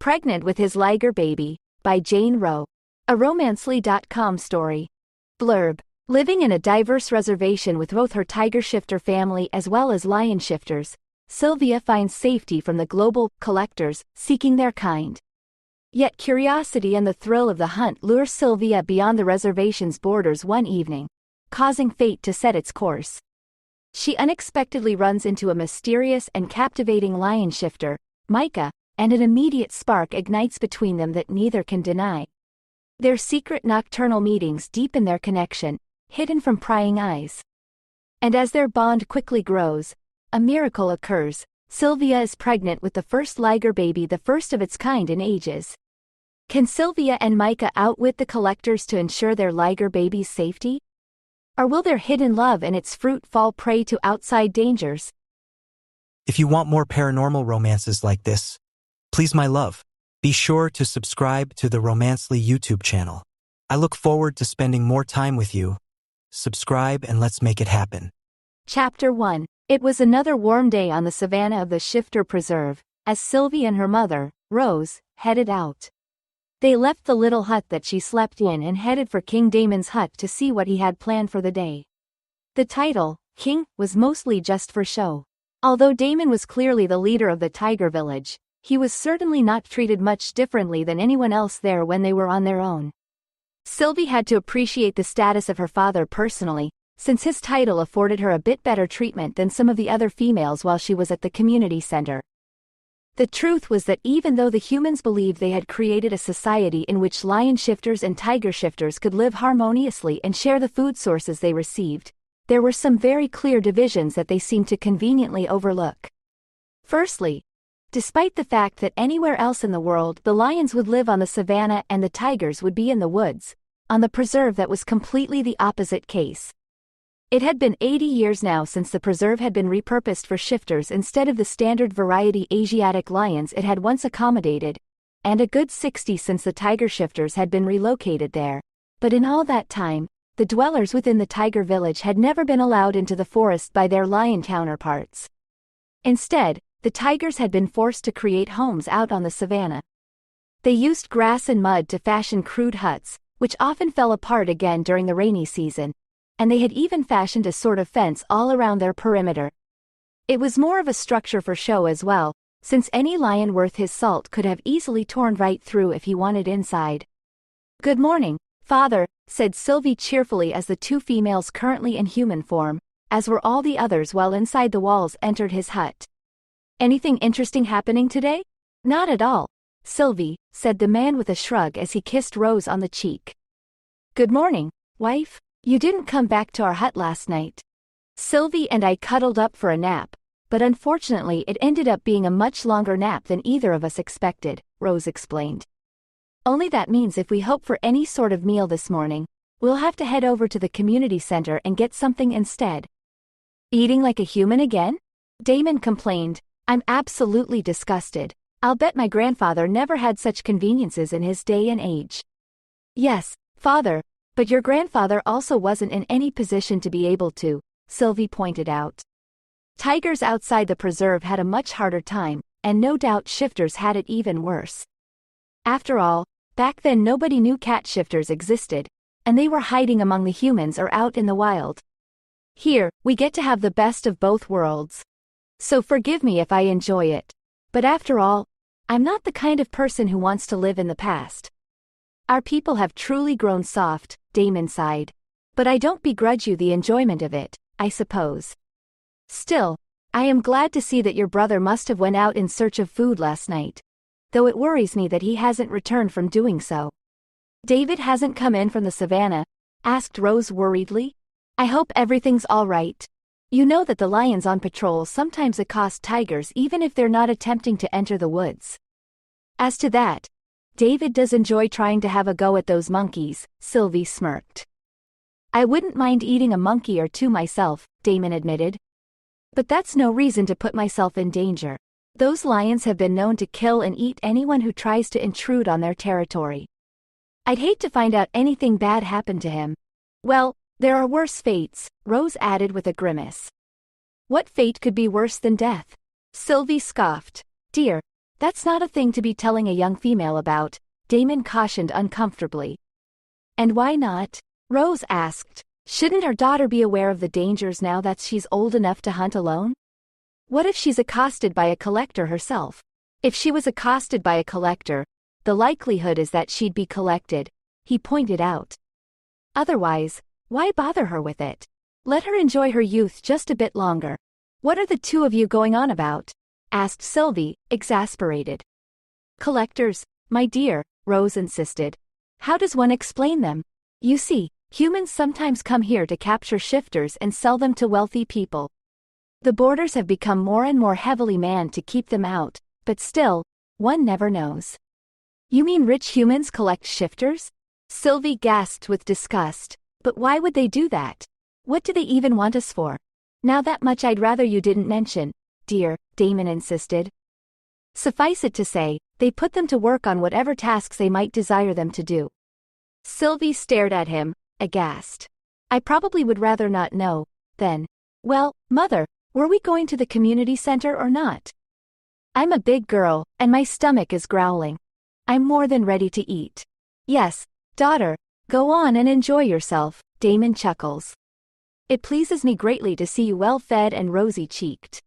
pregnant with his Liger baby, by Jane Rowe. A romancely.com story. Blurb. Living in a diverse reservation with both her tiger shifter family as well as lion shifters, Sylvia finds safety from the global collectors seeking their kind. Yet curiosity and the thrill of the hunt lure Sylvia beyond the reservation's borders one evening, causing fate to set its course. She unexpectedly runs into a mysterious and captivating lion shifter, Micah, and an immediate spark ignites between them that neither can deny. Their secret nocturnal meetings deepen their connection, hidden from prying eyes. And as their bond quickly grows, a miracle occurs. Sylvia is pregnant with the first Liger baby, the first of its kind in ages. Can Sylvia and Micah outwit the collectors to ensure their Liger baby's safety? Or will their hidden love and its fruit fall prey to outside dangers? If you want more paranormal romances like this, please, my love, be sure to subscribe to the Romancely YouTube channel. I look forward to spending more time with you. Subscribe and let's make it happen. Chapter 1. It was another warm day on the savannah of the Shifter Preserve, as Sylvie and her mother, Rose, headed out. They left the little hut that she slept in and headed for King Damon's hut to see what he had planned for the day. The title, King, was mostly just for show. Although Damon was clearly the leader of the Tiger Village, he was certainly not treated much differently than anyone else there when they were on their own. Sylvie had to appreciate the status of her father personally, since his title afforded her a bit better treatment than some of the other females while she was at the community center. The truth was that even though the humans believed they had created a society in which lion shifters and tiger shifters could live harmoniously and share the food sources they received, there were some very clear divisions that they seemed to conveniently overlook. Firstly, despite the fact that anywhere else in the world the lions would live on the savannah and the tigers would be in the woods, on the preserve that was completely the opposite case. It had been 80 years now since the preserve had been repurposed for shifters instead of the standard variety Asiatic lions it had once accommodated, and a good 60 since the tiger shifters had been relocated there. But in all that time, the dwellers within the tiger village had never been allowed into the forest by their lion counterparts. Instead, the tigers had been forced to create homes out on the savannah. They used grass and mud to fashion crude huts, which often fell apart again during the rainy season, and they had even fashioned a sort of fence all around their perimeter. It was more of a structure for show as well, since any lion worth his salt could have easily torn right through if he wanted inside. "Good morning, Father," said Sylvie cheerfully as the two females currently in human form, as were all the others while inside the walls, entered his hut. "Anything interesting happening today?" "Not at all, Sylvie," said the man with a shrug as he kissed Rose on the cheek. "Good morning, wife. You didn't come back to our hut last night." "Sylvie and I cuddled up for a nap, but unfortunately it ended up being a much longer nap than either of us expected," Rose explained. "Only that means if we hope for any sort of meal this morning, we'll have to head over to the community center and get something instead." "Eating like a human again?" Damon complained. "I'm absolutely disgusted. I'll bet my grandfather never had such conveniences in his day and age." "Yes, Father, but your grandfather also wasn't in any position to be able to," Sylvie pointed out. "Tigers outside the preserve had a much harder time, and no doubt shifters had it even worse. After all, back then nobody knew cat shifters existed, and they were hiding among the humans or out in the wild. Here, we get to have the best of both worlds. So forgive me if I enjoy it. But after all, I'm not the kind of person who wants to live in the past. Our people have truly grown soft," Damon sighed. "But I don't begrudge you the enjoyment of it, I suppose. Still, I am glad to see that your brother must have went out in search of food last night, though it worries me that he hasn't returned from doing so." "David hasn't come in from the savannah?" asked Rose worriedly. "I hope everything's all right. You know that the lions on patrol sometimes accost tigers even if they're not attempting to enter the woods." "As to that, David does enjoy trying to have a go at those monkeys," Sylvie smirked. "I wouldn't mind eating a monkey or two myself," Damon admitted. "But that's no reason to put myself in danger. Those lions have been known to kill and eat anyone who tries to intrude on their territory. I'd hate to find out anything bad happened to him." "Well, there are worse fates," Rose added with a grimace. "What fate could be worse than death?" Sylvie scoffed. "Dear, That's not a thing to be telling a young female about, Damon cautioned uncomfortably. And why not? Rose asked. Shouldn't her daughter be aware of the dangers now that she's old enough to hunt alone? What if she's accosted by a collector herself? If she was accosted by a collector, the likelihood is that she'd be collected, he pointed out. Otherwise, why bother her with it? Let her enjoy her youth just a bit longer. What are the two of you going on about? Asked Sylvie, exasperated. Collectors, my dear, Rose insisted. How does one explain them? You see, humans sometimes come here to capture shifters and sell them to wealthy people. The borders have become more and more heavily manned to keep them out, but still, one never knows. You mean rich humans collect shifters? Sylvie gasped with disgust. But why would they do that? What do they even want us for? Now that much I'd rather you didn't mention, dear, Damon insisted. Suffice it to say, they put them to work on whatever tasks they might desire them to do. Sylvie stared at him, aghast. I probably would rather not know, then. Well, Mother, were we going to the community center or not? I'm a big girl, and my stomach is growling. I'm more than ready to eat. Yes, daughter, go on and enjoy yourself, Damon chuckles. It pleases me greatly to see you well-fed and rosy-cheeked.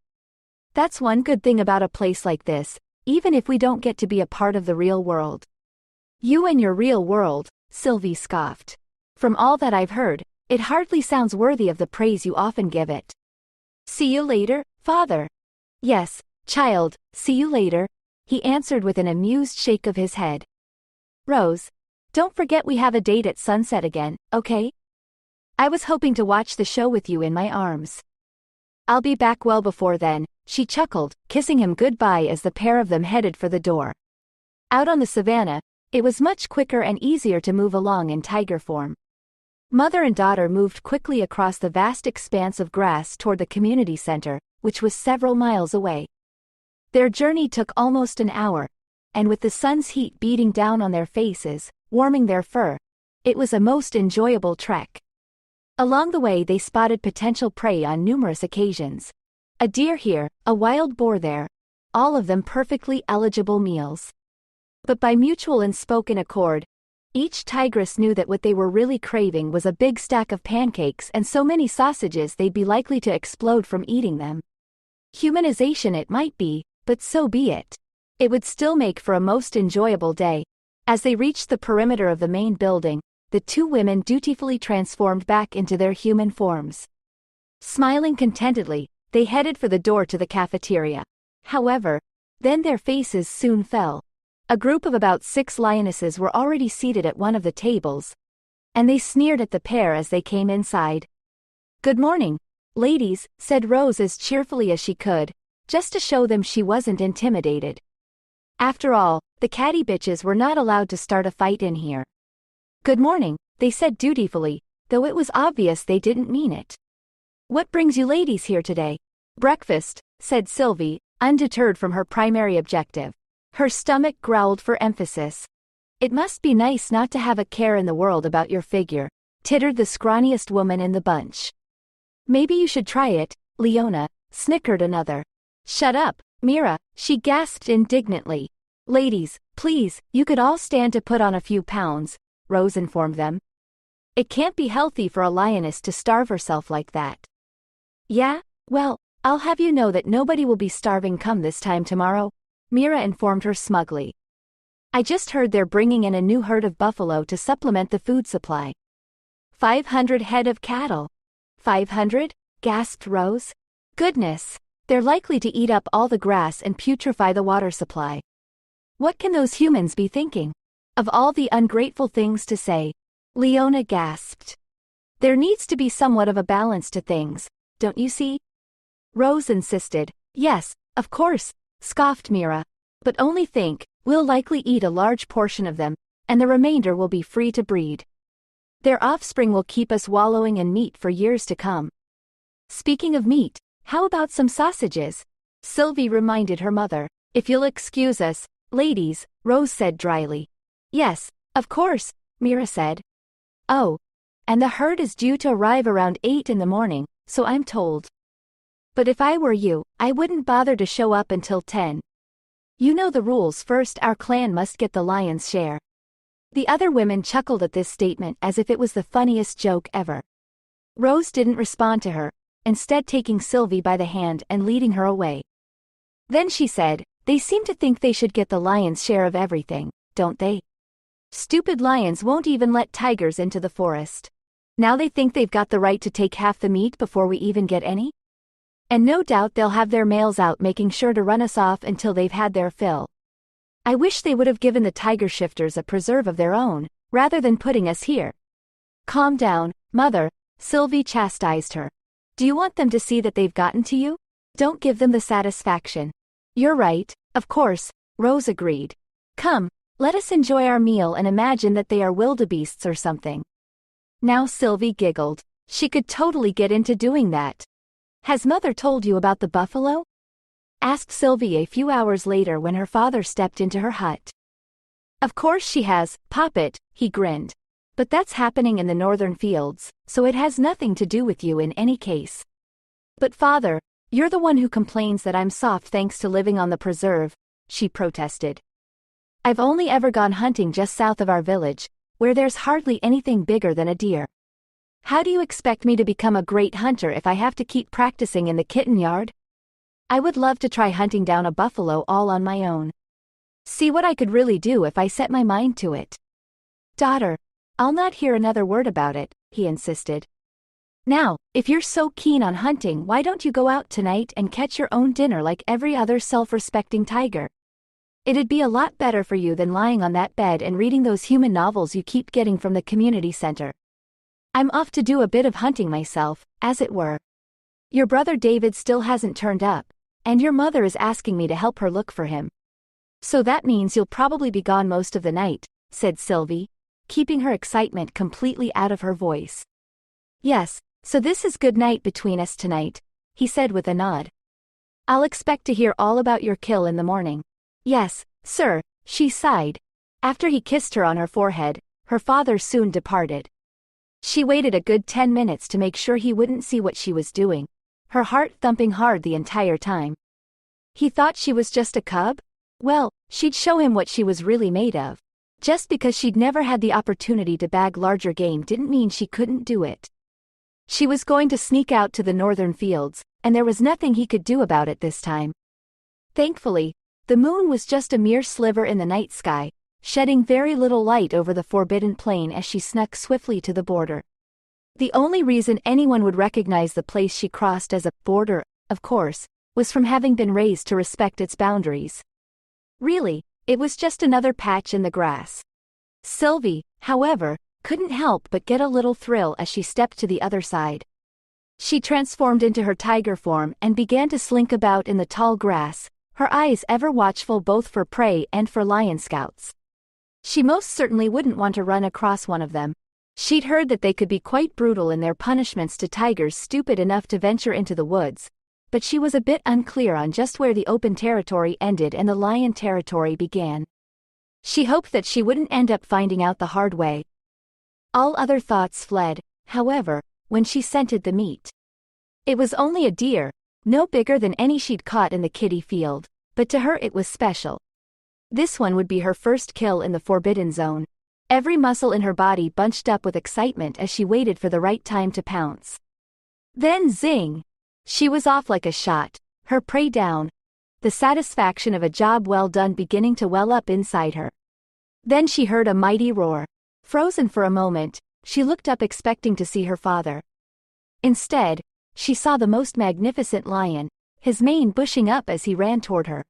That's one good thing about a place like this, even if we don't get to be a part of the real world. You and your real world, Sylvie scoffed. From all that I've heard, it hardly sounds worthy of the praise you often give it. See you later, father. Yes, child, see you later, he answered with an amused shake of his head. Rose, don't forget we have a date at sunset again, okay? I was hoping to watch the show with you in my arms. I'll be back well before then, she chuckled, kissing him goodbye as the pair of them headed for the door. Out on the savannah, it was much quicker and easier to move along in tiger form. Mother and daughter moved quickly across the vast expanse of grass toward the community center, which was several miles away. Their journey took almost an hour, and with the sun's heat beating down on their faces, warming their fur, it was a most enjoyable trek. Along the way they spotted potential prey on numerous occasions. A deer here, a wild boar there, all of them perfectly eligible meals. But by mutual and spoken accord, each tigress knew that what they were really craving was a big stack of pancakes and so many sausages they'd be likely to explode from eating them. Humanization it might be, but so be it. It would still make for a most enjoyable day. As they reached the perimeter of the main building, the two women dutifully transformed back into their human forms. Smiling contentedly, they headed for the door to the cafeteria. However, then their faces soon fell. A group of about 6 lionesses were already seated at one of the tables, and they sneered at the pair as they came inside. Good morning, ladies, said Rose as cheerfully as she could, just to show them she wasn't intimidated. After all, the catty bitches were not allowed to start a fight in here. Good morning, they said dutifully, though it was obvious they didn't mean it. What brings you ladies here today? Breakfast, said Sylvie, undeterred from her primary objective. Her stomach growled for emphasis. It must be nice not to have a care in the world about your figure, tittered the scrawniest woman in the bunch. Maybe you should try it, Leona, snickered another. Shut up, Mira, she gasped indignantly. Ladies, please, you could all stand to put on a few pounds, Rose informed them. It can't be healthy for a lioness to starve herself like that. Yeah, well, I'll have you know that nobody will be starving come this time tomorrow, Mira informed her smugly. I just heard they're bringing in a new herd of buffalo to supplement the food supply. 500 head of cattle. 500? Gasped Rose. Goodness, they're likely to eat up all the grass and putrefy the water supply. What can those humans be thinking? Of all the ungrateful things to say, Leona gasped. There needs to be somewhat of a balance to things, don't you see? Rose insisted. Yes, of course, scoffed Mira. But only think, we'll likely eat a large portion of them, and the remainder will be free to breed. Their offspring will keep us wallowing in meat for years to come. Speaking of meat, how about some sausages? Sylvie reminded her mother. If you'll excuse us, ladies, Rose said dryly. Yes, of course, Mira said. Oh, and the herd is due to arrive around 8 in the morning, so I'm told. But if I were you, I wouldn't bother to show up until 10. You know the rules. First, our clan must get the lion's share. The other women chuckled at this statement as if it was the funniest joke ever. Rose didn't respond to her, instead taking Sylvie by the hand and leading her away. Then she said, "They seem to think they should get the lion's share of everything, don't they? Stupid lions won't even let tigers into the forest. Now they think they've got the right to take half the meat before we even get any? And no doubt they'll have their males out making sure to run us off until they've had their fill. I wish they would have given the tiger shifters a preserve of their own, rather than putting us here." "Calm down, Mother," Sylvie chastised her. "Do you want them to see that they've gotten to you? Don't give them the satisfaction." "You're right, of course," Rose agreed. "Come, let us enjoy our meal and imagine that they are wildebeests or something." Now Sylvie giggled. She could totally get into doing that. "Has Mother told you about the buffalo?" asked Sylvie a few hours later when her father stepped into her hut. "Of course she has, Poppet," he grinned. "But that's happening in the northern fields, so it has nothing to do with you in any case." "But Father, you're the one who complains that I'm soft thanks to living on the preserve," she protested. "I've only ever gone hunting just south of our village, where there's hardly anything bigger than a deer. How do you expect me to become a great hunter if I have to keep practicing in the kitten yard? I would love to try hunting down a buffalo all on my own. See what I could really do if I set my mind to it." "Daughter, I'll not hear another word about it," he insisted. "Now, if you're so keen on hunting, why don't you go out tonight and catch your own dinner like every other self-respecting tiger? It'd be a lot better for you than lying on that bed and reading those human novels you keep getting from the community center. I'm off to do a bit of hunting myself, as it were. Your brother David still hasn't turned up, and your mother is asking me to help her look for him. So that means you'll probably be gone most of the night," said Sylvie, keeping her excitement completely out of her voice. "Yes, so this is good night between us tonight," he said with a nod. "I'll expect to hear all about your kill in the morning." "Yes, sir," she sighed. After he kissed her on her forehead, her father soon departed. She waited a good 10 minutes to make sure he wouldn't see what she was doing, her heart thumping hard the entire time. He thought she was just a cub? Well, she'd show him what she was really made of. Just because she'd never had the opportunity to bag larger game didn't mean she couldn't do it. She was going to sneak out to the northern fields, and there was nothing he could do about it this time. Thankfully, the moon was just a mere sliver in the night sky, shedding very little light over the forbidden plain as she snuck swiftly to the border. The only reason anyone would recognize the place she crossed as a border, of course, was from having been raised to respect its boundaries. Really, it was just another patch in the grass. Sylvie, however, couldn't help but get a little thrill as she stepped to the other side. She transformed into her tiger form and began to slink about in the tall grass, her eyes ever watchful both for prey and for lion scouts. She most certainly wouldn't want to run across one of them. She'd heard that they could be quite brutal in their punishments to tigers stupid enough to venture into the woods, but she was a bit unclear on just where the open territory ended and the lion territory began. She hoped that she wouldn't end up finding out the hard way. All other thoughts fled, however, when she scented the meat. It was only a deer, no bigger than any she'd caught in the kiddie field, but to her it was special. This one would be her first kill in the forbidden zone. Every muscle in her body bunched up with excitement as she waited for the right time to pounce. Then zing! She was off like a shot, her prey down, the satisfaction of a job well done beginning to well up inside her. Then she heard a mighty roar. Frozen for a moment, she looked up expecting to see her father. Instead, she saw the most magnificent lion, his mane bushing up as he ran toward her.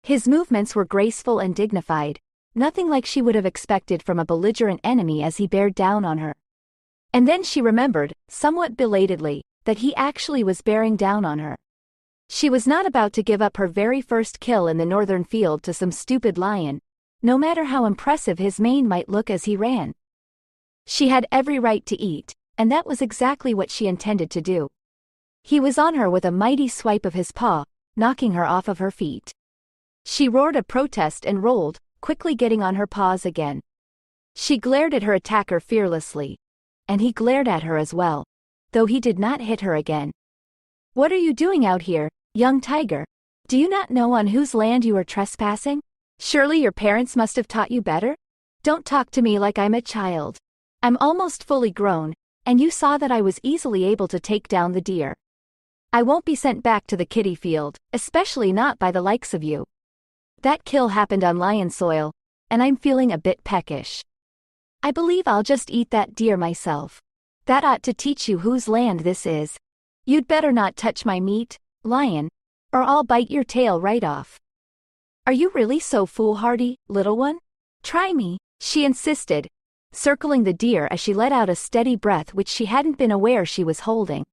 His movements were graceful and dignified, nothing like she would have expected from a belligerent enemy as he bared down on her. And then she remembered, somewhat belatedly, that he actually was bearing down on her. She was not about to give up her very first kill in the northern field to some stupid lion, no matter how impressive his mane might look as he ran. She had every right to eat, and that was exactly what she intended to do. He was on her with a mighty swipe of his paw, knocking her off of her feet. She roared a protest and rolled, quickly getting on her paws again. She glared at her attacker fearlessly. And he glared at her as well, though he did not hit her again. "What are you doing out here, young tiger?" Do you not know on whose land you are trespassing? Surely your parents must have taught you better? Don't talk to me like I'm a child. I'm almost fully grown, and you saw that I was easily able to take down the deer. I won't be sent back to the kiddie field, especially not by the likes of you. That kill happened on lion soil, and I'm feeling a bit peckish. I believe I'll just eat that deer myself. That ought to teach you whose land this is. You'd better not touch my meat, lion, or I'll bite your tail right off. Are you really so foolhardy, little one? Try me, she insisted, circling the deer as she let out a steady breath which she hadn't been aware she was holding.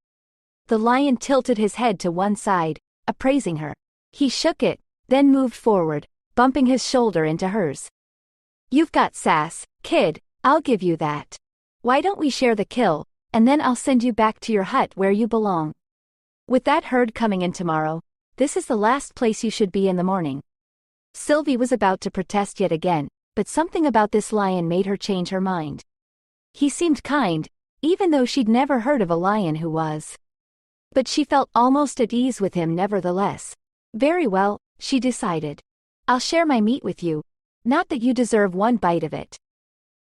The lion tilted his head to one side, appraising her. He shook it, then moved forward, bumping his shoulder into hers. You've got sass, kid, I'll give you that. Why don't we share the kill, and then I'll send you back to your hut where you belong. With that herd coming in tomorrow, this is the last place you should be in the morning. Sylvie was about to protest yet again, but something about this lion made her change her mind. He seemed kind, even though she'd never heard of a lion who was. But she felt almost at ease with him nevertheless. Very well, she decided. I'll share my meat with you, not that you deserve one bite of it.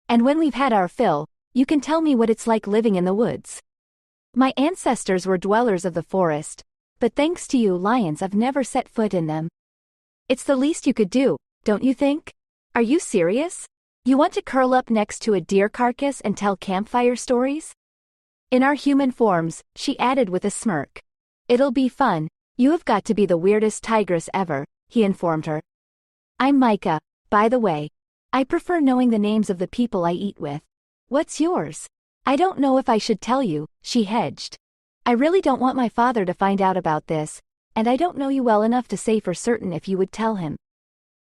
And when we've had our fill, you can tell me what it's like living in the woods. My ancestors were dwellers of the forest, but thanks to you lions I've never set foot in them. It's the least you could do, don't you think? Are you serious? You want to curl up next to a deer carcass and tell campfire stories? In our human forms, she added with a smirk. It'll be fun. You have got to be the weirdest tigress ever, he informed her. I'm Micah, by the way. I prefer knowing the names of the people I eat with. What's yours? I don't know if I should tell you, she hedged. I really don't want my father to find out about this, and I don't know you well enough to say for certain if you would tell him.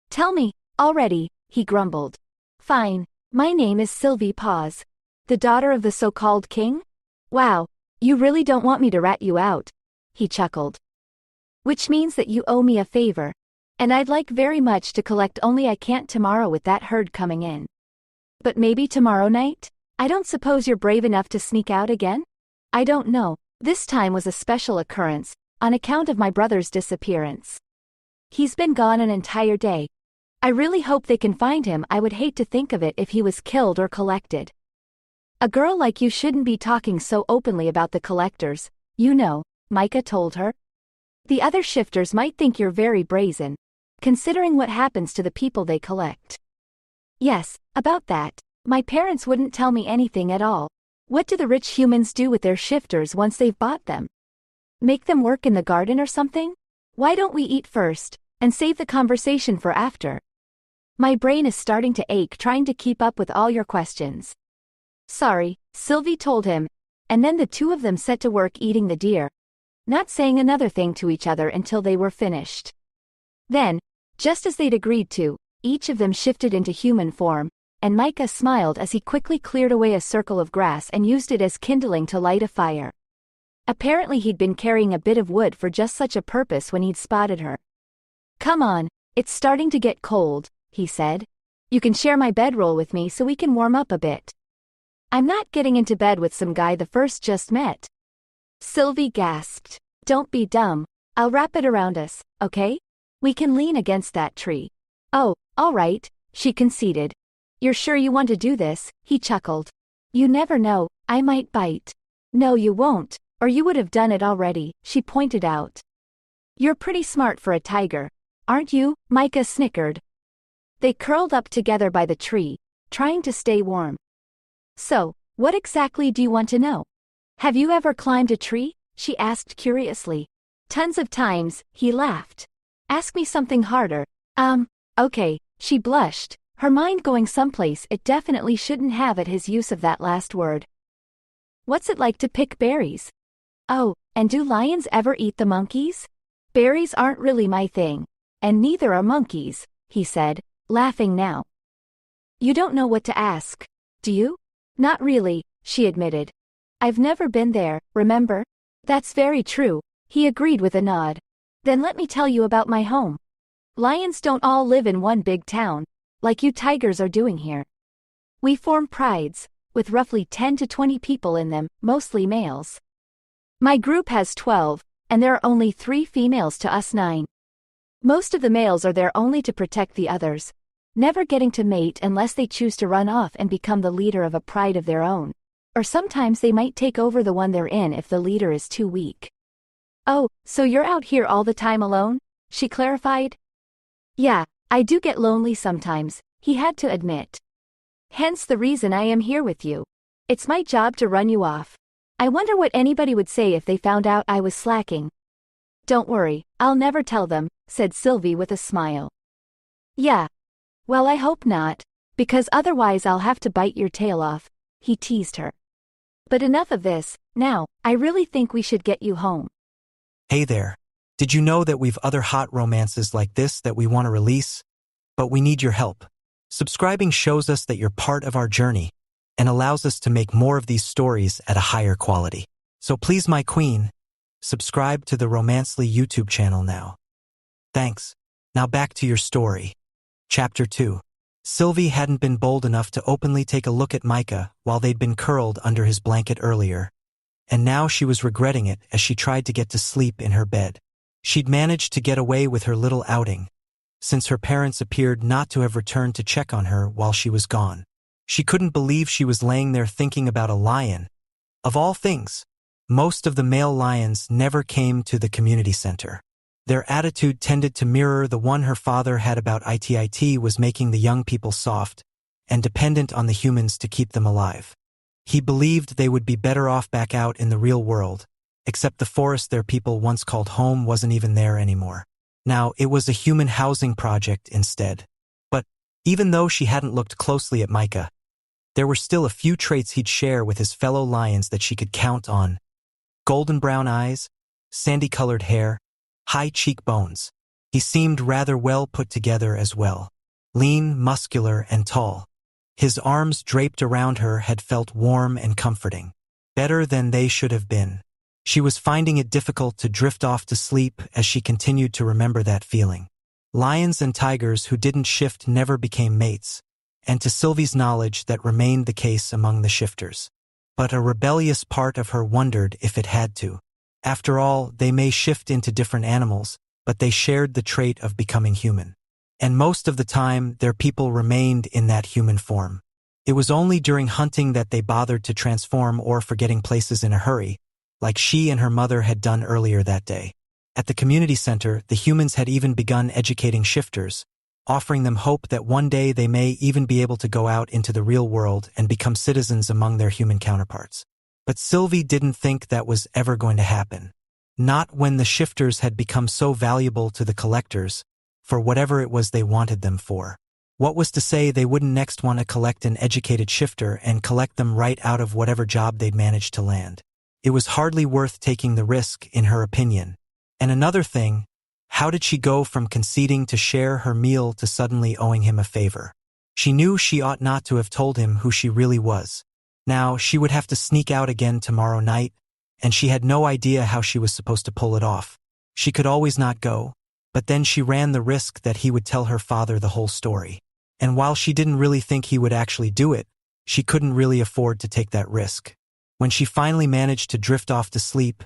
Tell me, already, he grumbled. Fine, my name is Sylvie Paws. The daughter of the so-called king? Wow, you really don't want me to rat you out, he chuckled. Which means that you owe me a favor. And I'd like very much to collect, only I can't tomorrow with that herd coming in. But maybe tomorrow night? I don't suppose you're brave enough to sneak out again? I don't know, this time was a special occurrence, on account of my brother's disappearance. He's been gone an entire day. I really hope they can find him. I would hate to think of it if he was killed or collected. A girl like you shouldn't be talking so openly about the collectors, you know, Micah told her. The other shifters might think you're very brazen, considering what happens to the people they collect. Yes, about that. My parents wouldn't tell me anything at all. What do the rich humans do with their shifters once they've bought them? Make them work in the garden or something? Why don't we eat first, and save the conversation for after? My brain is starting to ache trying to keep up with all your questions. Sorry, Sylvie told him, and then the two of them set to work eating the deer, not saying another thing to each other until they were finished. Then, just as they'd agreed to, each of them shifted into human form, and Micah smiled as he quickly cleared away a circle of grass and used it as kindling to light a fire. Apparently he'd been carrying a bit of wood for just such a purpose when he'd spotted her. Come on, it's starting to get cold, he said. You can share my bedroll with me so we can warm up a bit. I'm not getting into bed with some guy the first just met. Sylvie gasped. Don't be dumb. I'll wrap it around us, okay? We can lean against that tree. Oh, all right, she conceded. You're sure you want to do this? He chuckled. You never know, I might bite. No, you won't, or you would have done it already, she pointed out. You're pretty smart for a tiger, aren't you? Micah snickered. They curled up together by the tree, trying to stay warm. So, what exactly do you want to know? Have you ever climbed a tree? She asked curiously. Tons of times, he laughed. Ask me something harder. Okay, she blushed, her mind going someplace it definitely shouldn't have at his use of that last word. What's it like to pick berries? Oh, and do lions ever eat the monkeys? Berries aren't really my thing, and neither are monkeys, he said, laughing now. You don't know what to ask, do you? Not really, she admitted. I've never been there, remember? That's very true, he agreed with a nod. Then let me tell you about my home. Lions don't all live in one big town, like you tigers are doing here. We form prides, with roughly 10 to 20 people in them, mostly males. My group has 12, and there are only 3 females to us 9. Most of the males are there only to protect the others, never getting to mate unless they choose to run off and become the leader of a pride of their own. Or sometimes they might take over the one they're in if the leader is too weak. "Oh, so you're out here all the time alone?" she clarified. "Yeah, I do get lonely sometimes," he had to admit. "Hence the reason I am here with you. It's my job to run you off. I wonder what anybody would say if they found out I was slacking." "Don't worry, I'll never tell them," said Sylvie with a smile. "Yeah. Well, I hope not, because otherwise I'll have to bite your tail off," he teased her. "But enough of this, now, I really think we should get you home." Hey there. Did you know that we've other hot romances like this that we want to release? But we need your help. Subscribing shows us that you're part of our journey and allows us to make more of these stories at a higher quality. So please, my queen, subscribe to the Romancely YouTube channel now. Thanks. Now back to your story. Chapter 2. Sylvie hadn't been bold enough to openly take a look at Micah while they'd been curled under his blanket earlier, and now she was regretting it as she tried to get to sleep in her bed. She'd managed to get away with her little outing, since her parents appeared not to have returned to check on her while she was gone. She couldn't believe she was laying there thinking about a lion. Of all things, most of the male lions never came to the community center. Their attitude tended to mirror the one her father had about it was making the young people soft and dependent on the humans to keep them alive. He believed they would be better off back out in the real world, except the forest their people once called home wasn't even there anymore. Now, it was a human housing project instead. But even though she hadn't looked closely at Micah, there were still a few traits he'd share with his fellow lions that she could count on. Golden brown eyes, sandy-colored hair, high cheekbones. He seemed rather well put together as well. Lean, muscular, and tall. His arms draped around her had felt warm and comforting. Better than they should have been. She was finding it difficult to drift off to sleep as she continued to remember that feeling. Lions and tigers who didn't shift never became mates, and to Sylvie's knowledge that remained the case among the shifters. But a rebellious part of her wondered if it had to. After all, they may shift into different animals, but they shared the trait of becoming human. And most of the time, their people remained in that human form. It was only during hunting that they bothered to transform or forgetting places in a hurry, like she and her mother had done earlier that day. At the community center, the humans had even begun educating shifters, offering them hope that one day they may even be able to go out into the real world and become citizens among their human counterparts. But Sylvie didn't think that was ever going to happen. Not when the shifters had become so valuable to the collectors, for whatever it was they wanted them for. What was to say they wouldn't next want to collect an educated shifter and collect them right out of whatever job they'd managed to land? It was hardly worth taking the risk, in her opinion. And another thing, how did she go from conceding to share her meal to suddenly owing him a favor? She knew she ought not to have told him who she really was. Now, she would have to sneak out again tomorrow night, and she had no idea how she was supposed to pull it off. She could always not go, but then she ran the risk that he would tell her father the whole story. And while she didn't really think he would actually do it, she couldn't really afford to take that risk. When she finally managed to drift off to sleep,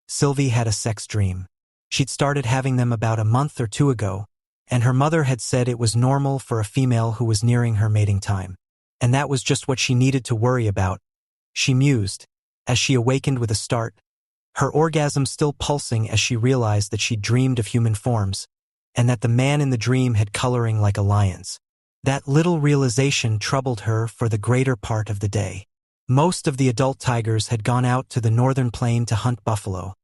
Sylvie had a sex dream. She'd started having them about a month or two ago, and her mother had said it was normal for a female who was nearing her mating time. And that was just what she needed to worry about, she mused, as she awakened with a start, her orgasm still pulsing as she realized that she dreamed of human forms, and that the man in the dream had coloring like a lion's. That little realization troubled her for the greater part of the day. Most of the adult tigers had gone out to the northern plain to hunt buffalo,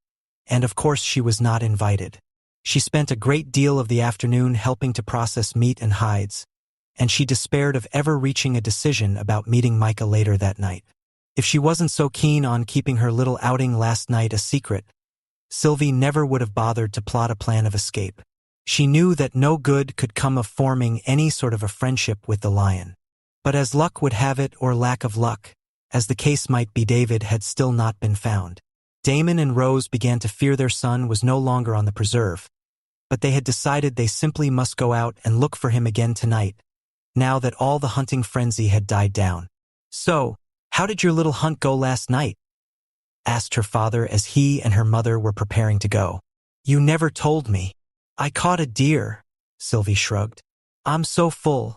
and of course she was not invited. She spent a great deal of the afternoon helping to process meat and hides, and she despaired of ever reaching a decision about meeting Micah later that night. If she wasn't so keen on keeping her little outing last night a secret, Sylvie never would have bothered to plot a plan of escape. She knew that no good could come of forming any sort of a friendship with the lion. But as luck would have it, or lack of luck, as the case might be, David had still not been found. Damon and Rose began to fear their son was no longer on the preserve, but they had decided they simply must go out and look for him again tonight, now that all the hunting frenzy had died down. "So, how did your little hunt go last night?" asked her father as he and her mother were preparing to go. "You never told me." I caught a deer, Sylvie shrugged. I'm so full.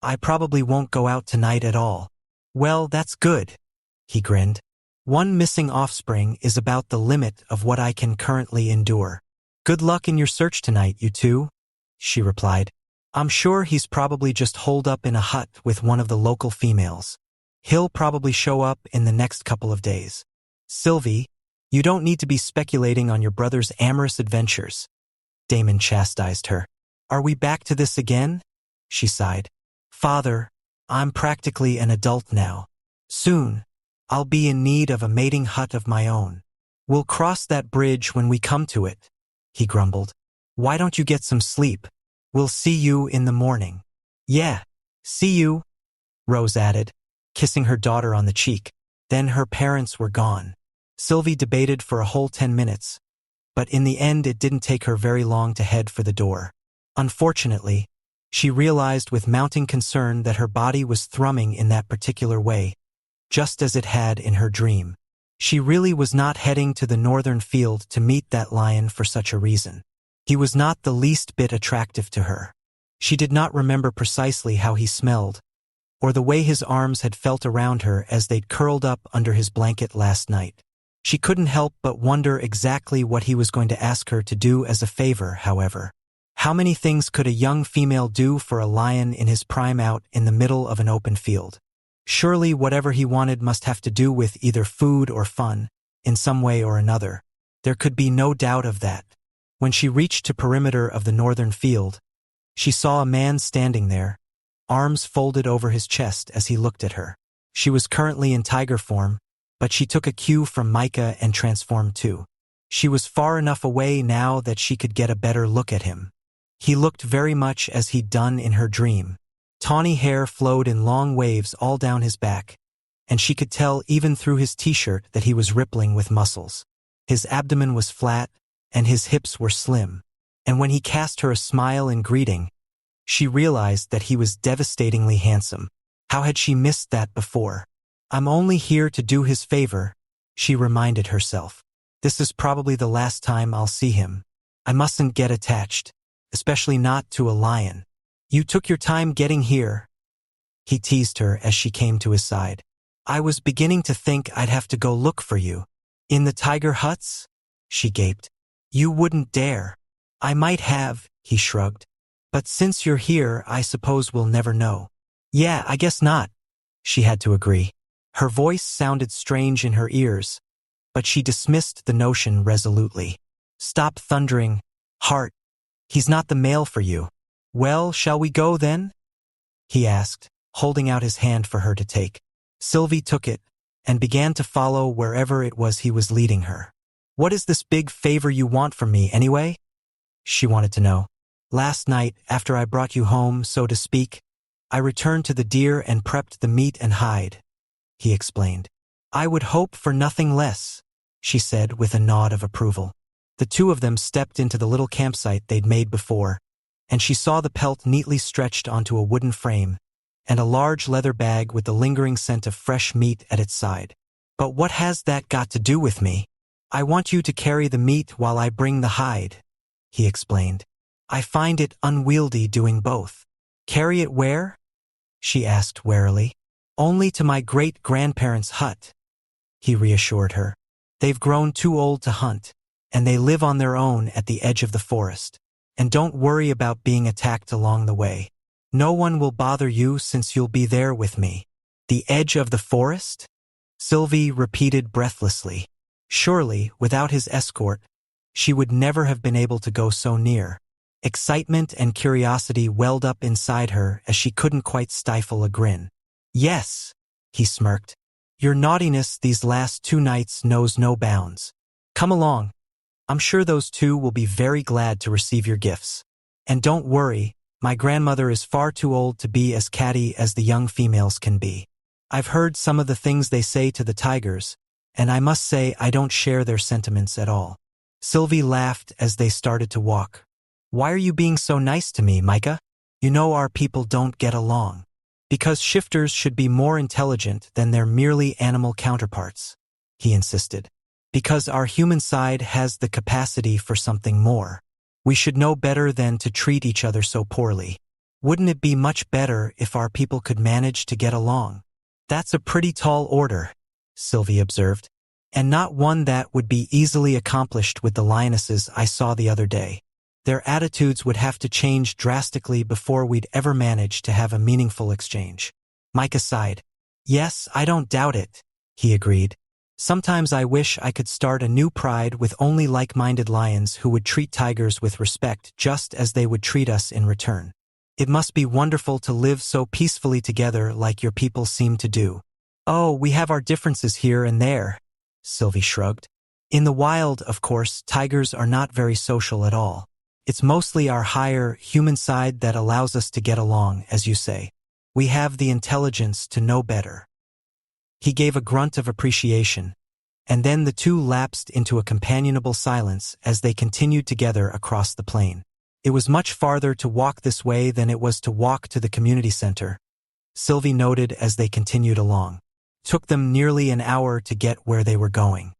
I probably won't go out tonight at all. Well, that's good, he grinned. One missing offspring is about the limit of what I can currently endure. Good luck in your search tonight, you two, she replied. I'm sure he's probably just holed up in a hut with one of the local females. He'll probably show up in the next couple of days. Sylvie, you don't need to be speculating on your brother's amorous adventures. Damon chastised her. Are we back to this again? She sighed. Father, I'm practically an adult now. Soon, I'll be in need of a mating hut of my own. We'll cross that bridge when we come to it, he grumbled. Why don't you get some sleep? We'll see you in the morning. Yeah, see you, Rose added, kissing her daughter on the cheek. Then her parents were gone. Sylvie debated for a whole 10 minutes, but in the end it didn't take her very long to head for the door. Unfortunately, she realized with mounting concern that her body was thrumming in that particular way, just as it had in her dream. She really was not heading to the northern field to meet that lion for such a reason. He was not the least bit attractive to her. She did not remember precisely how he smelled, or the way his arms had felt around her as they'd curled up under his blanket last night. She couldn't help but wonder exactly what he was going to ask her to do as a favor, however. How many things could a young female do for a lion in his prime out in the middle of an open field? Surely whatever he wanted must have to do with either food or fun, in some way or another. There could be no doubt of that. When she reached the perimeter of the northern field, she saw a man standing there, arms folded over his chest as he looked at her. She was currently in tiger form, but she took a cue from Micah and transformed too. She was far enough away now that she could get a better look at him. He looked very much as he'd done in her dream. Tawny hair flowed in long waves all down his back, and she could tell even through his t-shirt that he was rippling with muscles. His abdomen was flat, and his hips were slim, and when he cast her a smile in greeting, she realized that he was devastatingly handsome. How had she missed that before? I'm only here to do his favor, she reminded herself. This is probably the last time I'll see him. I mustn't get attached, especially not to a lion. You took your time getting here, he teased her as she came to his side. I was beginning to think I'd have to go look for you. In the tiger huts? She gaped. You wouldn't dare. I might have, he shrugged. But since you're here, I suppose we'll never know. Yeah, I guess not, she had to agree. Her voice sounded strange in her ears, but she dismissed the notion resolutely. Stop thundering, Heart. He's not the male for you. Well, shall we go then? He asked, holding out his hand for her to take. Sylvie took it and began to follow wherever it was he was leading her. What is this big favor you want from me, anyway? She wanted to know. Last night, after I brought you home, so to speak, I returned to the deer and prepped the meat and hide, he explained. I would hope for nothing less, she said with a nod of approval. The two of them stepped into the little campsite they'd made before, and she saw the pelt neatly stretched onto a wooden frame, and a large leather bag with the lingering scent of fresh meat at its side. But what has that got to do with me? I want you to carry the meat while I bring the hide, he explained. I find it unwieldy doing both. Carry it where? She asked warily. Only to my great-grandparents' hut, he reassured her. They've grown too old to hunt, and they live on their own at the edge of the forest. And don't worry about being attacked along the way. No one will bother you since you'll be there with me. The edge of the forest? Sylvie repeated breathlessly. Surely, without his escort, she would never have been able to go so near. Excitement and curiosity welled up inside her as she couldn't quite stifle a grin. Yes, he smirked. Your naughtiness these last 2 nights knows no bounds. Come along. I'm sure those two will be very glad to receive your gifts. And don't worry, my grandmother is far too old to be as catty as the young females can be. I've heard some of the things they say to the tigers, and I must say I don't share their sentiments at all. Sylvie laughed as they started to walk. Why are you being so nice to me, Micah? You know our people don't get along. Because shifters should be more intelligent than their merely animal counterparts, he insisted. Because our human side has the capacity for something more. We should know better than to treat each other so poorly. Wouldn't it be much better if our people could manage to get along? That's a pretty tall order, Sylvie observed, and not one that would be easily accomplished with the lionesses I saw the other day. Their attitudes would have to change drastically before we'd ever manage to have a meaningful exchange. Micah sighed. Yes, I don't doubt it, he agreed. Sometimes I wish I could start a new pride with only like-minded lions who would treat tigers with respect just as they would treat us in return. It must be wonderful to live so peacefully together like your people seem to do. Oh, we have our differences here and there, Sylvie shrugged. In the wild, of course, tigers are not very social at all. It's mostly our higher, human side that allows us to get along, as you say. We have the intelligence to know better. He gave a grunt of appreciation, and then the two lapsed into a companionable silence as they continued together across the plain. It was much farther to walk this way than it was to walk to the community center, Sylvie noted as they continued along. Took them nearly an hour to get where they were going.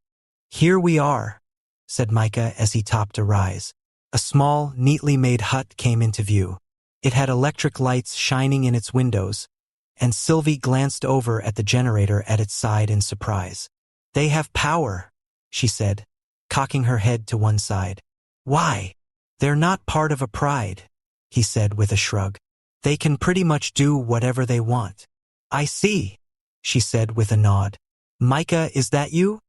Here we are, said Micah as he topped a rise. A small, neatly made hut came into view. It had electric lights shining in its windows, and Sylvie glanced over at the generator at its side in surprise. They have power, she said, cocking her head to one side. Why? They're not part of a pride, he said with a shrug. They can pretty much do whatever they want. I see, she said with a nod. Micah, is that you?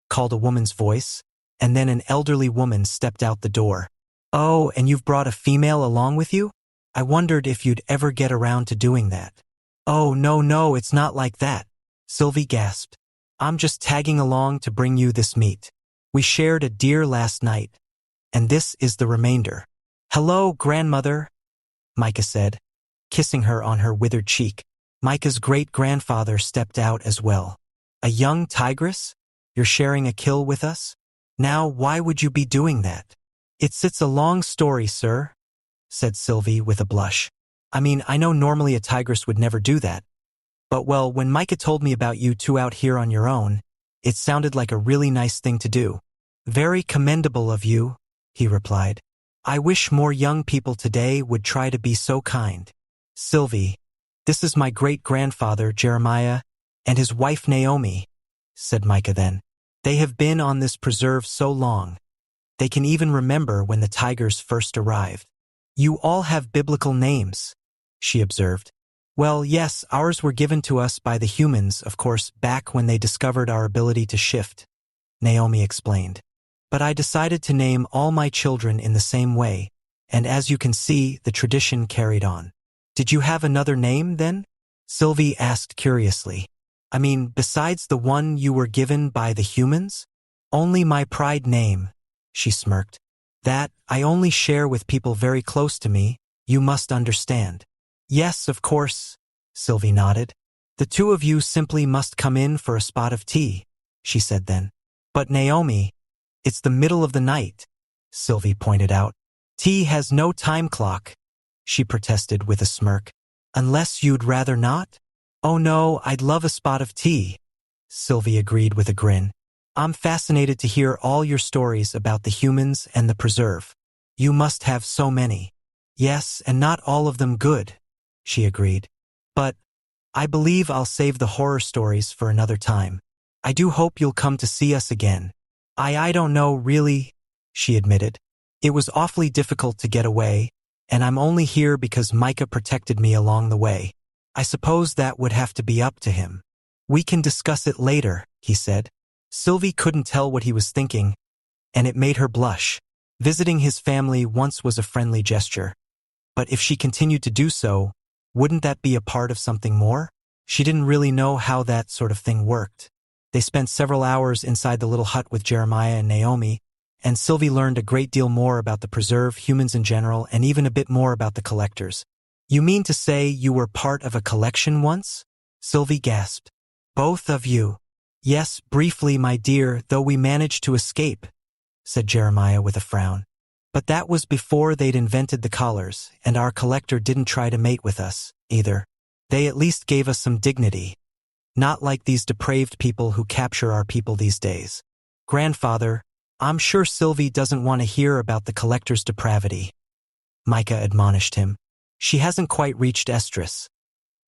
Called a woman's voice, and then an elderly woman stepped out the door. Oh, and you've brought a female along with you? I wondered if you'd ever get around to doing that. Oh, no, it's not like that, Sylvie gasped. I'm just tagging along to bring you this meat. We shared a deer last night, and this is the remainder. Hello, grandmother, Micah said, kissing her on her withered cheek. Micah's great-grandfather stepped out as well. A young tigress? You're sharing a kill with us? Now, why would you be doing that? It's a long story, sir, said Sylvie with a blush. I mean, I know normally a tigress would never do that. But well, when Micah told me about you two out here on your own, it sounded like a really nice thing to do. Very commendable of you, he replied. I wish more young people today would try to be so kind. Sylvie, this is my great-grandfather, Jeremiah, and his wife Naomi, said Micah then. They have been on this preserve so long. They can even remember when the tigers first arrived. You all have biblical names, she observed. Well, yes, ours were given to us by the humans, of course, back when they discovered our ability to shift, Naomi explained. But I decided to name all my children in the same way, and as you can see, the tradition carried on. Did you have another name, then? Sylvie asked curiously. I mean, besides the one you were given by the humans? Only my pride name, she smirked. That I only share with people very close to me, you must understand. Yes, of course, Sylvie nodded. The two of you simply must come in for a spot of tea, she said then. But Naomi, it's the middle of the night, Sylvie pointed out. Tea has no time clock, she protested with a smirk. Unless you'd rather not? Oh no, I'd love a spot of tea, Sylvie agreed with a grin. I'm fascinated to hear all your stories about the humans and the preserve. You must have so many. Yes, and not all of them good, she agreed. But I believe I'll save the horror stories for another time. I do hope you'll come to see us again. I don't know, really, she admitted. It was awfully difficult to get away, and I'm only here because Micah protected me along the way. I suppose that would have to be up to him. We can discuss it later, he said. Sylvie couldn't tell what he was thinking, and it made her blush. Visiting his family once was a friendly gesture. But if she continued to do so, wouldn't that be a part of something more? She didn't really know how that sort of thing worked. They spent several hours inside the little hut with Jeremiah and Naomi, and Sylvie learned a great deal more about the preserve, humans in general, and even a bit more about the collectors. You mean to say you were part of a collection once? Sylvie gasped. Both of you? Yes, briefly, my dear, though we managed to escape, said Jeremiah with a frown. But that was before they'd invented the collars, and our collector didn't try to mate with us, either. They at least gave us some dignity. Not like these depraved people who capture our people these days. Grandfather, I'm sure Sylvie doesn't want to hear about the collector's depravity, Micah admonished him. She hasn't quite reached estrus.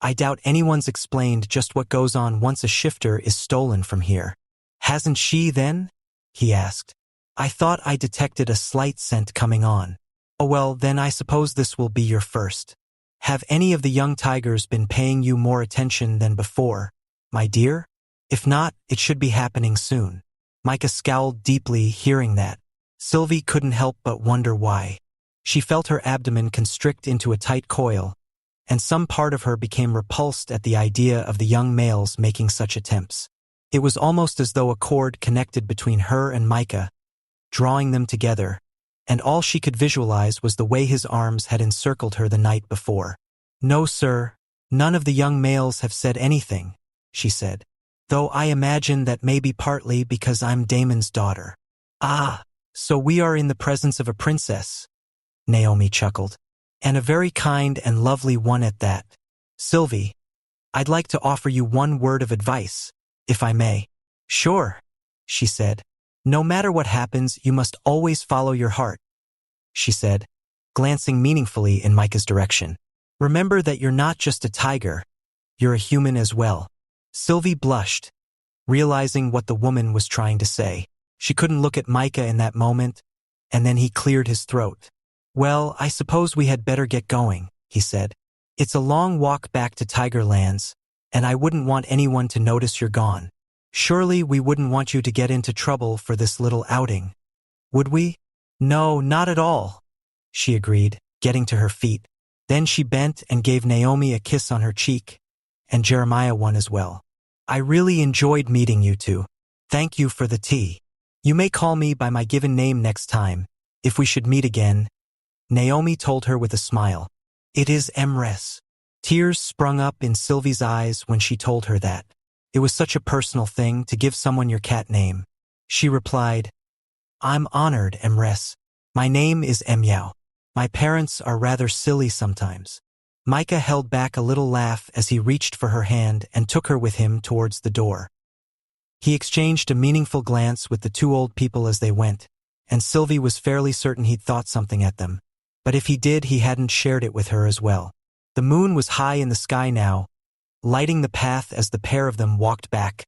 I doubt anyone's explained just what goes on once a shifter is stolen from here. Hasn't she then? He asked. I thought I detected a slight scent coming on. Oh well, then I suppose this will be your first. Have any of the young tigers been paying you more attention than before, my dear? If not, it should be happening soon. Micah scowled deeply, hearing that. Sylvie couldn't help but wonder why. She felt her abdomen constrict into a tight coil, and some part of her became repulsed at the idea of the young males making such attempts. It was almost as though a cord connected between her and Micah, drawing them together, and all she could visualize was the way his arms had encircled her the night before. No, sir, none of the young males have said anything, she said, though I imagine that may be partly because I'm Damon's daughter. Ah, so we are in the presence of a princess, Naomi chuckled. And a very kind and lovely one at that. Sylvie, I'd like to offer you one word of advice, if I may. Sure, she said. No matter what happens, you must always follow your heart, she said, glancing meaningfully in Micah's direction. Remember that you're not just a tiger, you're a human as well. Sylvie blushed, realizing what the woman was trying to say. She couldn't look at Micah in that moment, and then he cleared his throat. Well, I suppose we had better get going, he said. It's a long walk back to Tigerlands, and I wouldn't want anyone to notice you're gone. Surely we wouldn't want you to get into trouble for this little outing, would we? No, not at all, she agreed, getting to her feet. Then she bent and gave Naomi a kiss on her cheek, and Jeremiah one as well. I really enjoyed meeting you two. Thank you for the tea. You may call me by my given name next time, if we should meet again, Naomi told her with a smile. It is Emrys. Tears sprung up in Sylvie's eyes when she told her that. It was such a personal thing to give someone your cat name. She replied, I'm honored, Emrys. My name is Emyao. My parents are rather silly sometimes. Micah held back a little laugh as he reached for her hand and took her with him towards the door. He exchanged a meaningful glance with the two old people as they went, and Sylvie was fairly certain he'd thought something at them. But if he did, he hadn't shared it with her as well. The moon was high in the sky now, lighting the path as the pair of them walked back,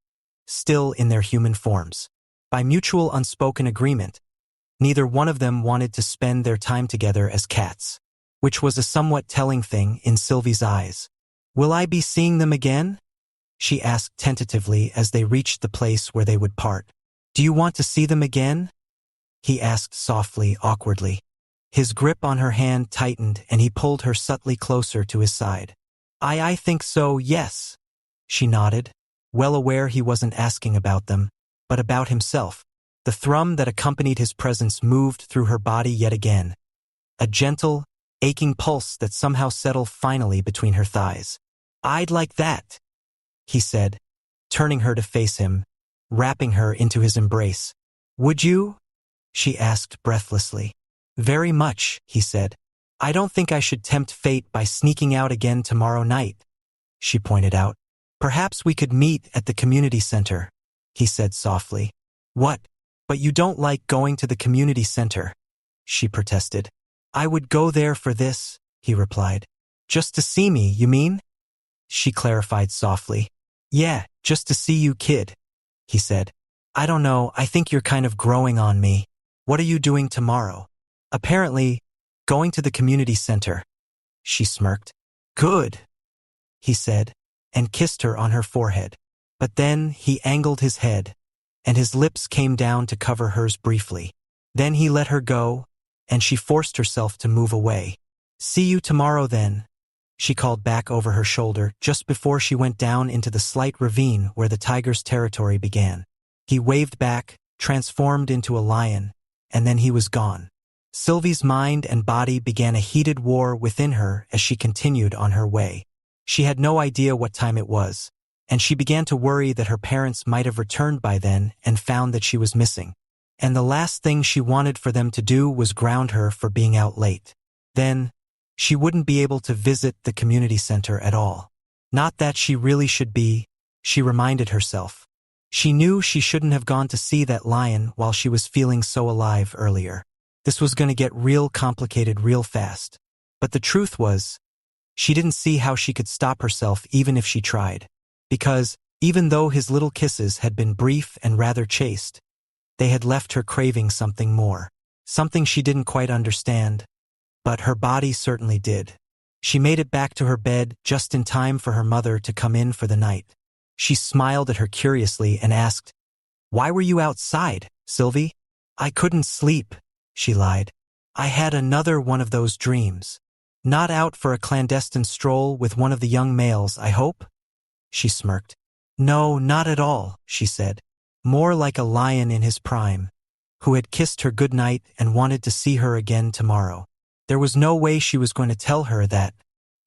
still in their human forms. By mutual unspoken agreement, neither one of them wanted to spend their time together as cats, which was a somewhat telling thing in Sylvie's eyes. Will I be seeing them again? She asked tentatively as they reached the place where they would part. Do you want to see them again? He asked softly, awkwardly. His grip on her hand tightened and he pulled her subtly closer to his side. I think so, yes. She nodded, well aware he wasn't asking about them, but about himself. The thrum that accompanied his presence moved through her body yet again. A gentle, aching pulse that somehow settled finally between her thighs. I'd like that, he said, turning her to face him, wrapping her into his embrace. Would you? She asked breathlessly. Very much, he said. I don't think I should tempt fate by sneaking out again tomorrow night, she pointed out. Perhaps we could meet at the community center, he said softly. What? But you don't like going to the community center, she protested. I would go there for this, he replied. Just to see me, you mean? She clarified softly. Yeah, just to see you, kid, he said. I don't know, I think you're kind of growing on me. What are you doing tomorrow? Apparently, going to the community center, she smirked. Good, he said, and kissed her on her forehead. But then he angled his head, and his lips came down to cover hers briefly. Then he let her go, and she forced herself to move away. See you tomorrow then, she called back over her shoulder just before she went down into the slight ravine where the tiger's territory began. He waved back, transformed into a lion, and then he was gone. Sylvie's mind and body began a heated war within her as she continued on her way. She had no idea what time it was, and she began to worry that her parents might have returned by then and found that she was missing. And the last thing she wanted for them to do was ground her for being out late. Then, she wouldn't be able to visit the community center at all. Not that she really should be, she reminded herself. She knew she shouldn't have gone to see that lion while she was feeling so alive earlier. This was going to get real complicated real fast. But the truth was, she didn't see how she could stop herself even if she tried. Because, even though his little kisses had been brief and rather chaste, they had left her craving something more. Something she didn't quite understand. But her body certainly did. She made it back to her bed just in time for her mother to come in for the night. She smiled at her curiously and asked, "Why were you outside, Sylvie?" "I couldn't sleep," she lied. "I had another one of those dreams." "Not out for a clandestine stroll with one of the young males, I hope?" She smirked. "No, not at all," she said. "More like a lion in his prime, who had kissed her goodnight and wanted to see her again tomorrow." There was no way she was going to tell her that.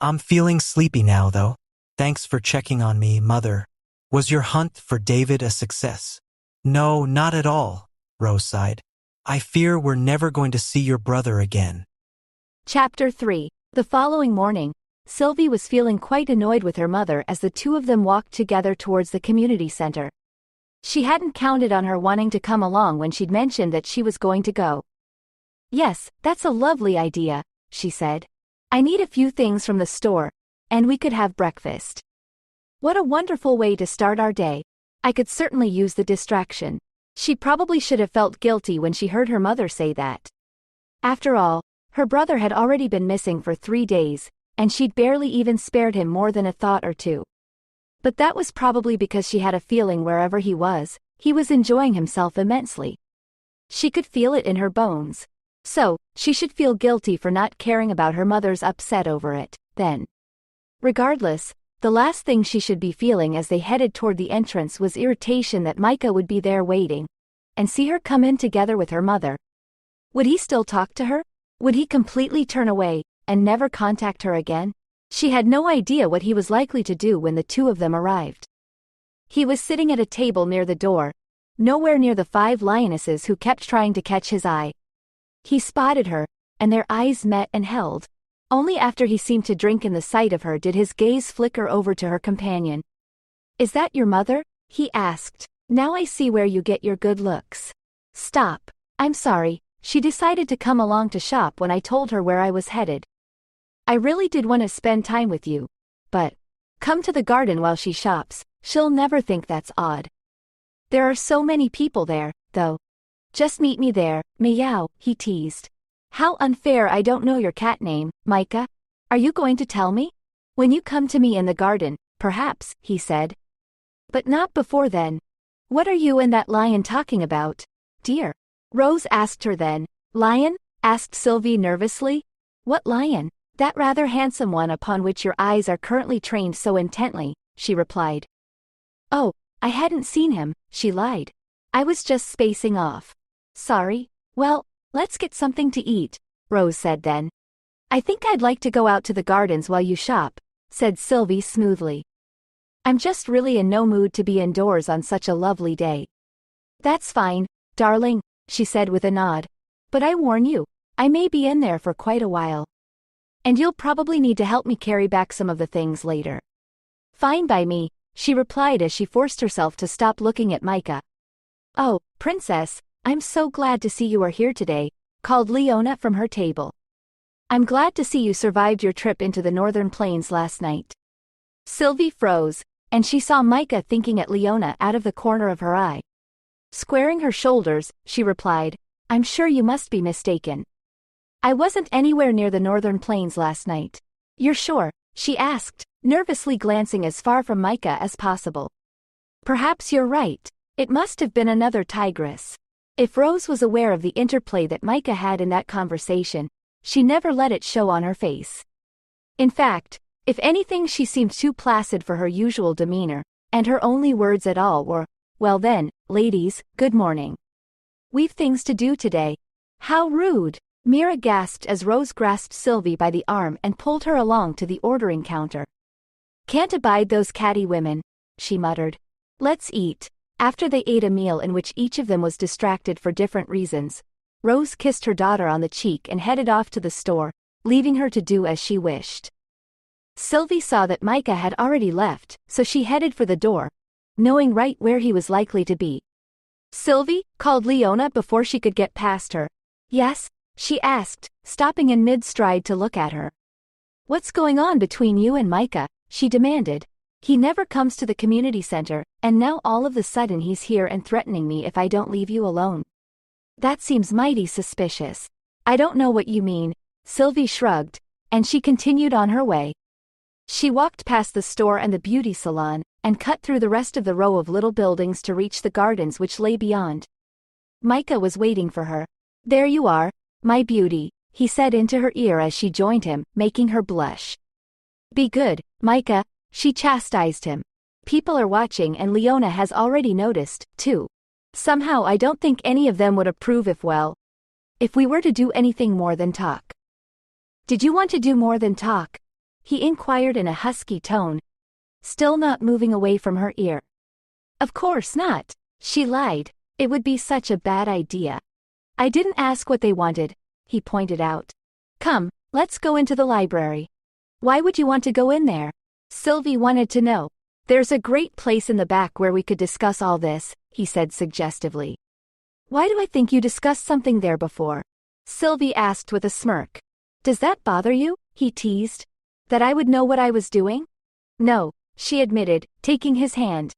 "I'm feeling sleepy now, though. Thanks for checking on me, Mother. Was your hunt for David a success?" "No, not at all," Rose sighed. "I fear we're never going to see your brother again." Chapter 3. The following morning, Sylvie was feeling quite annoyed with her mother as the two of them walked together towards the community center. She hadn't counted on her wanting to come along when she'd mentioned that she was going to go. "Yes, that's a lovely idea," she said. "I need a few things from the store, and we could have breakfast." What a wonderful way to start our day. I could certainly use the distraction. She probably should have felt guilty when she heard her mother say that. After all, her brother had already been missing for 3 days, and she'd barely even spared him more than a thought or two. But that was probably because she had a feeling wherever he was enjoying himself immensely. She could feel it in her bones. So, she should feel guilty for not caring about her mother's upset over it, then. Regardless, the last thing she should be feeling as they headed toward the entrance was irritation that Micah would be there waiting, and see her come in together with her mother. Would he still talk to her? Would he completely turn away, and never contact her again? She had no idea what he was likely to do when the two of them arrived. He was sitting at a table near the door, nowhere near the 5 lionesses who kept trying to catch his eye. He spotted her, and their eyes met and held. Only after he seemed to drink in the sight of her did his gaze flicker over to her companion. "Is that your mother?" he asked. "Now I see where you get your good looks." "Stop. I'm sorry, she decided to come along to shop when I told her where I was headed. I really did want to spend time with you. But, come to the garden while she shops, she'll never think that's odd. There are so many people there, though. Just meet me there, meow," he teased. "How unfair I don't know your cat name, Micah. Are you going to tell me? When you come to me in the garden, perhaps," he said. "But not before then. What are you and that lion talking about, dear?" Rose asked her then. "Lion?" asked Sylvie nervously. "What lion?" "That rather handsome one upon which your eyes are currently trained so intently," she replied. "Oh, I hadn't seen him," she lied. "I was just spacing off. Sorry. Well, let's get something to eat," Rose said then. "I think I'd like to go out to the gardens while you shop," said Sylvie smoothly. "I'm just really in no mood to be indoors on such a lovely day." "That's fine, darling," she said with a nod. "But I warn you, I may be in there for quite a while. And you'll probably need to help me carry back some of the things later." "Fine by me," she replied as she forced herself to stop looking at Micah. "Oh, Princess, I'm so glad to see you are here today," called Leona from her table. "I'm glad to see you survived your trip into the northern plains last night." Sylvie froze, and she saw Micah thinking at Leona out of the corner of her eye. Squaring her shoulders, she replied, "I'm sure you must be mistaken. I wasn't anywhere near the northern plains last night." "You're sure?" she asked, nervously glancing as far from Micah as possible. "Perhaps you're right. It must have been another tigress." If Rose was aware of the interplay that Micah had in that conversation, she never let it show on her face. In fact, if anything, she seemed too placid for her usual demeanor, and her only words at all were, "Well then, ladies, good morning. We've things to do today." "How rude!" Mira gasped as Rose grasped Sylvie by the arm and pulled her along to the ordering counter. "Can't abide those catty women," she muttered. "Let's eat." After they ate a meal in which each of them was distracted for different reasons, Rose kissed her daughter on the cheek and headed off to the store, leaving her to do as she wished. Sylvie saw that Micah had already left, so she headed for the door, knowing right where he was likely to be. "Sylvie?" called Leona before she could get past her. "Yes?" she asked, stopping in mid-stride to look at her. "What's going on between you and Micah?" she demanded. "He never comes to the community center, and now all of a sudden he's here and threatening me if I don't leave you alone. That seems mighty suspicious." "I don't know what you mean," Sylvie shrugged, and she continued on her way. She walked past the store and the beauty salon, and cut through the rest of the row of little buildings to reach the gardens which lay beyond. Micah was waiting for her. "There you are, my beauty," he said into her ear as she joined him, making her blush. "Be good, Micah," she chastised him. "People are watching and Leona has already noticed, too. Somehow I don't think any of them would approve if we were to do anything more than talk." "Did you want to do more than talk?" he inquired in a husky tone, still not moving away from her ear. "Of course not," she lied. "It would be such a bad idea." "I didn't ask what they wanted," he pointed out. "Come, let's go into the library." "Why would you want to go in there?" Sylvie wanted to know. "There's a great place in the back where we could discuss all this," he said suggestively. "Why do I think you discussed something there before?" Sylvie asked with a smirk. "Does that bother you?" he teased. "That I would know what I was doing?" "No," she admitted, taking his hand.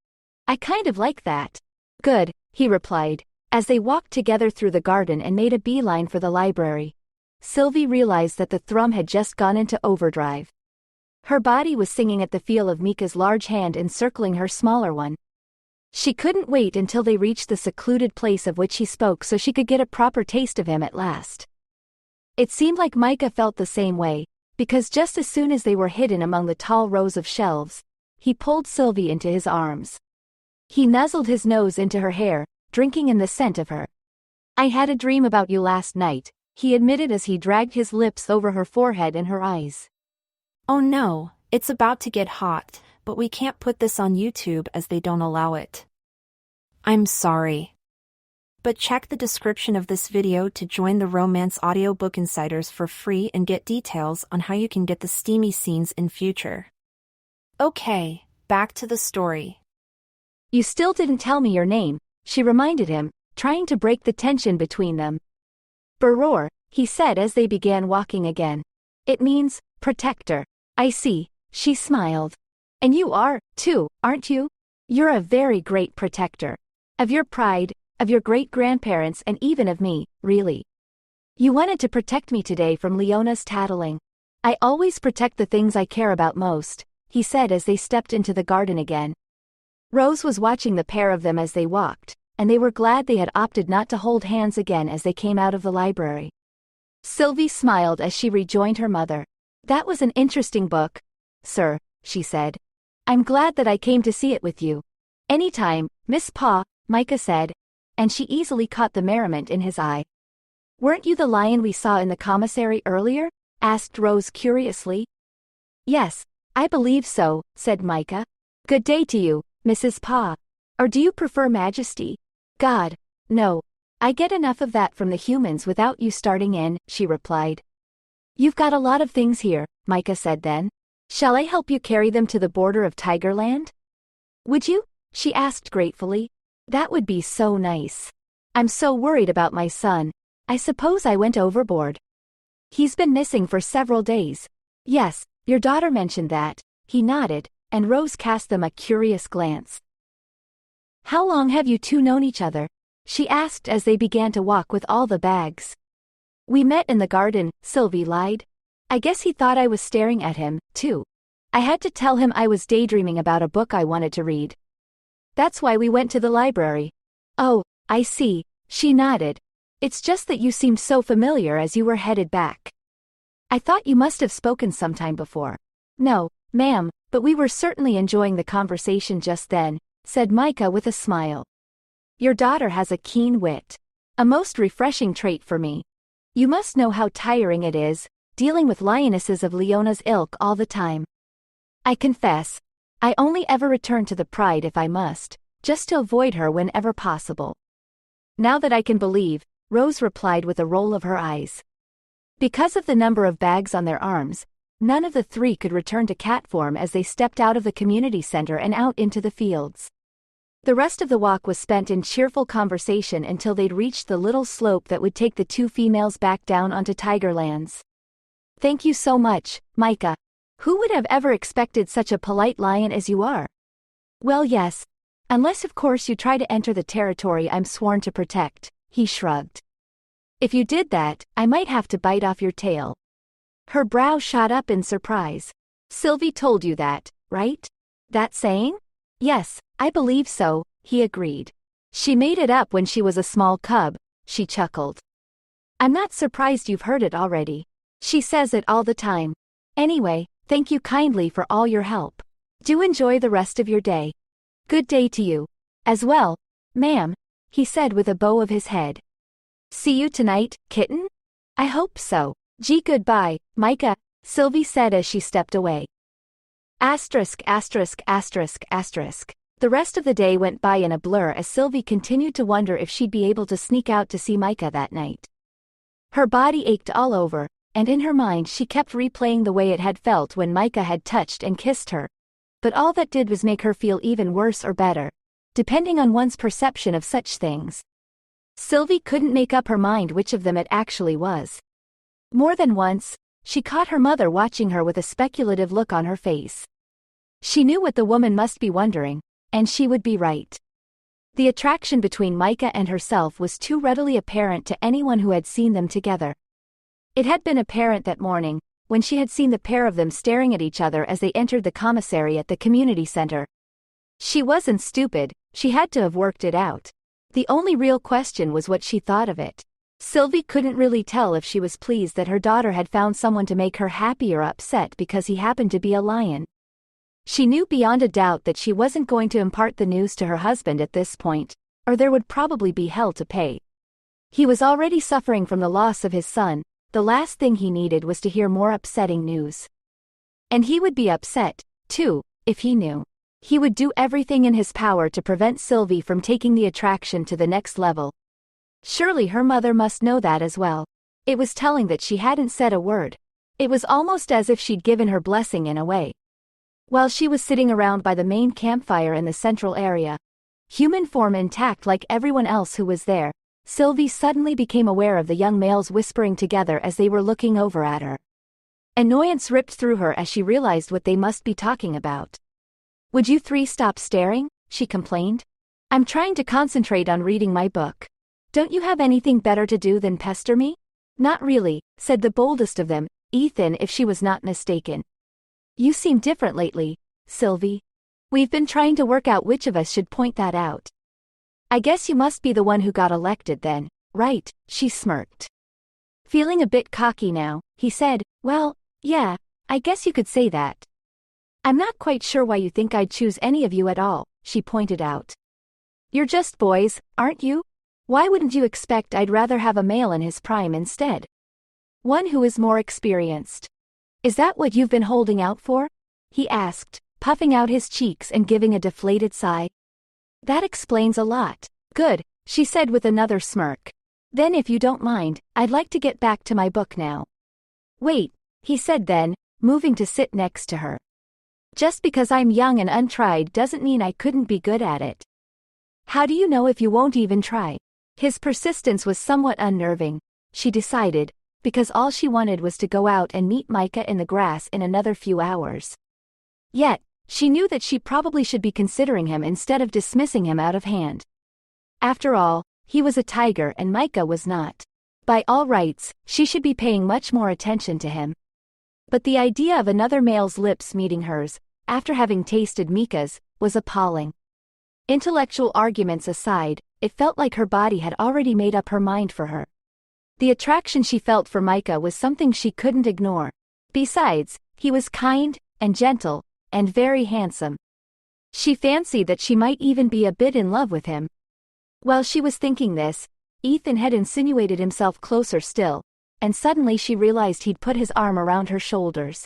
"I kind of like that." "Good," he replied, as they walked together through the garden and made a beeline for the library. Sylvie realized that the thrum had just gone into overdrive. Her body was singing at the feel of Micah's large hand encircling her smaller one. She couldn't wait until they reached the secluded place of which he spoke so she could get a proper taste of him at last. It seemed like Micah felt the same way, because just as soon as they were hidden among the tall rows of shelves, he pulled Sylvie into his arms. He nuzzled his nose into her hair, drinking in the scent of her. "I had a dream about you last night," he admitted as he dragged his lips over her forehead and her eyes. "Oh no, it's about to get hot, but we can't put this on YouTube as they don't allow it. I'm sorry. But check the description of this video to join the Romance Audiobook Insiders for free and get details on how you can get the steamy scenes in future." Okay, back to the story. "You still didn't tell me your name," she reminded him, trying to break the tension between them. "Baror," he said as they began walking again. "It means protector." "I see," she smiled. "And you are, too, aren't you? You're a very great protector. Of your pride, of your great-grandparents and even of me, really. You wanted to protect me today from Leona's tattling." "I always protect the things I care about most," he said as they stepped into the garden again. Rose was watching the pair of them as they walked, and they were glad they had opted not to hold hands again as they came out of the library. Sylvie smiled as she rejoined her mother. "That was an interesting book, sir," she said. "I'm glad that I came to see it with you." "Anytime, Miss Pa," Micah said, and she easily caught the merriment in his eye. "Weren't you the lion we saw in the commissary earlier?" asked Rose curiously. "Yes, I believe so," said Micah. "Good day to you, Mrs. Pa. Or do you prefer Majesty?" "God, no. I get enough of that from the humans without you starting in," she replied. "You've got a lot of things here," Micah said then. "Shall I help you carry them to the border of Tigerland?" "Would you?" she asked gratefully. "That would be so nice. I'm so worried about my son. I suppose I went overboard. He's been missing for several days." "Yes, your daughter mentioned that," he nodded, and Rose cast them a curious glance. "How long have you two known each other?" she asked as they began to walk with all the bags. "We met in the garden," Sylvie lied. "I guess he thought I was staring at him, too. I had to tell him I was daydreaming about a book I wanted to read. That's why we went to the library." "Oh, I see," she nodded. "It's just that you seemed so familiar as you were headed back. I thought you must have spoken sometime before." "No, ma'am, but we were certainly enjoying the conversation just then," said Micah with a smile. "Your daughter has a keen wit. A most refreshing trait for me. You must know how tiring it is, dealing with lionesses of Leona's ilk all the time. I confess, I only ever return to the Pride if I must, just to avoid her whenever possible." "Now that I can believe," Rose replied with a roll of her eyes. Because of the number of bags on their arms, none of the three could return to cat form as they stepped out of the community center and out into the fields. The rest of the walk was spent in cheerful conversation until they'd reached the little slope that would take the two females back down onto Tigerlands. "Thank you so much, Micah. Who would have ever expected such a polite lion as you are?" "Well, yes. Unless of course you try to enter the territory I'm sworn to protect," he shrugged. "If you did that, I might have to bite off your tail." Her brow shot up in surprise. "Sylvie told you that, right? That saying?" "Yes, I believe so," he agreed. "She made it up when she was a small cub," she chuckled. "I'm not surprised you've heard it already. She says it all the time. Anyway, thank you kindly for all your help. Do enjoy the rest of your day." "Good day to you. As well, ma'am," he said with a bow of his head. "See you tonight, kitten?" "I hope so." "Gee, goodbye, Micah," Sylvie said as she stepped away. Asterisk, asterisk, asterisk, asterisk. The rest of the day went by in a blur as Sylvie continued to wonder if she'd be able to sneak out to see Micah that night. Her body ached all over, and in her mind she kept replaying the way it had felt when Micah had touched and kissed her. But all that did was make her feel even worse or better, depending on one's perception of such things. Sylvie couldn't make up her mind which of them it actually was. More than once, she caught her mother watching her with a speculative look on her face. She knew what the woman must be wondering, and she would be right. The attraction between Micah and herself was too readily apparent to anyone who had seen them together. It had been apparent that morning, when she had seen the pair of them staring at each other as they entered the commissary at the community center. She wasn't stupid, she had to have worked it out. The only real question was what she thought of it. Sylvie couldn't really tell if she was pleased that her daughter had found someone to make her happy or upset because he happened to be a lion. She knew beyond a doubt that she wasn't going to impart the news to her husband at this point, or there would probably be hell to pay. He was already suffering from the loss of his son. The last thing he needed was to hear more upsetting news. And he would be upset, too, if he knew. He would do everything in his power to prevent Sylvie from taking the attraction to the next level. Surely her mother must know that as well. It was telling that she hadn't said a word. It was almost as if she'd given her blessing in a way. While she was sitting around by the main campfire in the central area, human form intact like everyone else who was there, Sylvie suddenly became aware of the young males whispering together as they were looking over at her. Annoyance ripped through her as she realized what they must be talking about. "Would you three stop staring?" she complained. "I'm trying to concentrate on reading my book. Don't you have anything better to do than pester me?" "Not really," said the boldest of them, Ethan, if she was not mistaken. "You seem different lately, Sylvie. We've been trying to work out which of us should point that out." "I guess you must be the one who got elected then, right?" she smirked. Feeling a bit cocky now, he said, "Well, yeah, I guess you could say that." "I'm not quite sure why you think I'd choose any of you at all," she pointed out. "You're just boys, aren't you? Why wouldn't you expect I'd rather have a male in his prime instead? One who is more experienced. Is that what you've been holding out for?" he asked, puffing out his cheeks and giving a deflated sigh. "That explains a lot." "Good," she said with another smirk. "Then if you don't mind, I'd like to get back to my book now." "Wait," he said then, moving to sit next to her. "Just because I'm young and untried doesn't mean I couldn't be good at it." "How do you know if you won't even try?" His persistence was somewhat unnerving, she decided, because all she wanted was to go out and meet Micah in the grass in another few hours. Yet, she knew that she probably should be considering him instead of dismissing him out of hand. After all, he was a tiger and Micah was not. By all rights, she should be paying much more attention to him. But the idea of another male's lips meeting hers, after having tasted Micah's, was appalling. Intellectual arguments aside, it felt like her body had already made up her mind for her. The attraction she felt for Micah was something she couldn't ignore. Besides, he was kind, and gentle, and very handsome. She fancied that she might even be a bit in love with him. While she was thinking this, Ethan had insinuated himself closer still, and suddenly she realized he'd put his arm around her shoulders.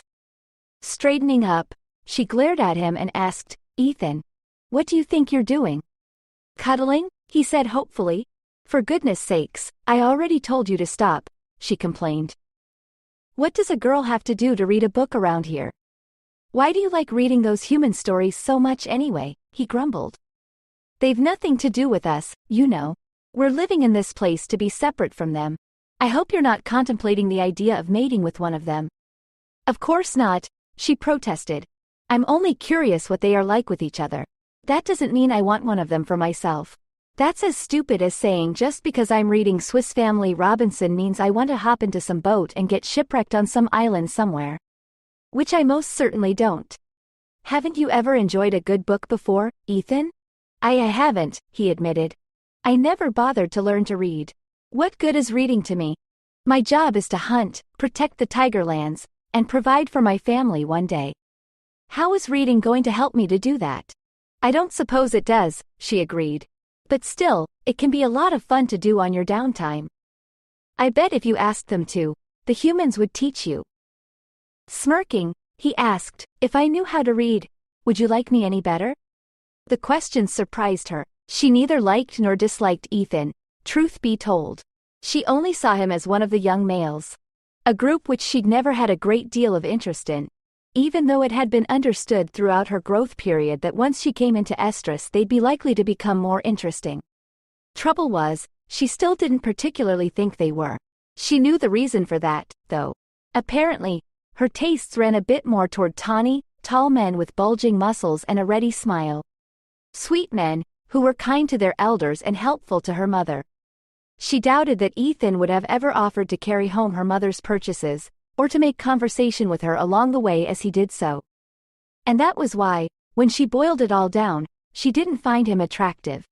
Straightening up, she glared at him and asked, "Ethan, what do you think you're doing?" "Cuddling?" he said hopefully. "For goodness sakes, I already told you to stop," she complained. "What does a girl have to do to read a book around here? Why do you like reading those human stories so much anyway?" he grumbled. They've nothing to do with us, you know. We're living in this place to be separate from them. I hope you're not contemplating the idea of mating with one of them. Of course not, she protested. I'm only curious what they are like with each other. That doesn't mean I want one of them for myself. That's as stupid as saying just because I'm reading Swiss Family Robinson means I want to hop into some boat and get shipwrecked on some island somewhere. Which I most certainly don't. Haven't you ever enjoyed a good book before, Ethan? I haven't, he admitted. I never bothered to learn to read. What good is reading to me? My job is to hunt, protect the Tigerlands, and provide for my family one day. How is reading going to help me to do that? I don't suppose it does, she agreed. But still, it can be a lot of fun to do on your downtime. I bet if you asked them to, the humans would teach you. Smirking, he asked, if I knew how to read, would you like me any better? The question surprised her. She neither liked nor disliked Ethan, truth be told. She only saw him as one of the young males. A group which she'd never had a great deal of interest in. Even though it had been understood throughout her growth period that once she came into estrus they'd be likely to become more interesting. Trouble was, she still didn't particularly think they were. She knew the reason for that, though. Apparently, her tastes ran a bit more toward tawny, tall men with bulging muscles and a ready smile. Sweet men, who were kind to their elders and helpful to her mother. She doubted that Ethan would have ever offered to carry home her mother's purchases, or to make conversation with her along the way as he did so. And that was why, when she boiled it all down, she didn't find him attractive.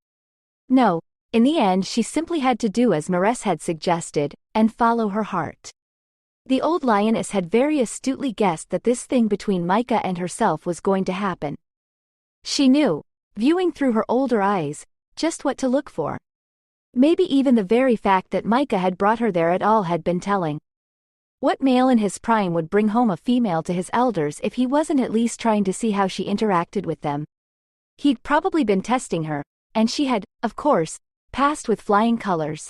No, in the end she simply had to do as Maress had suggested, and follow her heart. The old lioness had very astutely guessed that this thing between Micah and herself was going to happen. She knew, viewing through her older eyes, just what to look for. Maybe even the very fact that Micah had brought her there at all had been telling. What male in his prime would bring home a female to his elders if he wasn't at least trying to see how she interacted with them? He'd probably been testing her, and she had, of course, passed with flying colors.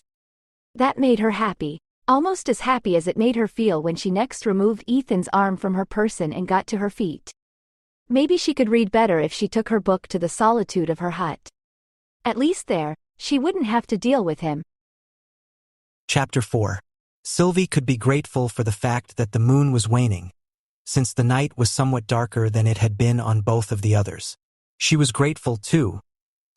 That made her happy, almost as happy as it made her feel when she next removed Ethan's arm from her person and got to her feet. Maybe she could read better if she took her book to the solitude of her hut. At least there, she wouldn't have to deal with him. Chapter 4. Sylvie could be grateful for the fact that the moon was waning, since the night was somewhat darker than it had been on both of the others. She was grateful, too,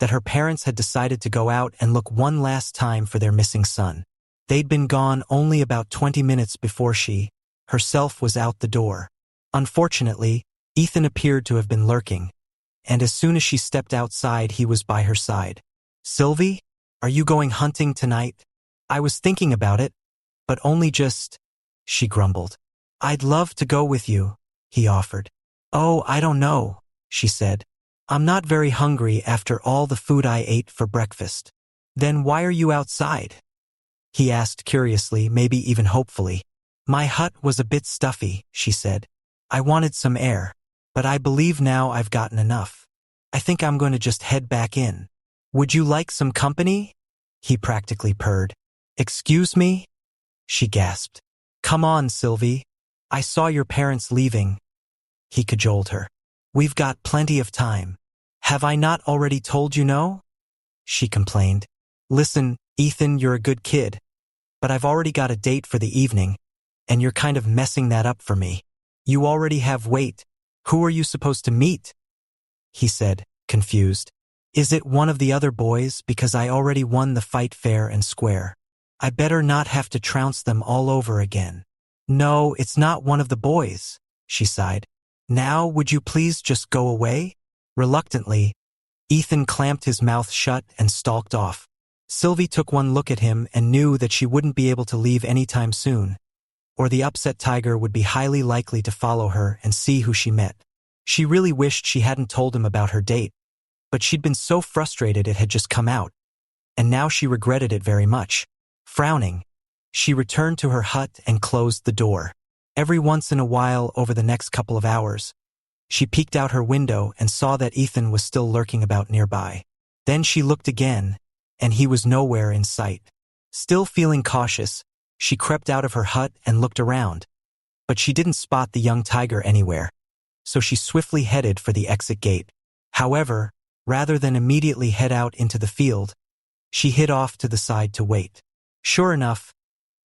that her parents had decided to go out and look one last time for their missing son. They'd been gone only about 20 minutes before she, herself, was out the door. Unfortunately, Ethan appeared to have been lurking, and as soon as she stepped outside he was by her side. "Sylvie, are you going hunting tonight?" "I was thinking about it, but only just," she grumbled. "I'd love to go with you," he offered. "Oh, I don't know," she said. "I'm not very hungry after all the food I ate for breakfast." "Then why are you outside?" he asked curiously, maybe even hopefully. "My hut was a bit stuffy," she said. "I wanted some air, but I believe now I've gotten enough. I think I'm going to just head back in." "Would you like some company?" he practically purred. "Excuse me?" she gasped. "Come on, Sylvie. I saw your parents leaving," he cajoled her. "We've got plenty of time." "Have I not already told you no?" she complained. "Listen, Ethan, you're a good kid, but I've already got a date for the evening, and you're kind of messing that up for me. You already have weight. Who are you supposed to meet?" he said, confused. "Is it one of the other boys, because I already won the fight fair and square? I better not have to trounce them all over again." "No, it's not one of the boys," she sighed. "Now, would you please just go away?" Reluctantly, Ethan clamped his mouth shut and stalked off. Sylvie took one look at him and knew that she wouldn't be able to leave anytime soon, or the upset tiger would be highly likely to follow her and see who she met. She really wished she hadn't told him about her date, but she'd been so frustrated it had just come out, and now she regretted it very much. Frowning, she returned to her hut and closed the door. Every once in a while over the next couple of hours, she peeked out her window and saw that Ethan was still lurking about nearby. Then she looked again, and he was nowhere in sight. Still feeling cautious, she crept out of her hut and looked around, but she didn't spot the young tiger anywhere, so she swiftly headed for the exit gate. However, Rather than immediately head out into the field, she hid off to the side to wait. Sure enough,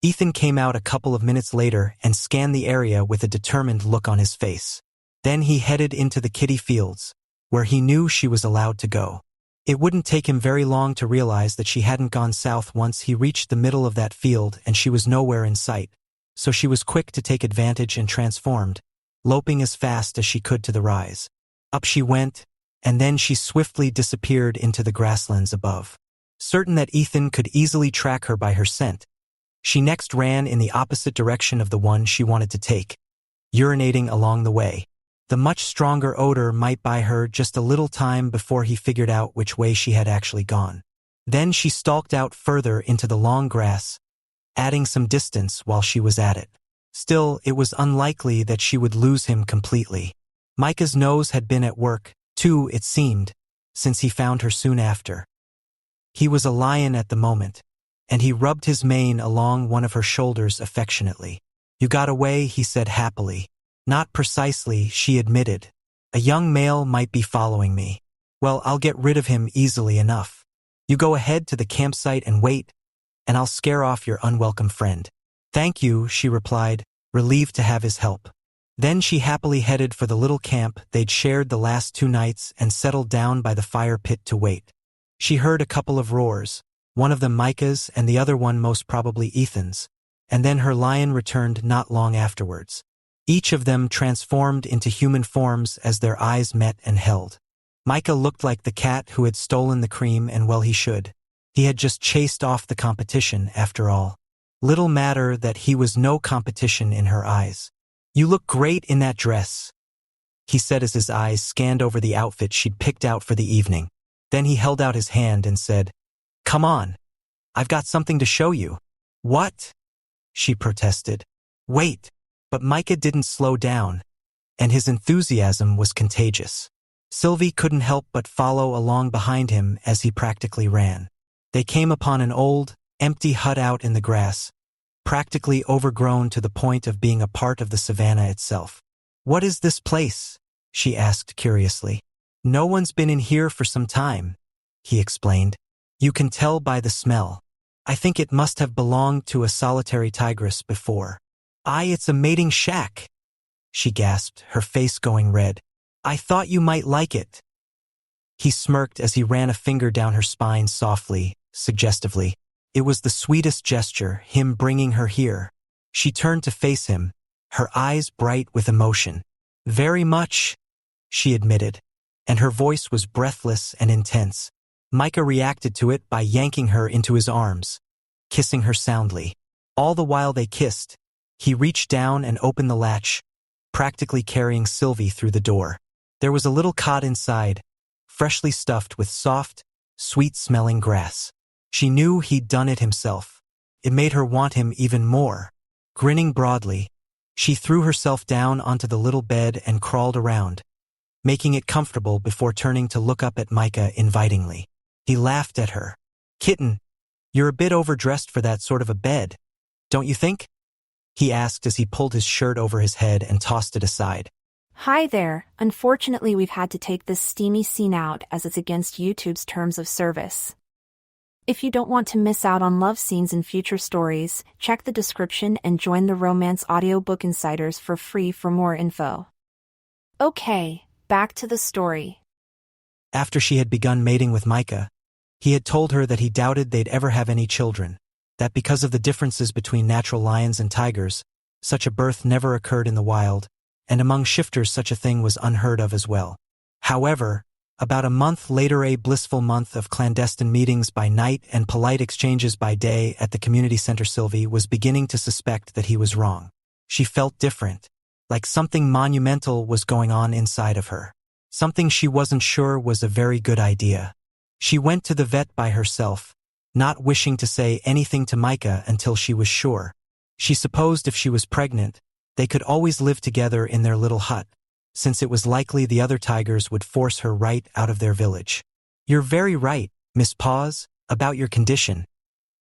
Ethan came out a couple of minutes later and scanned the area with a determined look on his face. Then he headed into the kiddie fields, where he knew she was allowed to go. It wouldn't take him very long to realize that she hadn't gone south once he reached the middle of that field and she was nowhere in sight, so she was quick to take advantage and transformed, loping as fast as she could to the rise. Up she went, and then she swiftly disappeared into the grasslands above. Certain that Ethan could easily track her by her scent, she next ran in the opposite direction of the one she wanted to take, urinating along the way. The much stronger odor might buy her just a little time before he figured out which way she had actually gone. Then she stalked out further into the long grass, adding some distance while she was at it. Still, it was unlikely that she would lose him completely. Micah's nose had been at work, too, it seemed, since he found her soon after. He was a lion at the moment, and he rubbed his mane along one of her shoulders affectionately. "You got away," he said happily. "Not precisely," she admitted. "A young male might be following me. Well, I'll get rid of him easily enough. You go ahead to the campsite and wait, and I'll scare off your unwelcome friend." "Thank you," she replied, relieved to have his help. Then she happily headed for the little camp they'd shared the last 2 nights and settled down by the fire pit to wait. She heard a couple of roars, one of them Micah's and the other one most probably Ethan's, and then her lion returned not long afterwards. Each of them transformed into human forms as their eyes met and held. Micah looked like the cat who had stolen the cream, and well he should. He had just chased off the competition, after all. Little matter that he was no competition in her eyes. "You look great in that dress," he said as his eyes scanned over the outfit she'd picked out for the evening. Then he held out his hand and said, "Come on. I've got something to show you." "What?" she protested. "Wait." But Micah didn't slow down, and his enthusiasm was contagious. Sylvie couldn't help but follow along behind him as he practically ran. They came upon an old, empty hut out in the grass, practically overgrown to the point of being a part of the savannah itself. "What is this place?" she asked curiously. "No one's been in here for some time," he explained. "You can tell by the smell. I think it must have belonged to a solitary tigress before." It's a mating shack," she gasped, her face going red. "I thought you might like it." He smirked as he ran a finger down her spine softly, suggestively. It was the sweetest gesture, him bringing her here. She turned to face him, her eyes bright with emotion. "Very much," she admitted, and her voice was breathless and intense. Micah reacted to it by yanking her into his arms, kissing her soundly. All the while they kissed, he reached down and opened the latch, practically carrying Sylvie through the door. There was a little cot inside, freshly stuffed with soft, sweet-smelling grass. She knew he'd done it himself. It made her want him even more. Grinning broadly, she threw herself down onto the little bed and crawled around, making it comfortable before turning to look up at Micah invitingly. He laughed at her. "Kitten, you're a bit overdressed for that sort of a bed, don't you think?" he asked as he pulled his shirt over his head and tossed it aside. Hi there. Unfortunately, we've had to take this steamy scene out as it's against YouTube's terms of service. If you don't want to miss out on love scenes in future stories, check the description and join the Romance Audiobook Insiders for free for more info. Okay, back to the story. After she had begun mating with Micah, he had told her that he doubted they'd ever have any children, that because of the differences between natural lions and tigers, such a birth never occurred in the wild, and among shifters such a thing was unheard of as well. However, about a month later, a blissful month of clandestine meetings by night and polite exchanges by day at the community center, Sylvie was beginning to suspect that he was wrong. She felt different, like something monumental was going on inside of her. Something she wasn't sure was a very good idea. She went to the vet by herself, not wishing to say anything to Micah until she was sure. She supposed if she was pregnant, they could always live together in their little hut, since it was likely the other tigers would force her right out of their village. "You're very right, Miss Paws, about your condition,"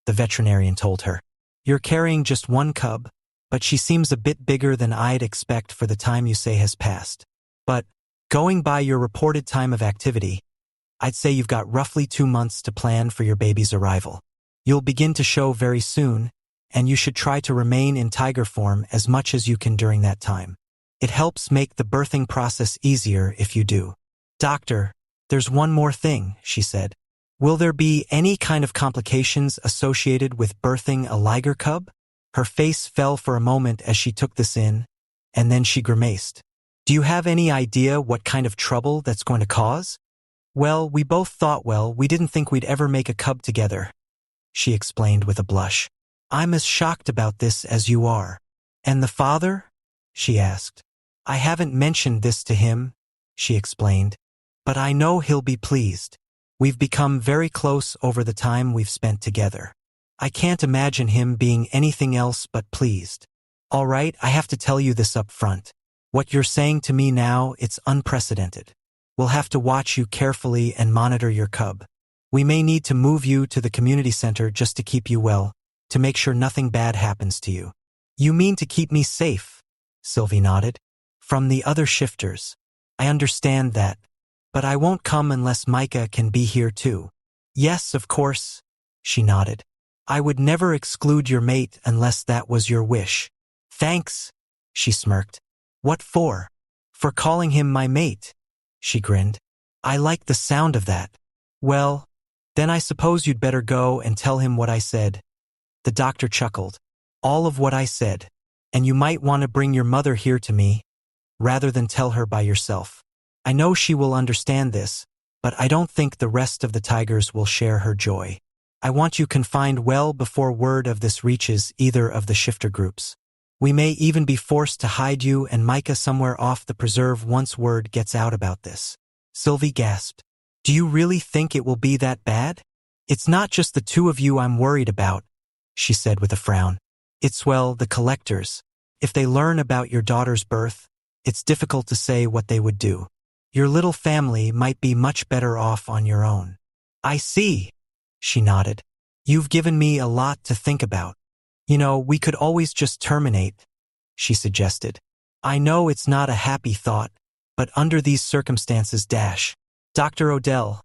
the veterinarian told her. "You're carrying just one cub, but she seems a bit bigger than I'd expect for the time you say has passed. But, going by your reported time of activity, I'd say you've got roughly 2 months to plan for your baby's arrival. You'll begin to show very soon, and you should try to remain in tiger form as much as you can during that time. It helps make the birthing process easier if you do. Doctor, there's one more thing, she said. Will there be any kind of complications associated with birthing a Liger cub? Her face fell for a moment as she took this in, and then she grimaced. Do you have any idea what kind of trouble that's going to cause? Well, we both thought, we didn't think we'd ever make a cub together, she explained with a blush. I'm as shocked about this as you are. And the father? She asked. I haven't mentioned this to him, she explained, but I know he'll be pleased. We've become very close over the time we've spent together. I can't imagine him being anything else but pleased. All right, I have to tell you this up front. What you're saying to me now, it's unprecedented. We'll have to watch you carefully and monitor your cub. We may need to move you to the community center just to keep you well, to make sure nothing bad happens to you. You mean to keep me safe? Sylvie nodded. From the other shifters. I understand that, but I won't come unless Micah can be here too. Yes, of course, she nodded. I would never exclude your mate unless that was your wish. Thanks, she smirked. What for? For calling him my mate, she grinned. I like the sound of that. Well, then I suppose you'd better go and tell him what I said. The doctor chuckled. All of what I said. And you might want to bring your mother here to me, rather than tell her by yourself. I know she will understand this, but I don't think the rest of the tigers will share her joy. I want you confined well before word of this reaches either of the shifter groups. We may even be forced to hide you and Micah somewhere off the preserve once word gets out about this. Sylvie gasped. Do you really think it will be that bad? It's not just the two of you I'm worried about, she said with a frown. It's, the collectors. If they learn about your daughter's birth, it's difficult to say what they would do. Your little family might be much better off on your own. I see, she nodded. You've given me a lot to think about. We could always just terminate, she suggested. I know it's not a happy thought, but under these circumstances, Dr. Odell,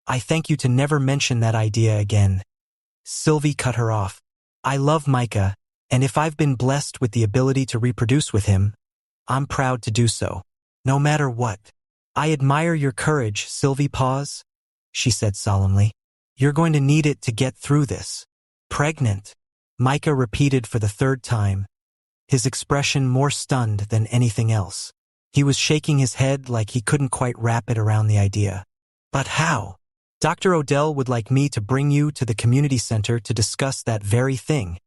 I thank you to never mention that idea again. Sylvie cut her off. I love Micah, and if I've been blessed with the ability to reproduce with him, I'm proud to do so, no matter what. I admire your courage, Sylvie. Pause, she said solemnly. You're going to need it to get through this. Pregnant, Micah repeated for the third time, his expression more stunned than anything else. He was shaking his head like he couldn't quite wrap it around the idea. But how? Dr. Odell would like me to bring you to the community center to discuss that very thing,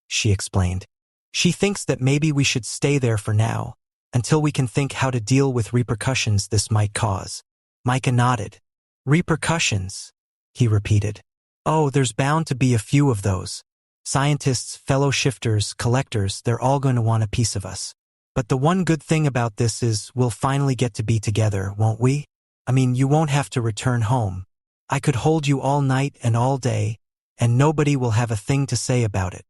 she explained. She thinks that maybe we should stay there for now, until we can think how to deal with repercussions this might cause. Micah nodded. Repercussions, he repeated. Oh, there's bound to be a few of those. Scientists, fellow shifters, collectors, they're all going to want a piece of us. But the one good thing about this is we'll finally get to be together, won't we? I mean, you won't have to return home. I could hold you all night and all day, and nobody will have a thing to say about it.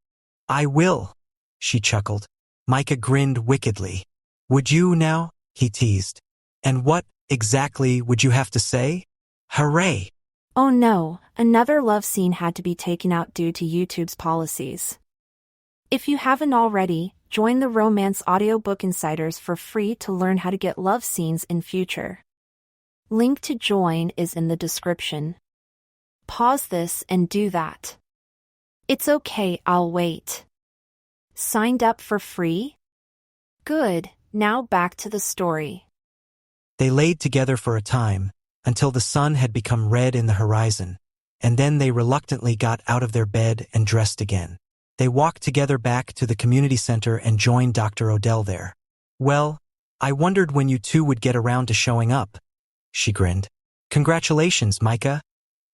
I will, she chuckled. Micah grinned wickedly. Would you now? He teased. And what, exactly, would you have to say? Hooray! Oh no, another love scene had to be taken out due to YouTube's policies. If you haven't already, join the Romance Audiobook Insiders for free to learn how to get love scenes in future. Link to join is in the description. Pause this and do that. It's okay, I'll wait. Signed up for free? Good, now back to the story. They laid together for a time, until the sun had become red in the horizon, and then they reluctantly got out of their bed and dressed again. They walked together back to the community center and joined Dr. Odell there. Well, I wondered when you two would get around to showing up, she grinned. Congratulations, Micah.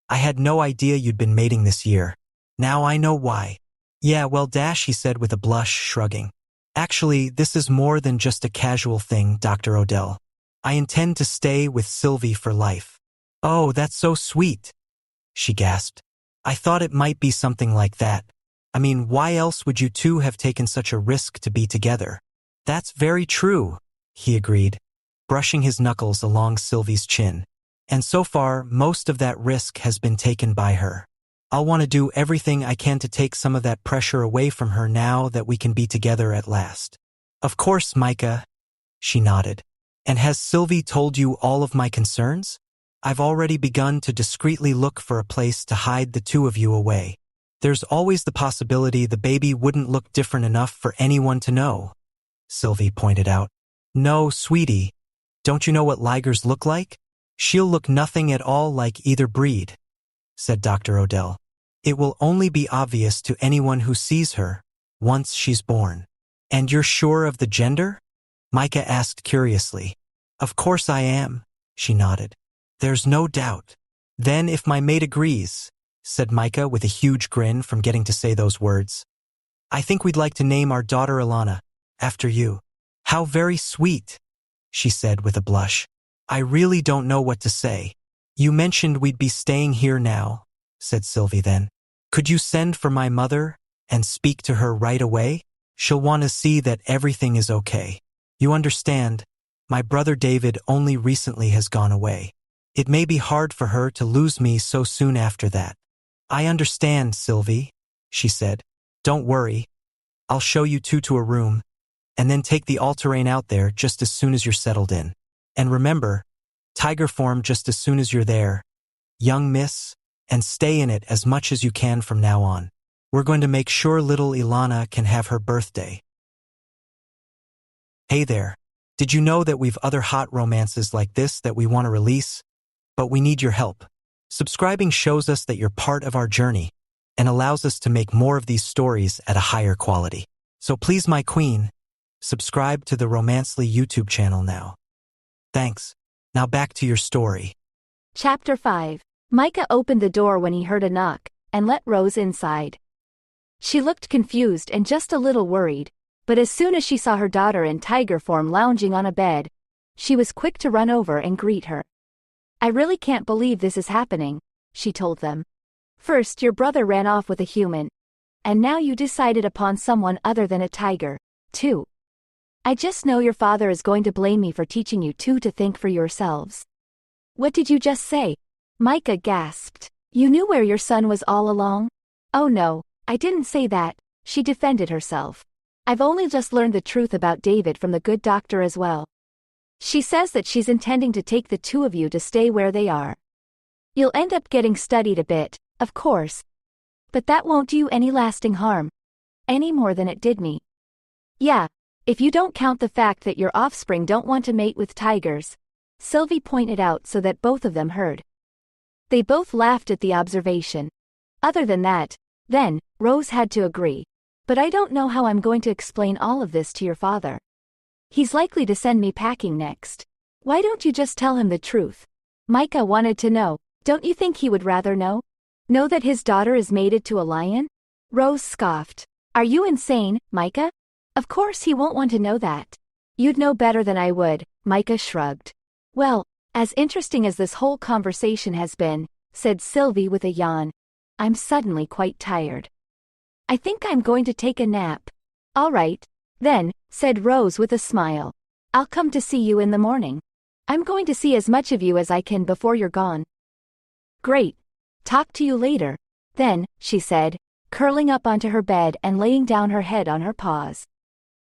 I had no idea you'd been mating this year. Now I know why. Yeah, he said with a blush, shrugging. Actually, this is more than just a casual thing, Dr. Odell. I intend to stay with Sylvie for life. Oh, that's so sweet, she gasped. I thought it might be something like that. I mean, why else would you two have taken such a risk to be together? That's very true, he agreed, brushing his knuckles along Sylvie's chin. And so far, most of that risk has been taken by her. I'll want to do everything I can to take some of that pressure away from her now that we can be together at last. Of course, Micah. She nodded. And has Sylvie told you all of my concerns? I've already begun to discreetly look for a place to hide the two of you away. There's always the possibility the baby wouldn't look different enough for anyone to know, Sylvie pointed out. No, sweetie. Don't you know what Ligers look like? She'll look nothing at all like either breed, said Dr. Odell. It will only be obvious to anyone who sees her once she's born. And you're sure of the gender? Micah asked curiously. Of course I am, she nodded. There's no doubt. Then if my mate agrees, said Micah with a huge grin from getting to say those words. I think we'd like to name our daughter Ilana, after you. How very sweet, she said with a blush. I really don't know what to say. You mentioned we'd be staying here now, said Sylvie then. Could you send for my mother and speak to her right away? She'll want to see that everything is okay. You understand, my brother David only recently has gone away. It may be hard for her to lose me so soon after that. I understand, Sylvie, she said. Don't worry. I'll show you two to a room, and then take the all-terrain out there just as soon as you're settled in. And remember, tiger form just as soon as you're there, young miss, and stay in it as much as you can from now on. We're going to make sure little Ilana can have her birthday. Hey there. Did you know that we've other hot romances like this that we want to release? But we need your help. Subscribing shows us that you're part of our journey and allows us to make more of these stories at a higher quality. So please, my queen, subscribe to the Romancely YouTube channel now. Thanks. Now back to your story. Chapter 5. Micah opened the door when he heard a knock and let Rose inside. She looked confused and just a little worried, but as soon as she saw her daughter in tiger form lounging on a bed, she was quick to run over and greet her. I really can't believe this is happening, she told them. First, your brother ran off with a human, and now you decided upon someone other than a tiger, too. I just know your father is going to blame me for teaching you two to think for yourselves. What did you just say? Micah gasped. You knew where your son was all along? Oh no, I didn't say that, she defended herself. I've only just learned the truth about David from the good doctor as well. She says that she's intending to take the two of you to stay where they are. You'll end up getting studied a bit, of course. But that won't do you any lasting harm. Any more than it did me. Yeah, if you don't count the fact that your offspring don't want to mate with tigers, Sylvie pointed out so that both of them heard. They both laughed at the observation. Other than that, then, Rose had to agree. But I don't know how I'm going to explain all of this to your father. He's likely to send me packing next. Why don't you just tell him the truth? Micah wanted to know. Don't you think he would rather know? Know that his daughter is mated to a lion? Rose scoffed. Are you insane, Micah? Of course he won't want to know that. You'd know better than I would, Micah shrugged. Well, as interesting as this whole conversation has been, said Sylvie with a yawn, I'm suddenly quite tired. I think I'm going to take a nap. All right, then, said Rose with a smile. I'll come to see you in the morning. I'm going to see as much of you as I can before you're gone. Great. Talk to you later. Then, she said, curling up onto her bed and laying down her head on her paws.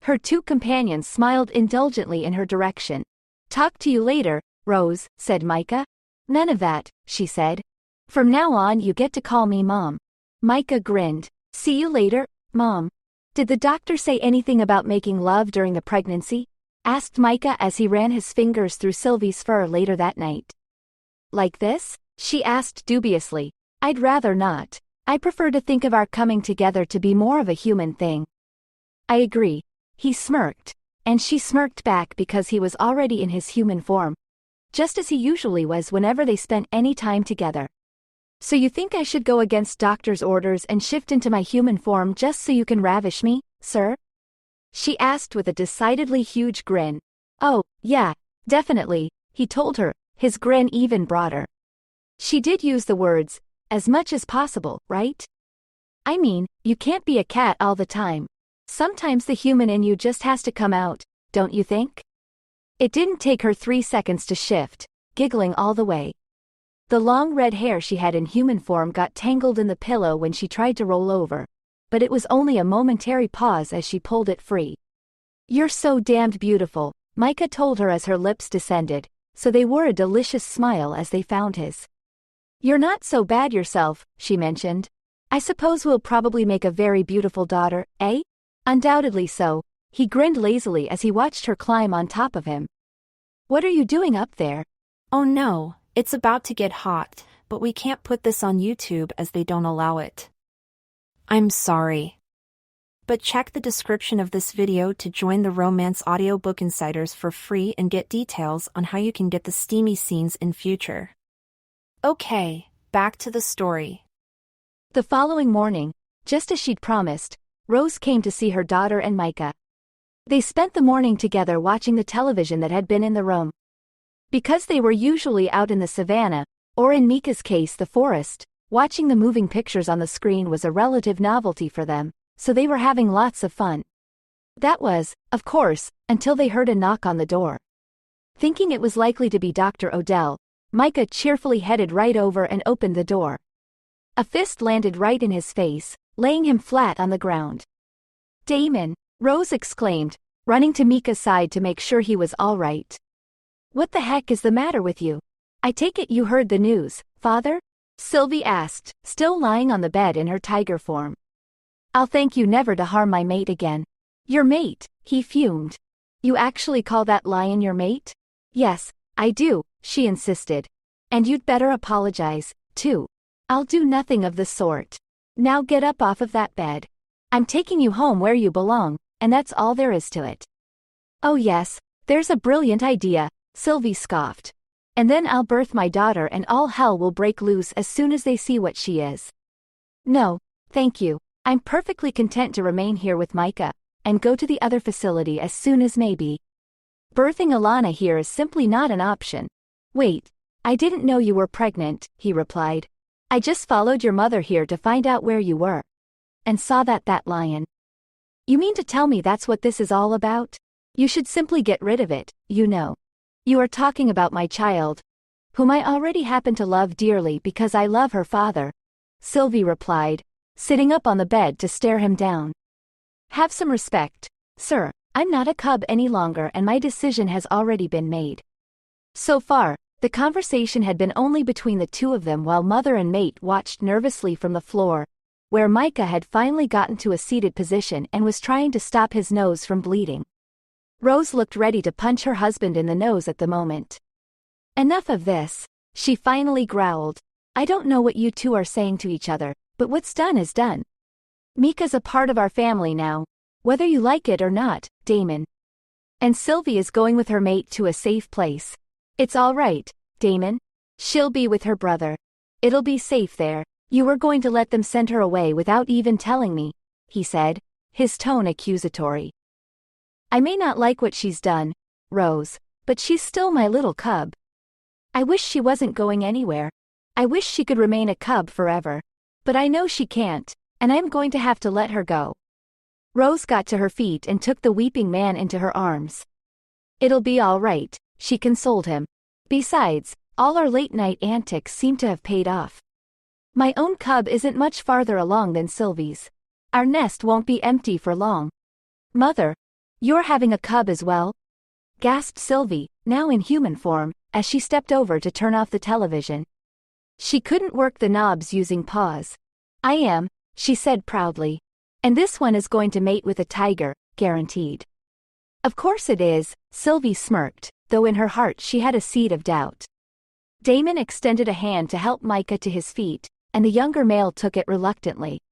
Her two companions smiled indulgently in her direction. Talk to you later, Rose, said Micah. None of that, she said. From now on you get to call me Mom. Micah grinned. See you later, Mom. Did the doctor say anything about making love during the pregnancy? Asked Micah as he ran his fingers through Sylvie's fur later that night. Like this? She asked dubiously. I'd rather not. I prefer to think of our coming together to be more of a human thing. I agree. He smirked, and she smirked back because he was already in his human form, just as he usually was whenever they spent any time together. So you think I should go against doctor's orders and shift into my human form just so you can ravish me, sir? She asked with a decidedly huge grin. Oh, yeah, definitely, he told her, his grin even broader. She did use the words, as much as possible, right? I mean, you can't be a cat all the time. Sometimes the human in you just has to come out, don't you think? It didn't take her 3 seconds to shift, giggling all the way. The long red hair she had in human form got tangled in the pillow when she tried to roll over, but it was only a momentary pause as she pulled it free. "You're so damned beautiful," Micah told her as her lips descended, so they wore a delicious smile as they found his. "You're not so bad yourself," she mentioned. "I suppose we'll probably make a very beautiful daughter, eh?" "Undoubtedly so," he grinned lazily as he watched her climb on top of him. "What are you doing up there?" Oh no, it's about to get hot, but we can't put this on YouTube as they don't allow it. I'm sorry. But check the description of this video to join the Romance Audiobook Insiders for free and get details on how you can get the steamy scenes in future. Okay, back to the story. The following morning, just as she'd promised, Rose came to see her daughter and Micah. They spent the morning together watching the television that had been in the room. Because they were usually out in the savannah, or in Micah's case the forest, watching the moving pictures on the screen was a relative novelty for them, so they were having lots of fun. That was, of course, until they heard a knock on the door. Thinking it was likely to be Dr. Odell, Micah cheerfully headed right over and opened the door. A fist landed right in his face, laying him flat on the ground. "Damon!" Rose exclaimed, running to Micah's side to make sure he was all right. "What the heck is the matter with you? I take it you heard the news, Father?" Sylvie asked, still lying on the bed in her tiger form. "I'll thank you never to harm my mate again." "Your mate?" he fumed. "You actually call that lion your mate?" "Yes, I do," she insisted. "And you'd better apologize, too." "I'll do nothing of the sort. Now get up off of that bed. I'm taking you home where you belong, and that's all there is to it." "Oh yes, there's a brilliant idea," Sylvie scoffed. "And then I'll birth my daughter and all hell will break loose as soon as they see what she is." "No, thank you. I'm perfectly content to remain here with Micah, and go to the other facility as soon as may be. Birthing Alana here is simply not an option." "Wait, I didn't know you were pregnant," he replied. "I just followed your mother here to find out where you were. And saw that lion." "You mean to tell me that's what this is all about? You should simply get rid of it, you know. You are talking about my child, whom I already happen to love dearly because I love her father," Sylvie replied, sitting up on the bed to stare him down. "Have some respect, sir. I'm not a cub any longer and my decision has already been made." So far, the conversation had been only between the two of them while mother and mate watched nervously from the floor, where Micah had finally gotten to a seated position and was trying to stop his nose from bleeding. Rose looked ready to punch her husband in the nose at the moment. "Enough of this," she finally growled. "I don't know what you two are saying to each other, but what's done is done. Micah's a part of our family now, whether you like it or not, Damon. And Sylvie is going with her mate to a safe place. It's all right, Damon. She'll be with her brother. It'll be safe there. You were going to let them send her away without even telling me," he said, his tone accusatory. "I may not like what she's done, Rose, but she's still my little cub. I wish she wasn't going anywhere. I wish she could remain a cub forever. But I know she can't, and I'm going to have to let her go." Rose got to her feet and took the weeping man into her arms. "It'll be all right," she consoled him. "Besides, all our late-night antics seem to have paid off. My own cub isn't much farther along than Sylvie's. Our nest won't be empty for long." "Mother, you're having a cub as well?" gasped Sylvie, now in human form, as she stepped over to turn off the television. She couldn't work the knobs using paws. "I am," she said proudly. "And this one is going to mate with a tiger, guaranteed." "Of course it is," Sylvie smirked, though in her heart she had a seed of doubt. Damon extended a hand to help Micah to his feet, and the younger male took it reluctantly.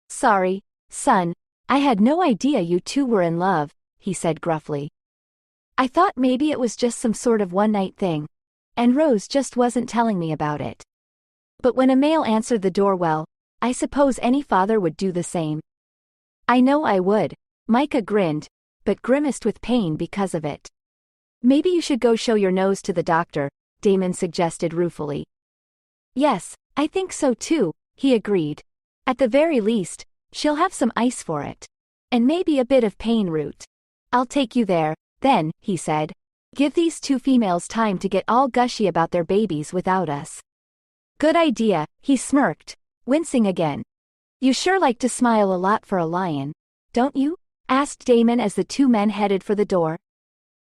"Sorry, son, I had no idea you two were in love," he said gruffly. "I thought maybe it was just some sort of one-night thing. And Rose just wasn't telling me about it." But when a male answered the door, well, I suppose any father would do the same. "I know I would," Micah grinned, but grimaced with pain because of it. "Maybe you should go show your nose to the doctor," Damon suggested ruefully. "Yes, I think so too," he agreed. "At the very least, she'll have some ice for it. And maybe a bit of pain root. I'll take you there, then," he said. "Give these two females time to get all gushy about their babies without us." Good idea, he smirked, wincing again. You sure like to smile a lot for a lion, don't you? Asked Damon as the two men headed for the door.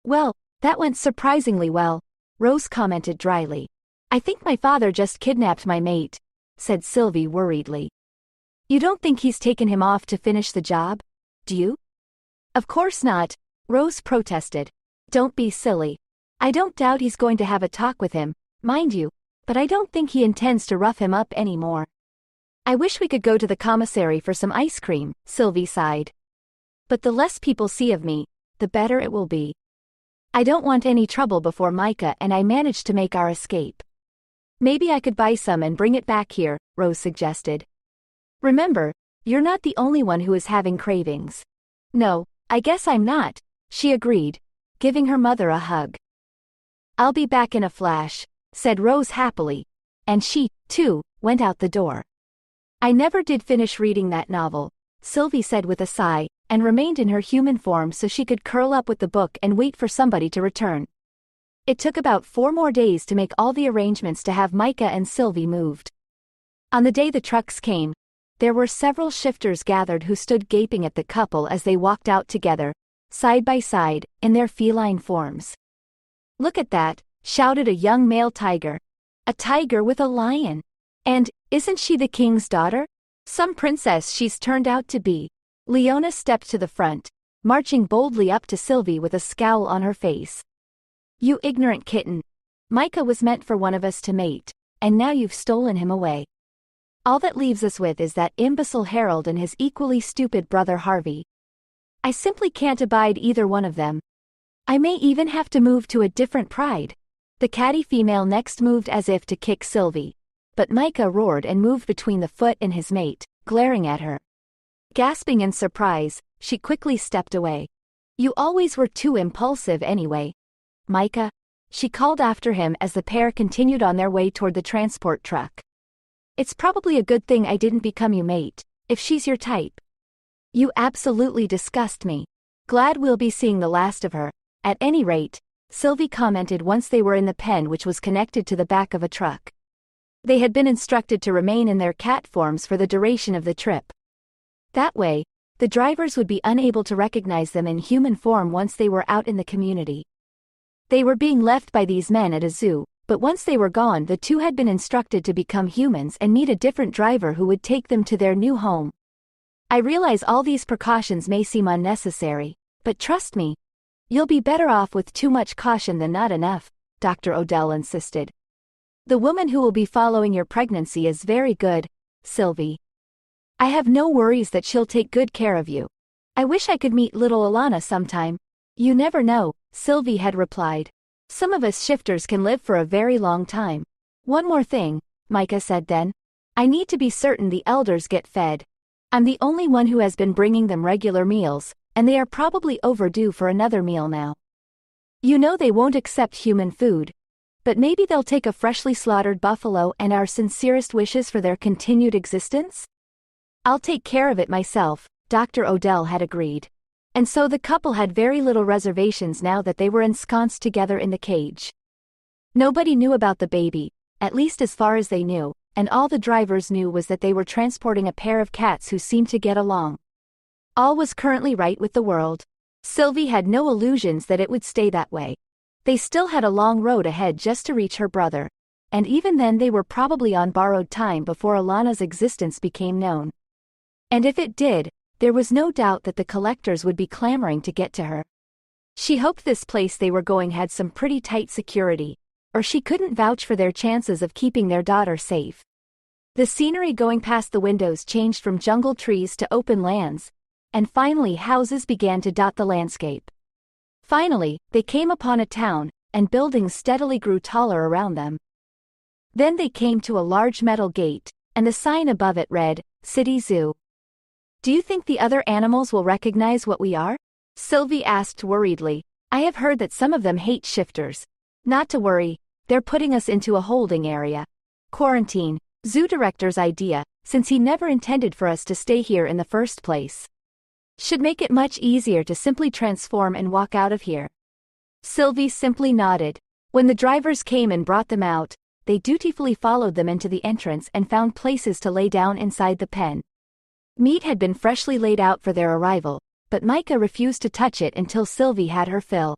Well, that went surprisingly well, Rose commented dryly. I think my father just kidnapped my mate, said Sylvie worriedly. You don't think he's taken him off to finish the job, do you? Of course not, Rose protested. Don't be silly. I don't doubt he's going to have a talk with him, mind you, but I don't think he intends to rough him up anymore. I wish we could go to the commissary for some ice cream, Sylvie sighed. But the less people see of me, the better it will be. I don't want any trouble before Micah and I manage to make our escape. Maybe I could buy some and bring it back here, Rose suggested. Remember, you're not the only one who is having cravings. No, I guess I'm not, she agreed, giving her mother a hug. I'll be back in a flash, said Rose happily, and she, too, went out the door. I never did finish reading that novel, Sylvie said with a sigh, and remained in her human form so she could curl up with the book and wait for somebody to return. It took about 4 more days to make all the arrangements to have Micah and Sylvie moved. On the day the trucks came, there were several shifters gathered who stood gaping at the couple as they walked out together, side by side, in their feline forms. Look at that, shouted a young male tiger. A tiger with a lion. And, isn't she the king's daughter? Some princess she's turned out to be. Leona stepped to the front, marching boldly up to Sylvie with a scowl on her face. You ignorant kitten. Micah was meant for one of us to mate, and now you've stolen him away. All that leaves us with is that imbecile Harold and his equally stupid brother Harvey. I simply can't abide either one of them. I may even have to move to a different pride. The catty female next moved as if to kick Sylvie, but Micah roared and moved between the foot and his mate, glaring at her. Gasping in surprise, she quickly stepped away. You always were too impulsive anyway. Micah, she called after him as the pair continued on their way toward the transport truck. It's probably a good thing I didn't become your mate, if she's your type. You absolutely disgust me. Glad we'll be seeing the last of her, at any rate, Sylvie commented once they were in the pen which was connected to the back of a truck. They had been instructed to remain in their cat forms for the duration of the trip. That way, the drivers would be unable to recognize them in human form once they were out in the community. They were being left by these men at a zoo, but once they were gone the two had been instructed to become humans and meet a different driver who would take them to their new home. I realize all these precautions may seem unnecessary, but trust me, you'll be better off with too much caution than not enough, Dr. Odell insisted. The woman who will be following your pregnancy is very good, Sylvie. I have no worries that she'll take good care of you. I wish I could meet little Alana sometime. You never know, Sylvie had replied. Some of us shifters can live for a very long time. One more thing, Micah said then. I need to be certain the elders get fed. I'm the only one who has been bringing them regular meals, and they are probably overdue for another meal now. You know they won't accept human food, but maybe they'll take a freshly slaughtered buffalo and our sincerest wishes for their continued existence? I'll take care of it myself, Dr. Odell had agreed. And so the couple had very little reservations now that they were ensconced together in the cage. Nobody knew about the baby, at least as far as they knew, and all the drivers knew was that they were transporting a pair of cats who seemed to get along. All was currently right with the world. Sylvie had no illusions that it would stay that way. They still had a long road ahead just to reach her brother, and even then they were probably on borrowed time before Alana's existence became known. And if it did, there was no doubt that the collectors would be clamoring to get to her. She hoped this place they were going had some pretty tight security, or she couldn't vouch for their chances of keeping their daughter safe. The scenery going past the windows changed from jungle trees to open lands, and finally houses began to dot the landscape. Finally, they came upon a town, and buildings steadily grew taller around them. Then they came to a large metal gate, and the sign above it read, City Zoo. Do you think the other animals will recognize what we are? Sylvie asked worriedly. I have heard that some of them hate shifters. Not to worry, they're putting us into a holding area. Quarantine, zoo director's idea, since he never intended for us to stay here in the first place. Should make it much easier to simply transform and walk out of here. Sylvie simply nodded. When the drivers came and brought them out, they dutifully followed them into the entrance and found places to lay down inside the pen. Meat had been freshly laid out for their arrival, but Micah refused to touch it until Sylvie had her fill.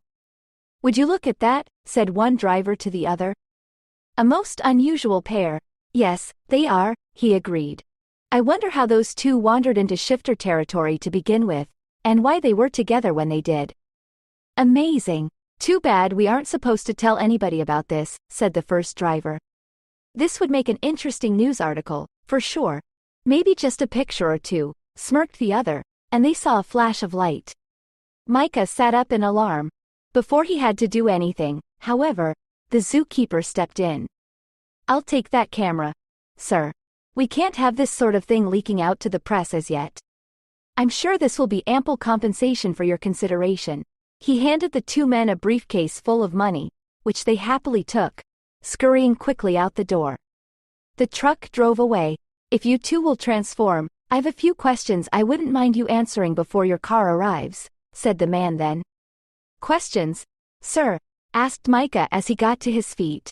"Would you look at that?" said one driver to the other. "A most unusual pair." "Yes, they are," he agreed. "I wonder how those two wandered into shifter territory to begin with, and why they were together when they did." "Amazing. Too bad we aren't supposed to tell anybody about this," said the first driver. "This would make an interesting news article, for sure. Maybe just a picture or two," smirked the other, and they saw a flash of light. Micah sat up in alarm. Before he had to do anything, however, the zookeeper stepped in. "I'll take that camera, sir. We can't have this sort of thing leaking out to the press as yet. I'm sure this will be ample compensation for your consideration." He handed the two men a briefcase full of money, which they happily took, scurrying quickly out the door. The truck drove away. "If you two will transform, I've a few questions I wouldn't mind you answering before your car arrives," said the man then. "Questions, sir?" asked Micah as he got to his feet.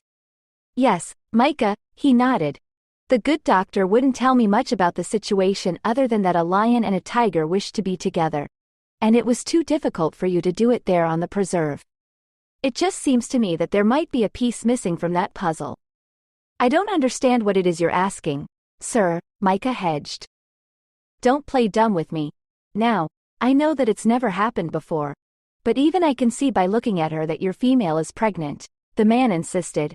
"Yes, Micah," he nodded. "The good doctor wouldn't tell me much about the situation other than that a lion and a tiger wished to be together. And it was too difficult for you to do it there on the preserve. It just seems to me that there might be a piece missing from that puzzle." "I don't understand what it is you're asking, sir," Micah hedged. "Don't play dumb with me. Now, I know that it's never happened before. But even I can see by looking at her that your female is pregnant," the man insisted.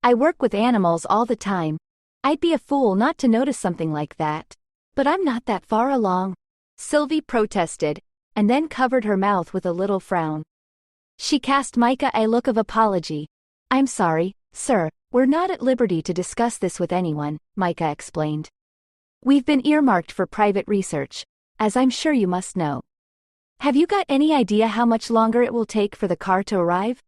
"I work with animals all the time. I'd be a fool not to notice something like that. But I'm not that far along," Sylvie protested, and then covered her mouth with a little frown. She cast Micah a look of apology. "I'm sorry, sir, we're not at liberty to discuss this with anyone," Micah explained. "We've been earmarked for private research, as I'm sure you must know. Have you got any idea how much longer it will take for the car to arrive?"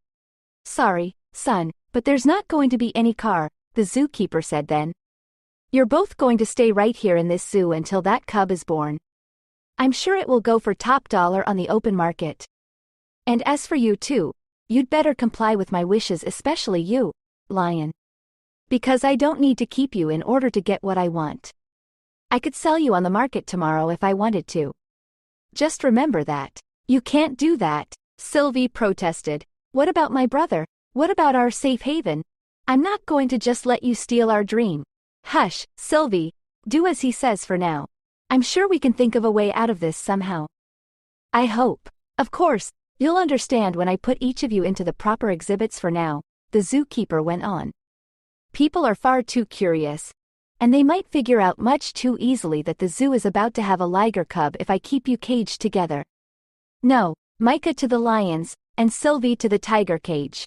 "Sorry, son, but there's not going to be any car," the zookeeper said then. "You're both going to stay right here in this zoo until that cub is born. I'm sure it will go for top dollar on the open market. And as for you two, you'd better comply with my wishes, especially you, lion. Because I don't need to keep you in order to get what I want. I could sell you on the market tomorrow if I wanted to. Just remember that." "You can't do that," Sylvie protested. "What about my brother? What about our safe haven? I'm not going to just let you steal our dream." "Hush, Sylvie. Do as he says for now. I'm sure we can think of a way out of this somehow. I hope. Of course, you'll understand when I put each of you into the proper exhibits for now," the zookeeper went on. "People are far too curious. And they might figure out much too easily that the zoo is about to have a Liger cub if I keep you caged together. No, Micah to the lions, and Sylvie to the tiger cage.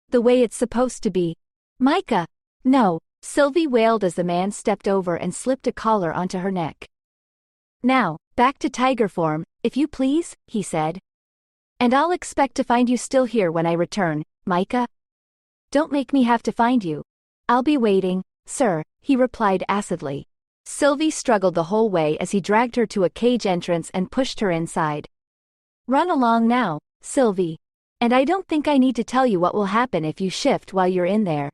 The way it's supposed to be." "Micah! No," Sylvie wailed as the man stepped over and slipped a collar onto her neck. "Now, back to tiger form, if you please," he said. "And I'll expect to find you still here when I return, Micah. Don't make me have to find you." "I'll be waiting, sir," he replied acidly. Sylvie struggled the whole way as he dragged her to a cage entrance and pushed her inside. "Run along now, Sylvie. And I don't think I need to tell you what will happen if you shift while you're in there."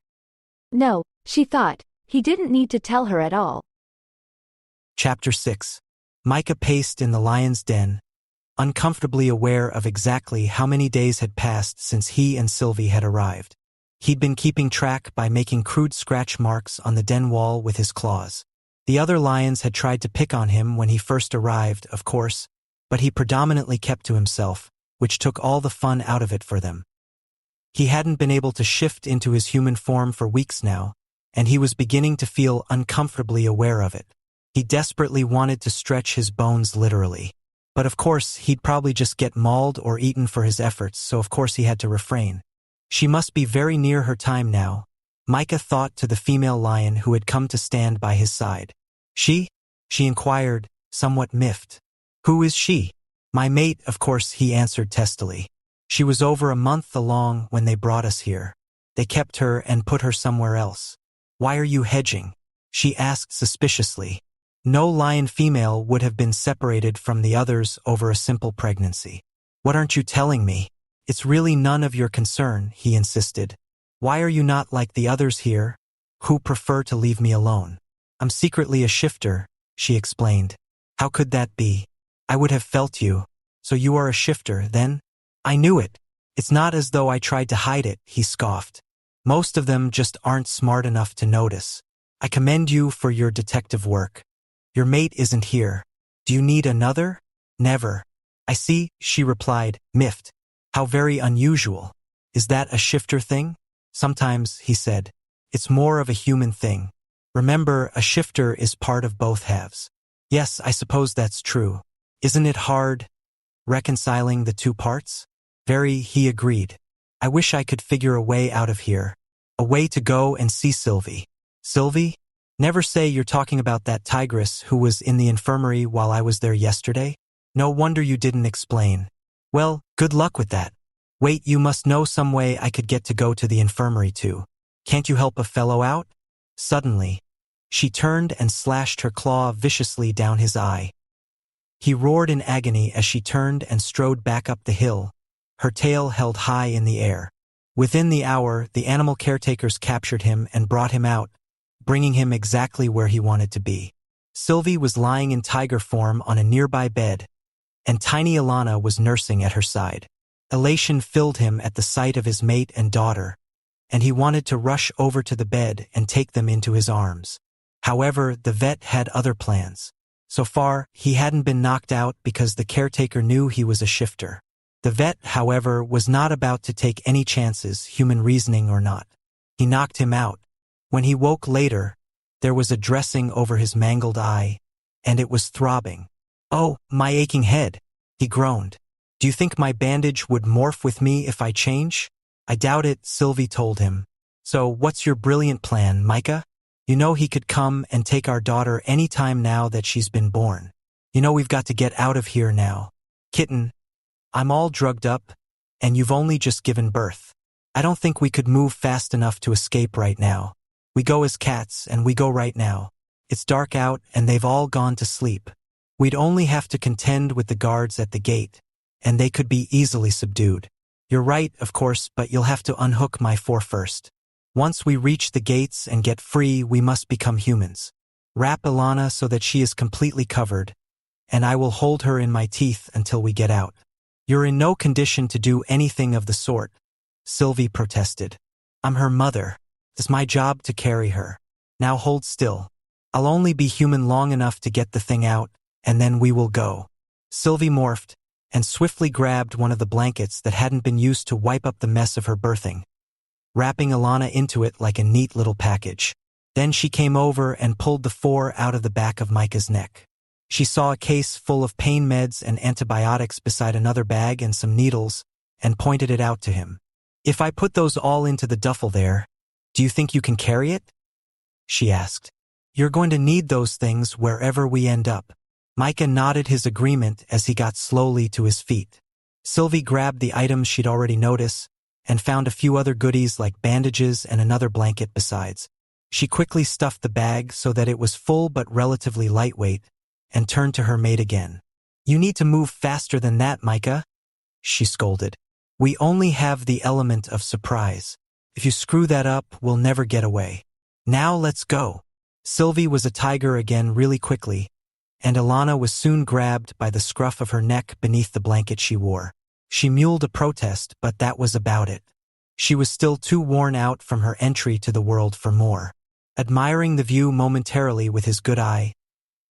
No, she thought, he didn't need to tell her at all. Chapter 6. Micah paced in the lion's den, uncomfortably aware of exactly how many days had passed since he and Sylvie had arrived. He'd been keeping track by making crude scratch marks on the den wall with his claws. The other lions had tried to pick on him when he first arrived, of course, but he predominantly kept to himself, which took all the fun out of it for them. He hadn't been able to shift into his human form for weeks now, and he was beginning to feel uncomfortably aware of it. He desperately wanted to stretch his bones literally. But of course, he'd probably just get mauled or eaten for his efforts, so of course he had to refrain. She must be very near her time now, Micah thought to the female lion who had come to stand by his side. She inquired, somewhat miffed. "Who is she?" "My mate, of course," he answered testily. "She was over a month along when they brought us here. They kept her and put her somewhere else." "Why are you hedging?" she asked suspiciously. No lion female would have been separated from the others over a simple pregnancy. "What aren't you telling me?" "It's really none of your concern," he insisted. Why are you not like the others here, who prefer to leave me alone? I'm secretly a shifter, she explained. How could that be? I would have felt you. So you are a shifter, then? I knew it. It's not as though I tried to hide it, he scoffed. Most of them just aren't smart enough to notice. I commend you for your detective work. Your mate isn't here. Do you need another? Never. I see, she replied, miffed. How very unusual. Is that a shifter thing? Sometimes, he said. It's more of a human thing. Remember, a shifter is part of both halves. Yes, I suppose that's true. Isn't it hard reconciling the two parts? Very, he agreed. I wish I could figure a way out of here. A way to go and see Sylvie. Sylvie? Never say you're talking about that tigress who was in the infirmary while I was there yesterday? No wonder you didn't explain. Well, good luck with that. Wait, you must know some way I could get to go to the infirmary too. Can't you help a fellow out? Suddenly, she turned and slashed her claw viciously down his eye. He roared in agony as she turned and strode back up the hill, her tail held high in the air. Within the hour, the animal caretakers captured him and brought him out, bringing him exactly where he wanted to be. Sylvie was lying in tiger form on a nearby bed, and tiny Alana was nursing at her side. Elation filled him at the sight of his mate and daughter, and he wanted to rush over to the bed and take them into his arms. However, the vet had other plans. So far, he hadn't been knocked out because the caretaker knew he was a shifter. The vet, however, was not about to take any chances, human reasoning or not. He knocked him out. When he woke later, there was a dressing over his mangled eye, and it was throbbing. Oh, my aching head, he groaned. Do you think my bandage would morph with me if I change? I doubt it, Sylvie told him. So what's your brilliant plan, Micah? You know he could come and take our daughter any time now that she's been born. You know we've got to get out of here now. Kitten, I'm all drugged up, and you've only just given birth. I don't think we could move fast enough to escape right now. We go as cats, and we go right now. It's dark out, and they've all gone to sleep. We'd only have to contend with the guards at the gate, and they could be easily subdued. You're right, of course, but you'll have to unhook my fore first. Once we reach the gates and get free, we must become humans. Wrap Alana so that she is completely covered, and I will hold her in my teeth until we get out. You're in no condition to do anything of the sort, Sylvie protested. I'm her mother. It's my job to carry her. Now hold still. I'll only be human long enough to get the thing out, and then we will go. Sylvie morphed and swiftly grabbed one of the blankets that hadn't been used to wipe up the mess of her birthing, wrapping Alana into it like a neat little package. Then she came over and pulled the fore out of the back of Micah's neck. She saw a case full of pain meds and antibiotics beside another bag and some needles, and pointed it out to him. If I put those all into the duffel there, do you think you can carry it? She asked. You're going to need those things wherever we end up. Micah nodded his agreement as he got slowly to his feet. Sylvie grabbed the items she'd already noticed, and found a few other goodies like bandages and another blanket besides. She quickly stuffed the bag so that it was full but relatively lightweight, and turned to her mate again. You need to move faster than that, Micah, she scolded. We only have the element of surprise. If you screw that up, we'll never get away. Now let's go. Sylvie was a tiger again really quickly, and Alana was soon grabbed by the scruff of her neck beneath the blanket she wore. She mewled a protest, but that was about it. She was still too worn out from her entry to the world for more. Admiring the view momentarily with his good eye,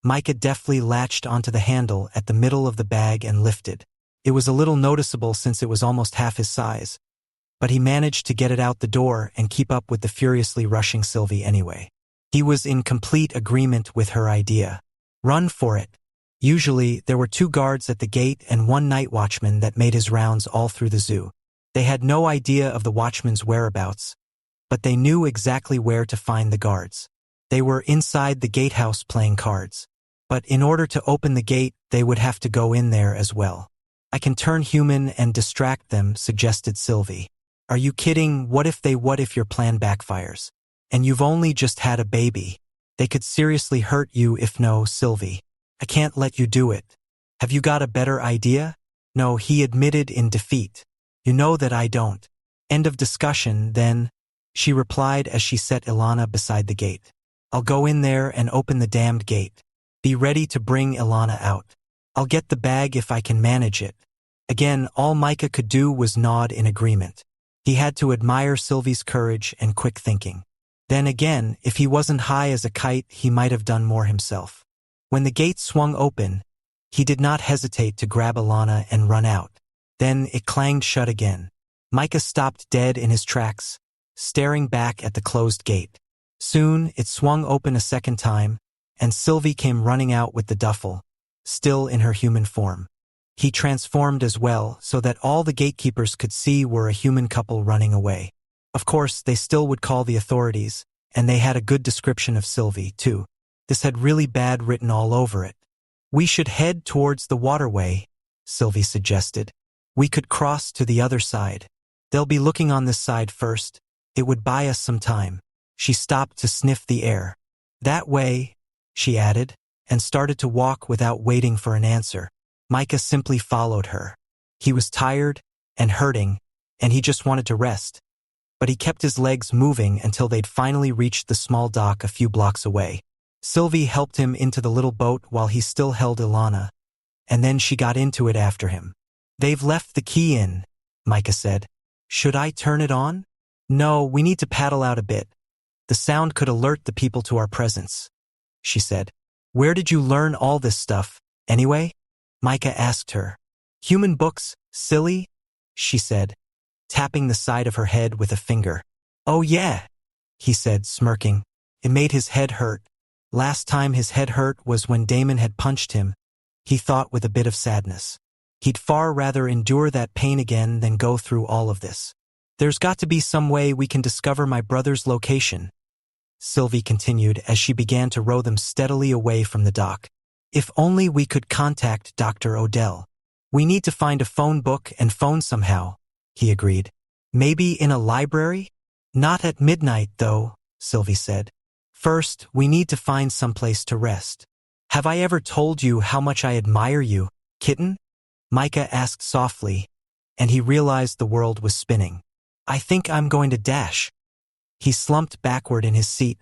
Micah deftly latched onto the handle at the middle of the bag and lifted. It was a little noticeable since it was almost half his size, but he managed to get it out the door and keep up with the furiously rushing Sylvie anyway. He was in complete agreement with her idea. Run for it. Usually, there were 2 guards at the gate and 1 night watchman that made his rounds all through the zoo. They had no idea of the watchman's whereabouts, but they knew exactly where to find the guards. They were inside the gatehouse playing cards. But in order to open the gate, they would have to go in there as well. I can turn human and distract them, suggested Sylvie. Are you kidding? What if your plan backfires? And you've only just had a baby. They could seriously hurt you if no, Sylvie. I can't let you do it. Have you got a better idea? No, he admitted in defeat. You know that I don't. End of discussion, then. she replied as she set Ilana beside the gate. I'll go in there and open the damned gate. Be ready to bring Ilana out. I'll get the bag if I can manage it. Again, all Micah could do was nod in agreement. He had to admire Sylvie's courage and quick thinking. Then again, if he wasn't high as a kite, he might have done more himself. When the gate swung open, he did not hesitate to grab Ilana and run out. Then it clanged shut again. Micah stopped dead in his tracks, staring back at the closed gate. Soon, it swung open a second time, and Sylvie came running out with the duffel, still in her human form. He transformed as well, so that all the gatekeepers could see were a human couple running away. Of course, they still would call the authorities, and they had a good description of Sylvie, too. This had really bad written all over it. We should head towards the waterway, Sylvie suggested. We could cross to the other side. They'll be looking on this side first. It would buy us some time. She stopped to sniff the air. That way, she added, and started to walk without waiting for an answer. Micah simply followed her. He was tired and hurting, and he just wanted to rest. But he kept his legs moving until they'd finally reached the small dock a few blocks away. Sylvie helped him into the little boat while he still held Ilana, and then she got into it after him. They've left the key in, Micah said. Should I turn it on? No, we need to paddle out a bit. The sound could alert the people to our presence, she said. Where did you learn all this stuff, anyway? Micah asked her. Human books, silly, she said, tapping the side of her head with a finger. Oh yeah, he said, smirking. It made his head hurt. Last time his head hurt was when Damon had punched him, he thought with a bit of sadness. He'd far rather endure that pain again than go through all of this. There's got to be some way we can discover my brother's location, Sylvie continued as she began to row them steadily away from the dock. If only we could contact Dr. Odell. We need to find a phone book and phone somehow, he agreed. Maybe in a library? Not at midnight, though, Sylvie said. First, we need to find someplace to rest. Have I ever told you how much I admire you, kitten? Micah asked softly, and he realized the world was spinning. I think I'm going to dash. He slumped backward in his seat,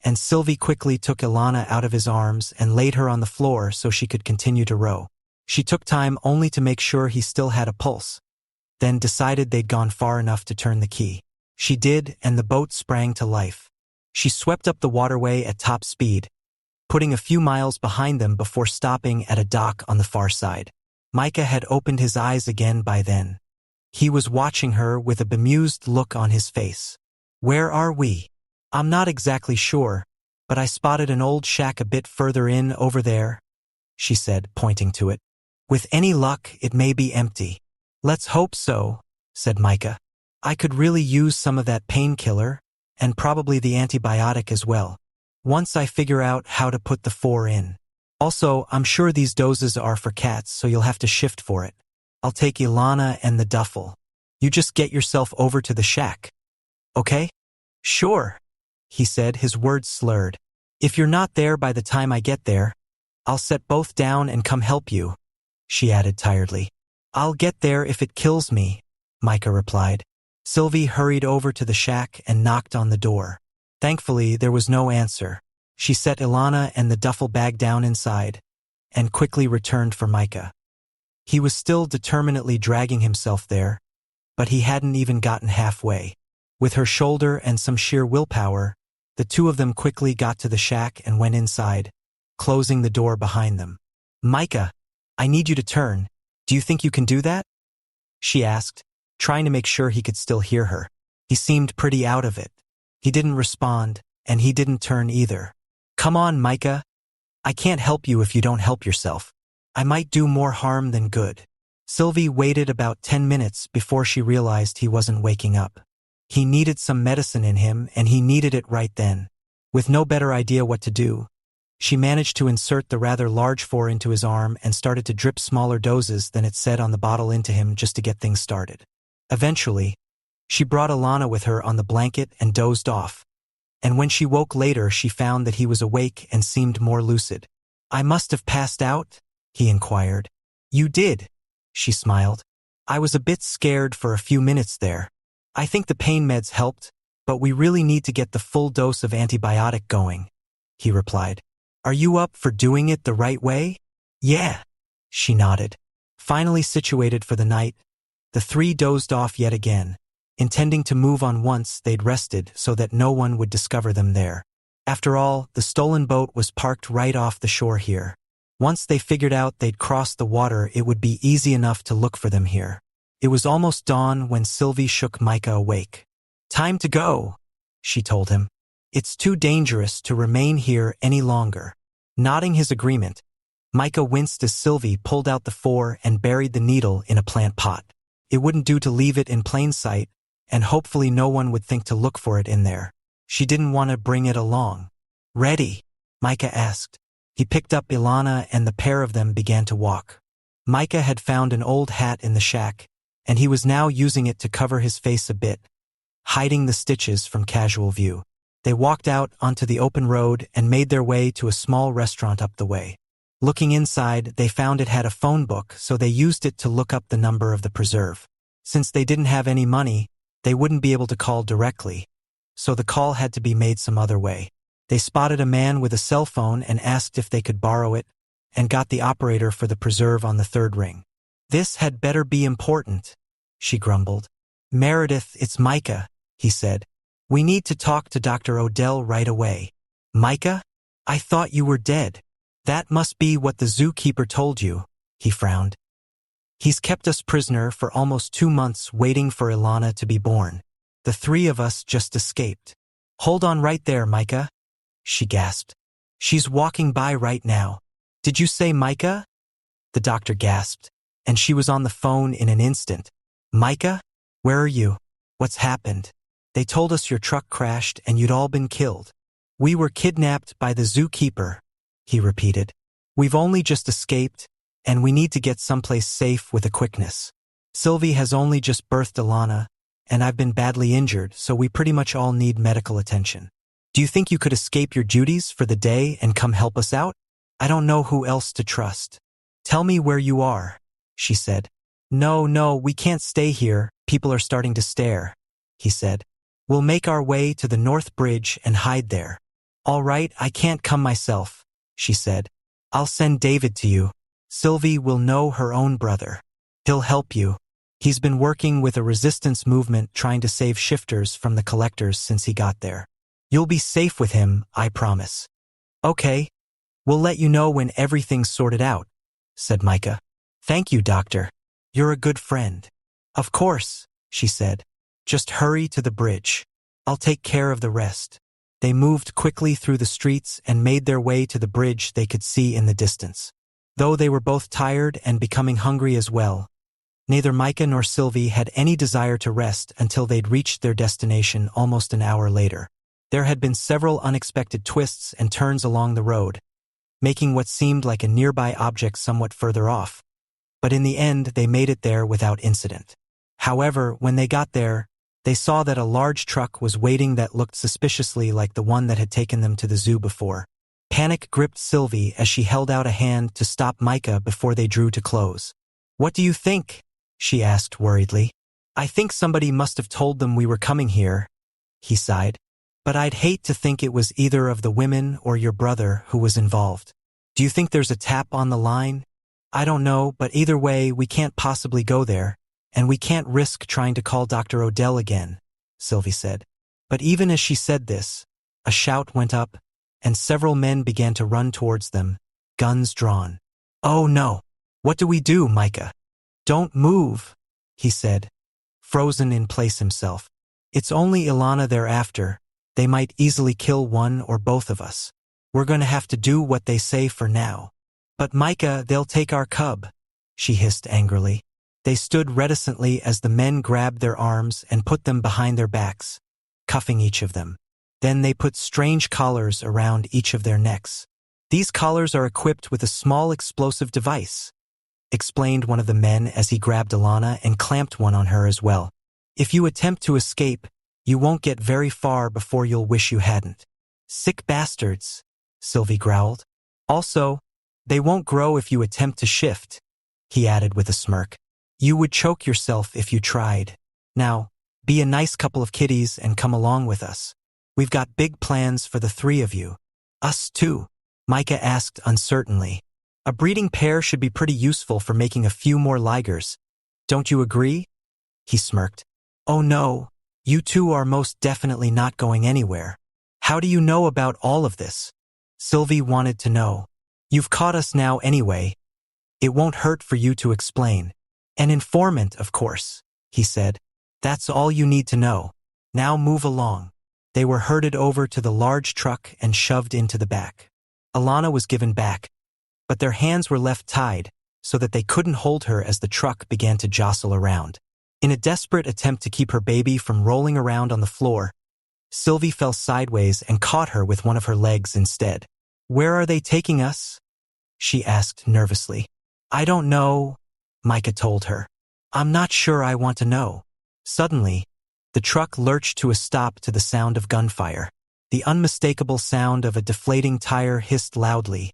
and Sylvie quickly took Ilana out of his arms and laid her on the floor so she could continue to row. She took time only to make sure he still had a pulse, then decided they'd gone far enough to turn the key. She did, and the boat sprang to life. She swept up the waterway at top speed, putting a few miles behind them before stopping at a dock on the far side. Micah had opened his eyes again by then. He was watching her with a bemused look on his face. Where are we? I'm not exactly sure, but I spotted an old shack a bit further in over there, she said, pointing to it. With any luck, it may be empty. Let's hope so, said Micah. I could really use some of that painkiller, and probably the antibiotic as well, once I figure out how to put the 4 in. Also, I'm sure these doses are for cats, so you'll have to shift for it. I'll take Ilana and the duffel. You just get yourself over to the shack. Okay? Sure, he said, his words slurred. If you're not there by the time I get there, I'll set both down and come help you, she added tiredly. I'll get there if it kills me, Micah replied. Sylvie hurried over to the shack and knocked on the door. Thankfully, there was no answer. She set Ilana and the duffel bag down inside, and quickly returned for Micah. He was still determinedly dragging himself there, but he hadn't even gotten halfway. With her shoulder and some sheer willpower, the two of them quickly got to the shack and went inside, closing the door behind them. Micah, I need you to turn. Do you think you can do that? She asked, trying to make sure he could still hear her. He seemed pretty out of it. He didn't respond, and he didn't turn either. Come on, Micah. I can't help you if you don't help yourself. I might do more harm than good. Sylvie waited about 10 minutes before she realized he wasn't waking up. He needed some medicine in him, and he needed it right then. With no better idea what to do, she managed to insert the rather large 4 into his arm and started to drip smaller doses than it said on the bottle into him just to get things started. Eventually, she brought Ilana with her on the blanket and dozed off. And when she woke later, she found that he was awake and seemed more lucid. I must have passed out? He inquired. You did, she smiled. I was a bit scared for a few minutes there. I think the pain meds helped, But we really need to get the full dose of antibiotic going, he replied. Are you up for doing it the right way? Yeah, she nodded. Finally situated for the night, the three dozed off yet again, intending to move on once they'd rested so that no one would discover them there. After all, the stolen boat was parked right off the shore here. Once they figured out they'd crossed the water, it would be easy enough to look for them here. It was almost dawn when Sylvie shook Micah awake. Time to go, she told him. It's too dangerous to remain here any longer. Nodding his agreement, Micah winced as Sylvie pulled out the 4 and buried the needle in a plant pot. It wouldn't do to leave it in plain sight, and hopefully no one would think to look for it in there. She didn't want to bring it along. Ready? Micah asked. He picked up Ilana and the pair of them began to walk. Micah had found an old hat in the shack, and he was now using it to cover his face a bit, hiding the stitches from casual view. They walked out onto the open road and made their way to a small restaurant up the way. Looking inside, they found it had a phone book, so they used it to look up the number of the preserve. Since they didn't have any money, they wouldn't be able to call directly, so the call had to be made some other way. They spotted a man with a cell phone and asked if they could borrow it, and got the operator for the preserve on the 3rd ring. This had better be important, she grumbled. Meredith, it's Micah, he said. We need to talk to Dr. Odell right away. Micah? I thought you were dead. That must be what the zookeeper told you, he frowned. He's kept us prisoner for almost 2 months waiting for Ilana to be born. The 3 of us just escaped. Hold on right there, Micah, she gasped. She's walking by right now. Did you say Micah? The doctor gasped, and she was on the phone in an instant. Micah? Where are you? What's happened? They told us your truck crashed and you'd all been killed. We were kidnapped by the zookeeper, he repeated. We've only just escaped, and we need to get someplace safe with a quickness. Sylvie has only just birthed Ilana, and I've been badly injured, so we pretty much all need medical attention. Do you think you could escape your duties for the day and come help us out? I don't know who else to trust. Tell me where you are, she said. No, we can't stay here. People are starting to stare, he said. We'll make our way to the North Bridge and hide there. All right, I can't come myself, she said. I'll send David to you. Sylvie will know her own brother. He'll help you. He's been working with a resistance movement trying to save shifters from the collectors since he got there. You'll be safe with him, I promise. Okay. We'll let you know when everything's sorted out, said Micah. Thank you, Doctor. You're a good friend. Of course, she said. Just hurry to the bridge. I'll take care of the rest. They moved quickly through the streets and made their way to the bridge they could see in the distance. Though they were both tired and becoming hungry as well, neither Micah nor Sylvie had any desire to rest until they'd reached their destination almost an hour later. There had been several unexpected twists and turns along the road, making what seemed like a nearby object somewhat further off. But in the end, they made it there without incident. However, when they got there, they saw that a large truck was waiting that looked suspiciously like the one that had taken them to the zoo before. Panic gripped Sylvie as she held out a hand to stop Micah before they drew to close. What do you think? She asked worriedly. I think somebody must have told them we were coming here, he sighed. But I'd hate to think it was either of the women or your brother who was involved. Do you think there's a tap on the line? I don't know, but either way, we can't possibly go there, and we can't risk trying to call Dr. Odell again, Sylvie said. But even as she said this, a shout went up, and several men began to run towards them, guns drawn. Oh no! What do we do, Micah? Don't move, he said, frozen in place himself. It's only Ilana they're after. They might easily kill one or both of us. We're going to have to do what they say for now. But Micah, they'll take our cub, she hissed angrily. They stood reticently as the men grabbed their arms and put them behind their backs, cuffing each of them. Then they put strange collars around each of their necks. These collars are equipped with a small explosive device, explained one of the men as he grabbed Ilana and clamped one on her as well. If you attempt to escape, you won't get very far before you'll wish you hadn't. Sick bastards, Sylvie growled. Also, they won't grow if you attempt to shift, he added with a smirk. You would choke yourself if you tried. Now, Be a nice couple of kitties and come along with us. We've got big plans for the three of you. Us too, Micah asked uncertainly. A breeding pair should be pretty useful for making a few more Ligers. Don't you agree? He smirked. Oh no, you two are most definitely not going anywhere. How do you know about all of this? Sylvie wanted to know. You've caught us now anyway. It won't hurt for you to explain. An informant, of course, he said. That's all you need to know. Now move along. They were herded over to the large truck and shoved into the back. Alana was given back, but their hands were left tied so that they couldn't hold her as the truck began to jostle around. In a desperate attempt to keep her baby from rolling around on the floor, Sylvie fell sideways and caught her with one of her legs instead. Where are they taking us? She asked nervously. I don't know, Micah told her. I'm not sure I want to know. Suddenly, the truck lurched to a stop to the sound of gunfire. The unmistakable sound of a deflating tire hissed loudly,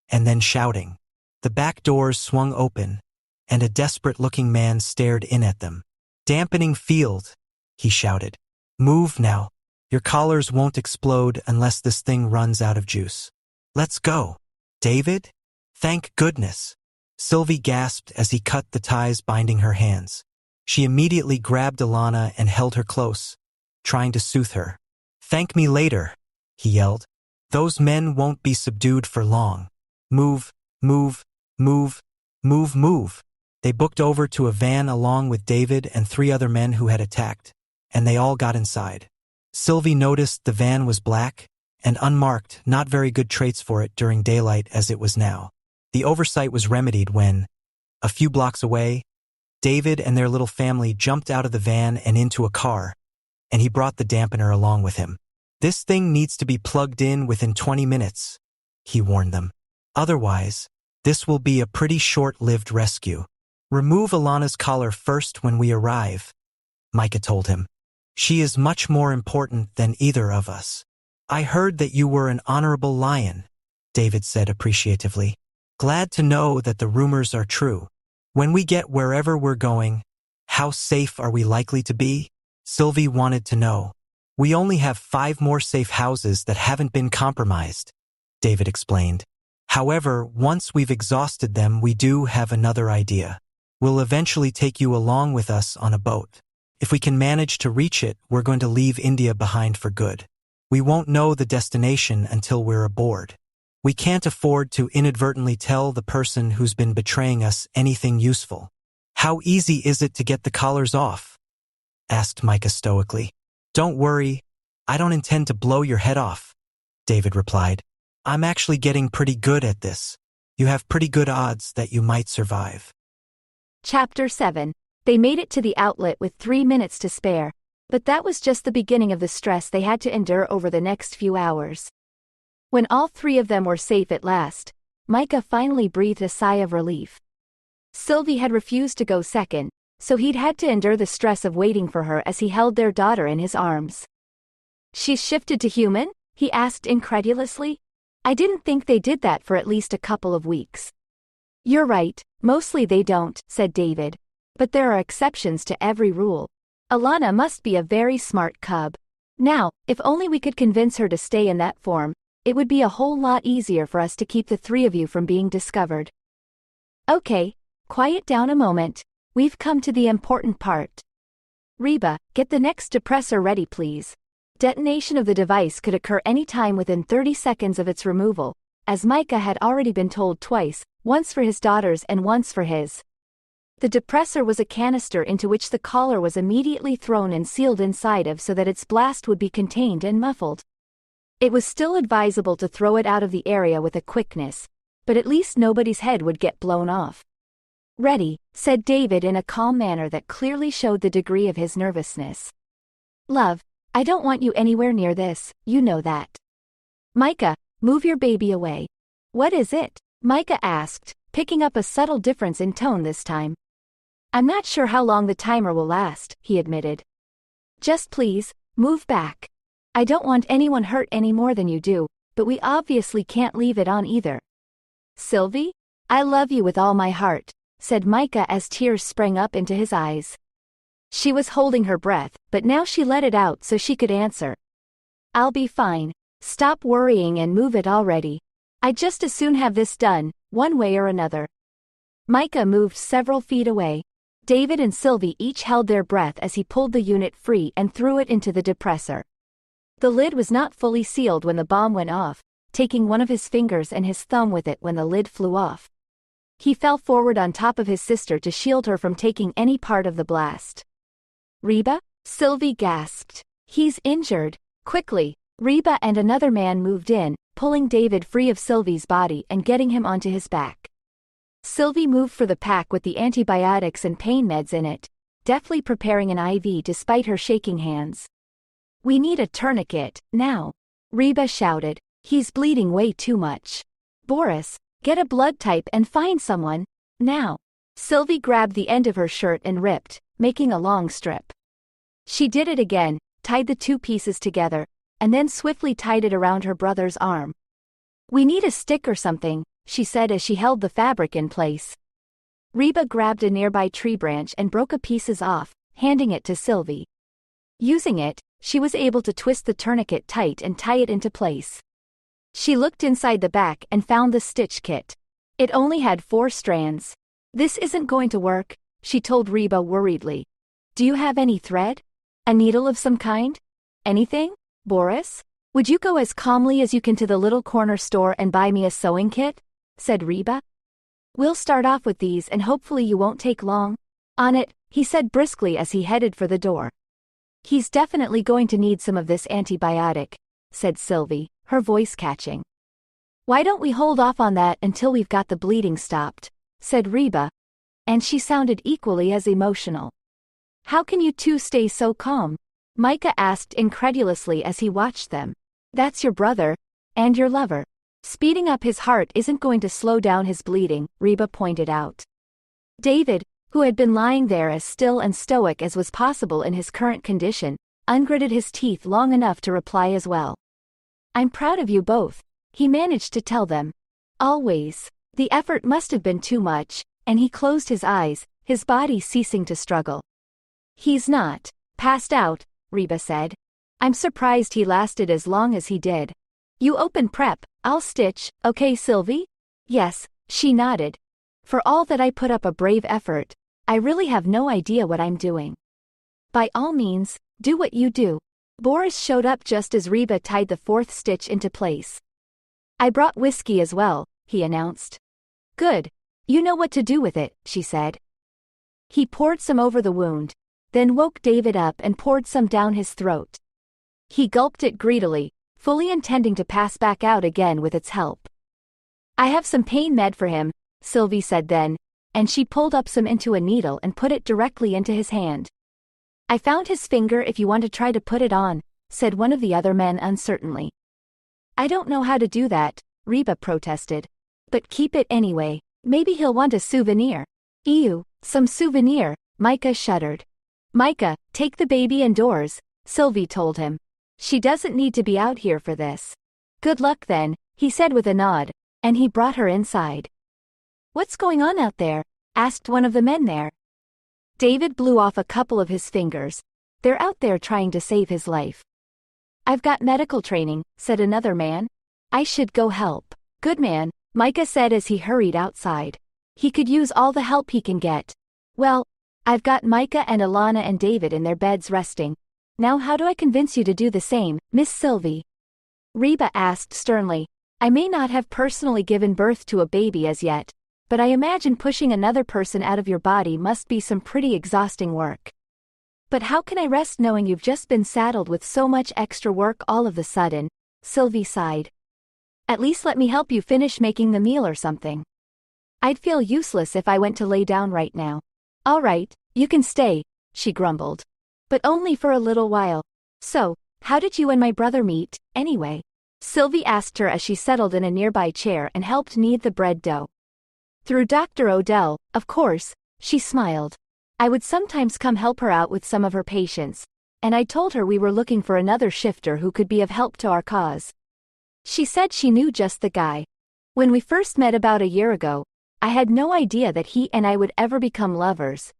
and then shouting. The back doors swung open, and a desperate-looking man stared in at them. Dampening field, he shouted. Move now. Your collars won't explode unless this thing runs out of juice. Let's go. David? Thank goodness. Sylvie gasped as he cut the ties binding her hands. She immediately grabbed Alana and held her close, trying to soothe her. Thank me later, he yelled. Those men won't be subdued for long. Move, move, move, move, move. They booked over to a van along with David and 3 other men who had attacked, and they all got inside. Sylvie noticed the van was black and unmarked, not very good traits for it during daylight as it was now. The oversight was remedied when, a few blocks away, David and their little family jumped out of the van and into a car, and he brought the dampener along with him. This thing needs to be plugged in within 20 minutes, he warned them. Otherwise, this will be a pretty short-lived rescue. Remove Alana's collar first when we arrive, Micah told him. She is much more important than either of us. I heard that you were an honorable lion, David said appreciatively. Glad to know that the rumors are true. When we get wherever we're going, how safe are we likely to be? Sylvie wanted to know. We only have 5 more safe houses that haven't been compromised, David explained. However, once we've exhausted them, we do have another idea. We'll eventually take you along with us on a boat. If we can manage to reach it, we're going to leave India behind for good. We won't know the destination until we're aboard. We can't afford to inadvertently tell the person who's been betraying us anything useful. How easy is it to get the collars off? Asked Micah stoically. Don't worry, I don't intend to blow your head off, David replied. I'm actually getting pretty good at this. You have pretty good odds that you might survive. Chapter 7. They made it to the outlet with 3 minutes to spare, but that was just the beginning of the stress they had to endure over the next few hours. When all 3 of them were safe at last, Micah finally breathed a sigh of relief. Sylvie had refused to go second, so he'd had to endure the stress of waiting for her as he held their daughter in his arms. She's shifted to human? He asked incredulously. I didn't think they did that for at least a couple of weeks. You're right, mostly they don't, said David. But there are exceptions to every rule. Alana must be a very smart cub. Now, if only we could convince her to stay in that form, it would be a whole lot easier for us to keep the 3 of you from being discovered. Okay, quiet down a moment. We've come to the important part. Reba, get the next depressor ready please. Detonation of the device could occur any time within 30 seconds of its removal, as Micah had already been told twice, once for his daughters and once for his. The depressor was a canister into which the collar was immediately thrown and sealed inside of so that its blast would be contained and muffled. It was still advisable to throw it out of the area with a quickness, but at least nobody's head would get blown off. Ready, said David in a calm manner that clearly showed the degree of his nervousness. Love, I don't want you anywhere near this, you know that. Micah, move your baby away. What is it? Micah asked, picking up a subtle difference in tone this time. I'm not sure how long the timer will last, he admitted. Just please, move back. I don't want anyone hurt any more than you do, but we obviously can't leave it on either. Sylvie? I love you with all my heart, said Micah as tears sprang up into his eyes. She was holding her breath, but now she let it out so she could answer. I'll be fine. Stop worrying and move it already. I'd just as soon have this done, one way or another. Micah moved several feet away. David and Sylvie each held their breath as he pulled the unit free and threw it into the depressor. The lid was not fully sealed when the bomb went off, taking one of his fingers and his thumb with it when the lid flew off. He fell forward on top of his sister to shield her from taking any part of the blast. Reba? Sylvie gasped. He's injured. Quickly, Reba and another man moved in, pulling David free of Sylvie's body and getting him onto his back. Sylvie moved for the pack with the antibiotics and pain meds in it, deftly preparing an IV despite her shaking hands. We need a tourniquet, now. Reba shouted. He's bleeding way too much. Boris, get a blood type and find someone, now. Sylvie grabbed the end of her shirt and ripped, making a long strip. She did it again, tied the two pieces together, and then swiftly tied it around her brother's arm. We need a stick or something, she said as she held the fabric in place. Reba grabbed a nearby tree branch and broke a pieces off, handing it to Sylvie. Using it, she was able to twist the tourniquet tight and tie it into place. She looked inside the back and found the stitch kit. It only had 4 strands. This isn't going to work, she told Reba worriedly. Do you have any thread? A needle of some kind? Anything, Boris? Would you go as calmly as you can to the little corner store and buy me a sewing kit? Said Reba. We'll start off with these and hopefully you won't take long. On it, he said briskly as he headed for the door. He's definitely going to need some of this antibiotic, said Sylvie, her voice catching. Why don't we hold off on that until we've got the bleeding stopped, said Reba, and she sounded equally as emotional. How can you two stay so calm? Micah asked incredulously as he watched them. That's your brother, and your lover. Speeding up his heart isn't going to slow down his bleeding, Reba pointed out. David, who had been lying there as still and stoic as was possible in his current condition, ungritted his teeth long enough to reply as well. I'm proud of you both, he managed to tell them. Always. The effort must have been too much, and he closed his eyes, his body ceasing to struggle. He's not passed out, Reba said. I'm surprised he lasted as long as he did. You open prep, I'll stitch, okay Sylvie? Yes, she nodded. For all that I put up a brave effort, I really have no idea what I'm doing. By all means, do what you do. Boris showed up just as Reba tied the 4th stitch into place. I brought whiskey as well, he announced. Good. You know what to do with it, she said. He poured some over the wound, then woke David up and poured some down his throat. He gulped it greedily, fully intending to pass back out again with its help. I have some pain med for him, Sylvie said then, and she pulled up some into a needle and put it directly into his hand. I found his finger if you want to try to put it on, said one of the other men uncertainly. I don't know how to do that, Reba protested. But keep it anyway, maybe he'll want a souvenir. Ew, some souvenir, Micah shuddered. Micah, take the baby indoors, Sylvie told him. She doesn't need to be out here for this. Good luck then, he said with a nod, and he brought her inside. What's going on out there? Asked one of the men there. David blew off a couple of his fingers. They're out there trying to save his life. I've got medical training, said another man. I should go help. Good man, Micah said as he hurried outside. He could use all the help he can get. Well, I've got Micah and Alana and David in their beds resting. Now how do I convince you to do the same, Miss Sylvie? Reba asked sternly. I may not have personally given birth to a baby as yet, but I imagine pushing another person out of your body must be some pretty exhausting work. But how can I rest knowing you've just been saddled with so much extra work all of a sudden? Sylvie sighed. At least let me help you finish making the meal or something. I'd feel useless if I went to lay down right now. All right, you can stay, she grumbled. But only for a little while. So, how did you and my brother meet, anyway? Sylvie asked her as she settled in a nearby chair and helped knead the bread dough. Through Dr. Odell, of course, she smiled. I would sometimes come help her out with some of her patients, and I told her we were looking for another shifter who could be of help to our cause. She said she knew just the guy. When we first met about a year ago, I had no idea that he and I would ever become lovers.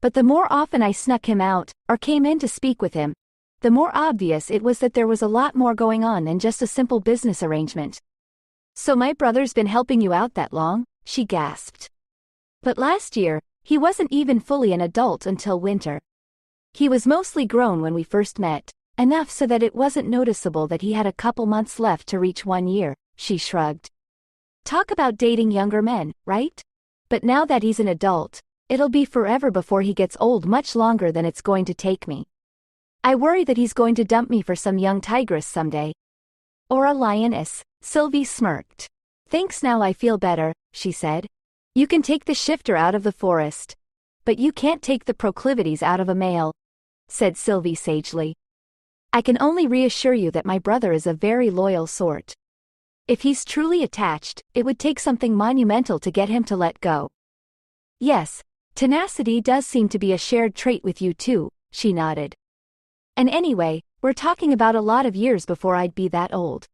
But the more often I snuck him out, or came in to speak with him, the more obvious it was that there was a lot more going on than just a simple business arrangement. "So my brother's been helping you out that long?" she gasped. "But last year, he wasn't even fully an adult until winter. He was mostly grown when we first met, enough so that it wasn't noticeable that he had a couple months left to reach 1 year, she shrugged. "Talk about dating younger men, right? But now that he's an adult, it'll be forever before he gets old, much longer than it's going to take me. I worry that he's going to dump me for some young tigress someday." "Or a lioness," Sylvie smirked. "Thanks, now I feel better," she said. "You can take the shifter out of the forest. But you can't take the proclivities out of a male," said Sylvie sagely. "I can only reassure you that my brother is a very loyal sort. If he's truly attached, it would take something monumental to get him to let go." "Yes, tenacity does seem to be a shared trait with you too," she nodded. "And anyway, we're talking about a lot of years before I'd be that old.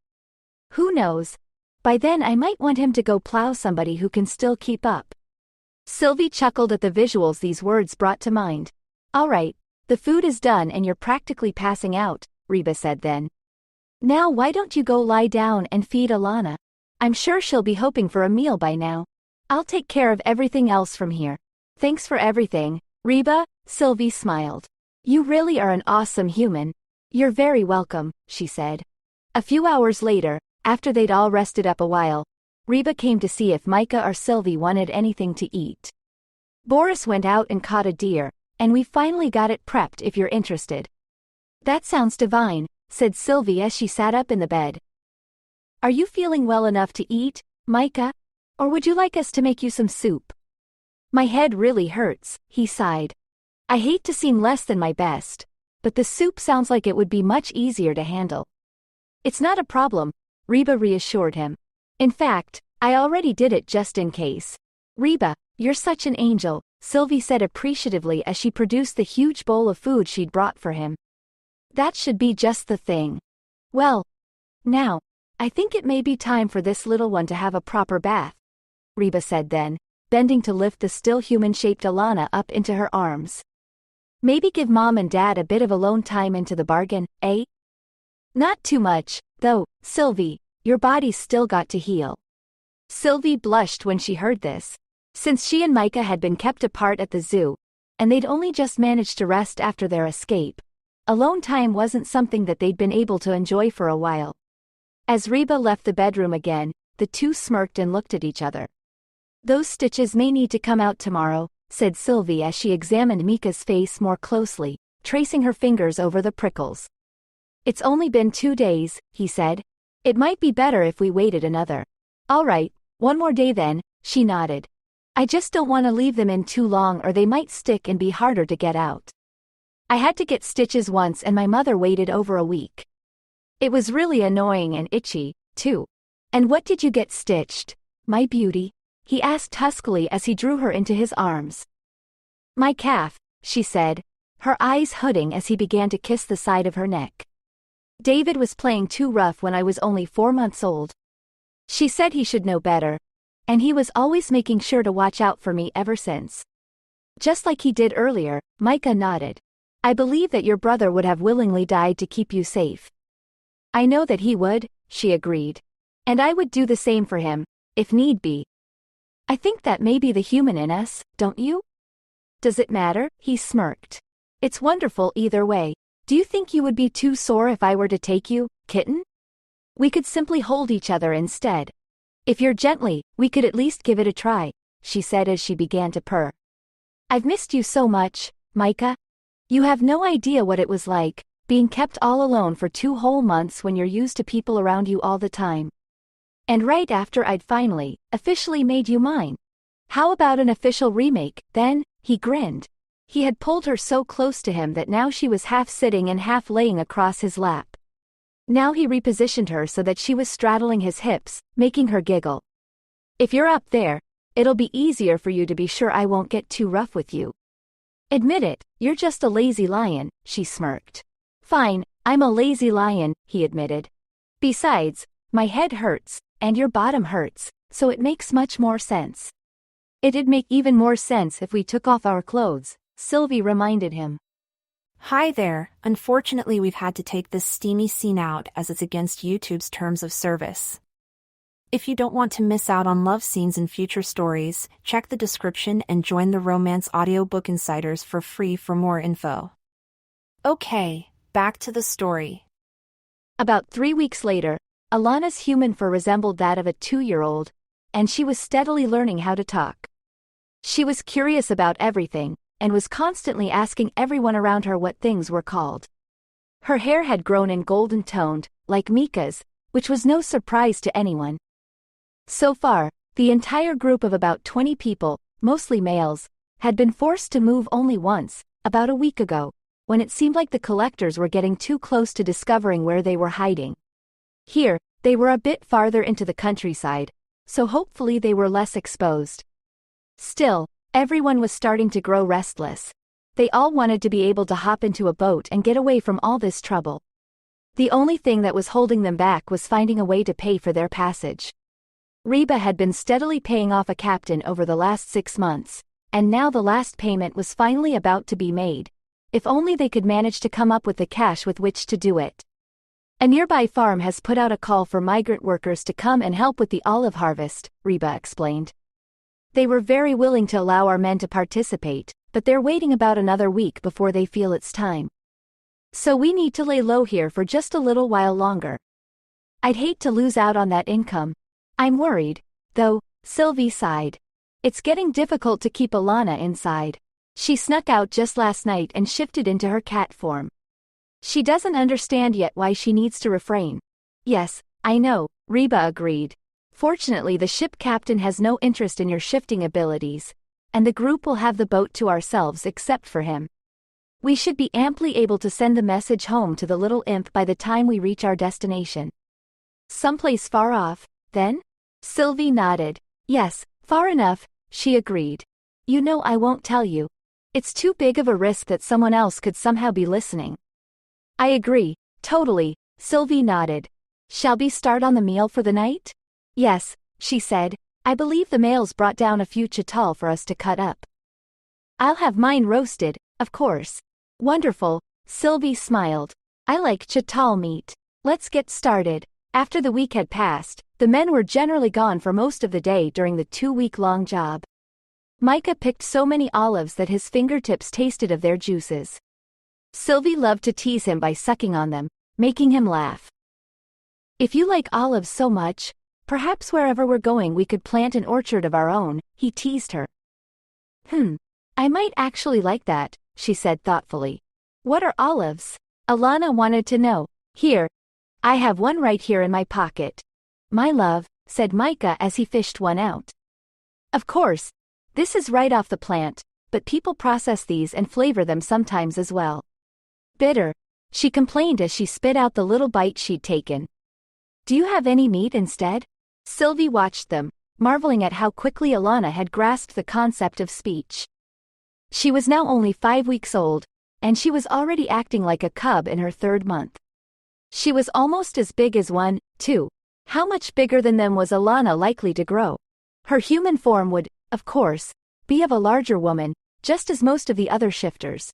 Who knows? By then I might want him to go plow somebody who can still keep up." Sylvie chuckled at the visuals these words brought to mind. "All right, the food is done and you're practically passing out," Reba said then. "Now why don't you go lie down and feed Alana? I'm sure she'll be hoping for a meal by now. I'll take care of everything else from here." "Thanks for everything, Reba," Sylvie smiled. "You really are an awesome human." "You're very welcome," she said. A few hours later, after they'd all rested up a while, Reba came to see if Micah or Sylvie wanted anything to eat. "Boris went out and caught a deer, and we finally got it prepped if you're interested." "That sounds divine," said Sylvie as she sat up in the bed. "Are you feeling well enough to eat, Micah? Or would you like us to make you some soup?" "My head really hurts," he sighed. "I hate to seem less than my best, but the soup sounds like it would be much easier to handle." "It's not a problem," Reba reassured him. "In fact, I already did it just in case." "Reba, you're such an angel," Sylvie said appreciatively as she produced the huge bowl of food she'd brought for him. "That should be just the thing. Well, now, I think it may be time for this little one to have a proper bath," Reba said then, bending to lift the still human-shaped Alana up into her arms. "Maybe give Mom and Dad a bit of alone time into the bargain, eh?" "Not too much, though, Sylvie, your body's still got to heal." Sylvie blushed when she heard this. Since she and Micah had been kept apart at the zoo, and they'd only just managed to rest after their escape, alone time wasn't something that they'd been able to enjoy for a while. As Reba left the bedroom again, the two smirked and looked at each other. "Those stitches may need to come out tomorrow," said Sylvie as she examined Micah's face more closely, tracing her fingers over the prickles. "It's only been 2 days," he said. "It might be better if we waited another." "All right, one more day then," she nodded. "I just don't want to leave them in too long or they might stick and be harder to get out. I had to get stitches once and my mother waited over a week. It was really annoying and itchy, too." "And what did you get stitched, my beauty?" he asked huskily as he drew her into his arms. "My calf," she said, her eyes hooding as he began to kiss the side of her neck. "David was playing too rough when I was only 4 months old. She said he should know better, and he was always making sure to watch out for me ever since." "Just like he did earlier," Micah nodded. "I believe that your brother would have willingly died to keep you safe." "I know that he would," she agreed. "And I would do the same for him, if need be. I think that may be the human in us, don't you?" "Does it matter?" he smirked. "It's wonderful either way. Do you think you would be too sore if I were to take you, kitten? We could simply hold each other instead. If you're gently, we could at least give it a try," she said as she began to purr. "I've missed you so much, Micah. You have no idea what it was like, being kept all alone for 2 whole months when you're used to people around you all the time. And right after I'd finally, officially made you mine. How about an official remake, then?" he grinned. He had pulled her so close to him that now she was half sitting and half laying across his lap. Now he repositioned her so that she was straddling his hips, making her giggle. "If you're up there, it'll be easier for you to be sure I won't get too rough with you." "Admit it, you're just a lazy lion," she smirked. "Fine, I'm a lazy lion," he admitted. "Besides, my head hurts, and your bottom hurts, so it makes much more sense. It'd make even more sense if we took off our clothes," Sylvie reminded him. Hi there, unfortunately we've had to take this steamy scene out as it's against YouTube's terms of service. If you don't want to miss out on love scenes in future stories, check the description and join the Romance Audiobook Insiders for free for more info. Okay, back to the story. About 3 weeks later, Alana's human fur resembled that of a 2-year-old, and she was steadily learning how to talk. She was curious about everything, and was constantly asking everyone around her what things were called. Her hair had grown in golden toned, like Micah's, which was no surprise to anyone. So far, the entire group of about 20 people, mostly males, had been forced to move only once, about a week ago, when it seemed like the collectors were getting too close to discovering where they were hiding. Here, they were a bit farther into the countryside, so hopefully they were less exposed. Still, everyone was starting to grow restless. They all wanted to be able to hop into a boat and get away from all this trouble. The only thing that was holding them back was finding a way to pay for their passage. Reba had been steadily paying off a captain over the last 6 months, and now the last payment was finally about to be made. If only they could manage to come up with the cash with which to do it. A nearby farm has put out a call for migrant workers to come and help with the olive harvest, Reba explained. They were very willing to allow our men to participate, but they're waiting about another week before they feel it's time. So we need to lay low here for just a little while longer. I'd hate to lose out on that income. I'm worried, though, Sylvie sighed. It's getting difficult to keep Alana inside. She snuck out just last night and shifted into her cat form. She doesn't understand yet why she needs to refrain. Yes, I know, Reba agreed. Fortunately, the ship captain has no interest in your shifting abilities, and the group will have the boat to ourselves except for him. We should be amply able to send the message home to the little imp by the time we reach our destination. Someplace far off, then? Sylvie nodded. Yes, far enough, she agreed. You know I won't tell you. It's too big of a risk that someone else could somehow be listening. I agree, totally, Sylvie nodded. Shall we start on the meal for the night? Yes, she said. I believe the males brought down a few chital for us to cut up. I'll have mine roasted, of course. Wonderful, Sylvie smiled. I like chital meat. Let's get started. After the week had passed, the men were generally gone for most of the day during the 2-week-long job. Micah picked so many olives that his fingertips tasted of their juices. Sylvie loved to tease him by sucking on them, making him laugh. If you like olives so much, perhaps wherever we're going we could plant an orchard of our own, he teased her. I might actually like that, she said thoughtfully. What are olives? Alana wanted to know. Here. I have one right here in my pocket. My love, said Micah as he fished one out. Of course. This is right off the plant, but people process these and flavor them sometimes as well. Bitter, she complained as she spit out the little bite she'd taken. Do you have any meat instead? Sylvie watched them, marveling at how quickly Alana had grasped the concept of speech. She was now only 5 weeks old, and she was already acting like a cub in her 3rd month. She was almost as big as one, too. How much bigger than them was Alana likely to grow? Her human form would, of course, be of a larger woman, just as most of the other shifters.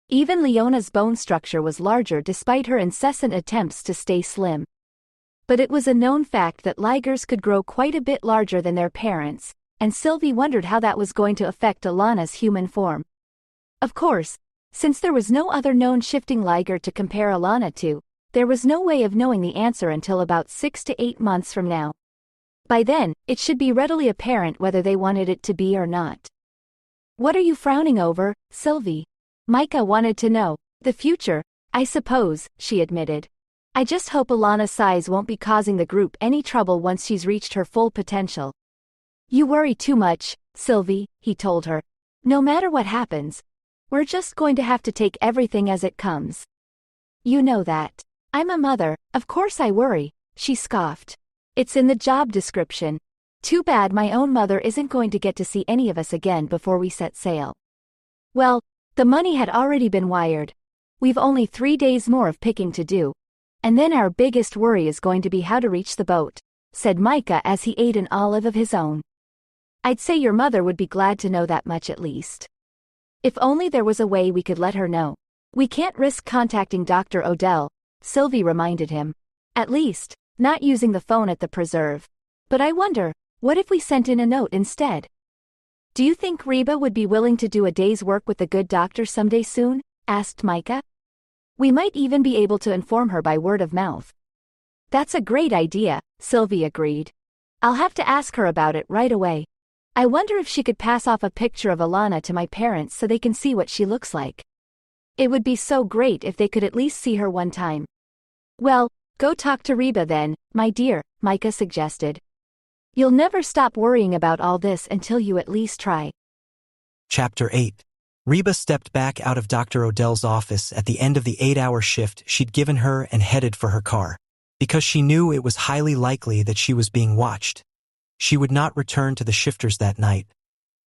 Even Leona's bone structure was larger despite her incessant attempts to stay slim. But it was a known fact that Ligers could grow quite a bit larger than their parents, and Sylvie wondered how that was going to affect Alana's human form. Of course, since there was no other known shifting Liger to compare Alana to, there was no way of knowing the answer until about 6 to 8 months from now. By then, it should be readily apparent whether they wanted it to be or not. What are you frowning over, Sylvie? Micah wanted to know. The future, I suppose, she admitted. I just hope Alana's size won't be causing the group any trouble once she's reached her full potential. You worry too much, Sylvie, he told her. No matter what happens, we're just going to have to take everything as it comes. You know that. I'm a mother, of course I worry, she scoffed. It's in the job description. Too bad my own mother isn't going to get to see any of us again before we set sail. Well, the money had already been wired. We've only 3 days more of picking to do. And then our biggest worry is going to be how to reach the boat, said Micah as he ate an olive of his own. I'd say your mother would be glad to know that much at least. If only there was a way we could let her know. We can't risk contacting Dr. Odell, Sylvie reminded him. At least, not using the phone at the preserve. But I wonder, what if we sent in a note instead? Do you think Reba would be willing to do a day's work with the good doctor someday soon? Asked Micah. We might even be able to inform her by word of mouth. That's a great idea, Sylvie agreed. I'll have to ask her about it right away. I wonder if she could pass off a picture of Alana to my parents so they can see what she looks like. It would be so great if they could at least see her one time. Well, go talk to Reba then, my dear, Micah suggested. You'll never stop worrying about all this until you at least try. Chapter 8. Reba stepped back out of Dr. Odell's office at the end of the 8-hour shift she'd given her and headed for her car. Because she knew it was highly likely that she was being watched. She would not return to the shifters that night,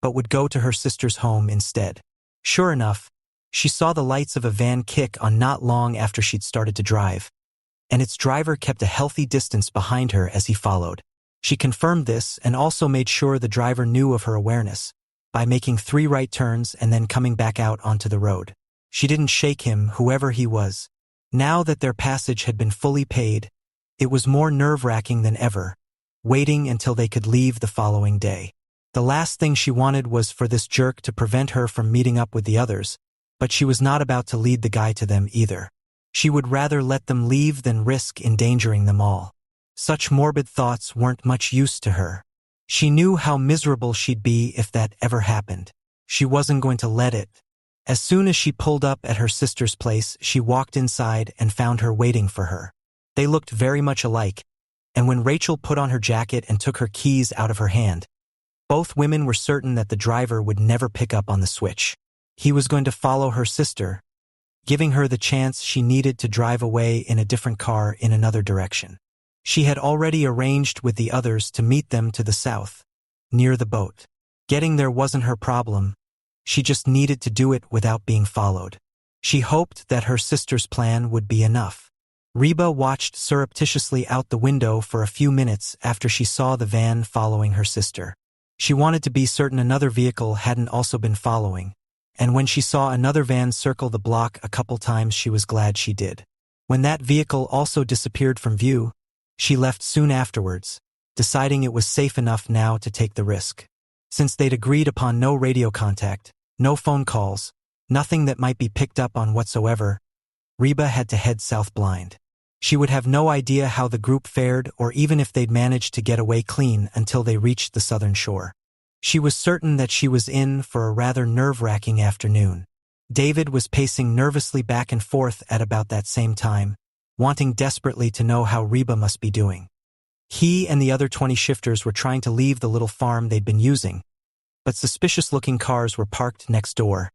but would go to her sister's home instead. Sure enough, she saw the lights of a van kick on not long after she'd started to drive, and its driver kept a healthy distance behind her as he followed. She confirmed this and also made sure the driver knew of her awareness by making 3 right turns and then coming back out onto the road. She didn't shake him, whoever he was. Now that their passage had been fully paid, it was more nerve-wracking than ever, waiting until they could leave the following day. The last thing she wanted was for this jerk to prevent her from meeting up with the others, but she was not about to lead the guy to them either. She would rather let them leave than risk endangering them all. Such morbid thoughts weren't much use to her. She knew how miserable she'd be if that ever happened. She wasn't going to let it. As soon as she pulled up at her sister's place, she walked inside and found her waiting for her. They looked very much alike, and when Rachel put on her jacket and took her keys out of her hand, both women were certain that the driver would never pick up on the switch. He was going to follow her sister, giving her the chance she needed to drive away in a different car in another direction. She had already arranged with the others to meet them to the south, near the boat. Getting there wasn't her problem. She just needed to do it without being followed. She hoped that her sister's plan would be enough. Reba watched surreptitiously out the window for a few minutes after she saw the van following her sister. She wanted to be certain another vehicle hadn't also been following, and when she saw another van circle the block a couple times, she was glad she did. When that vehicle also disappeared from view, she left soon afterwards, deciding it was safe enough now to take the risk. Since they'd agreed upon no radio contact, no phone calls, nothing that might be picked up on whatsoever, Reba had to head south blind. She would have no idea how the group fared or even if they'd managed to get away clean until they reached the southern shore. She was certain that she was in for a rather nerve-wracking afternoon. David was pacing nervously back and forth at about that same time, wanting desperately to know how Reba must be doing. He and the other 20 shifters were trying to leave the little farm they'd been using, but suspicious-looking cars were parked next door,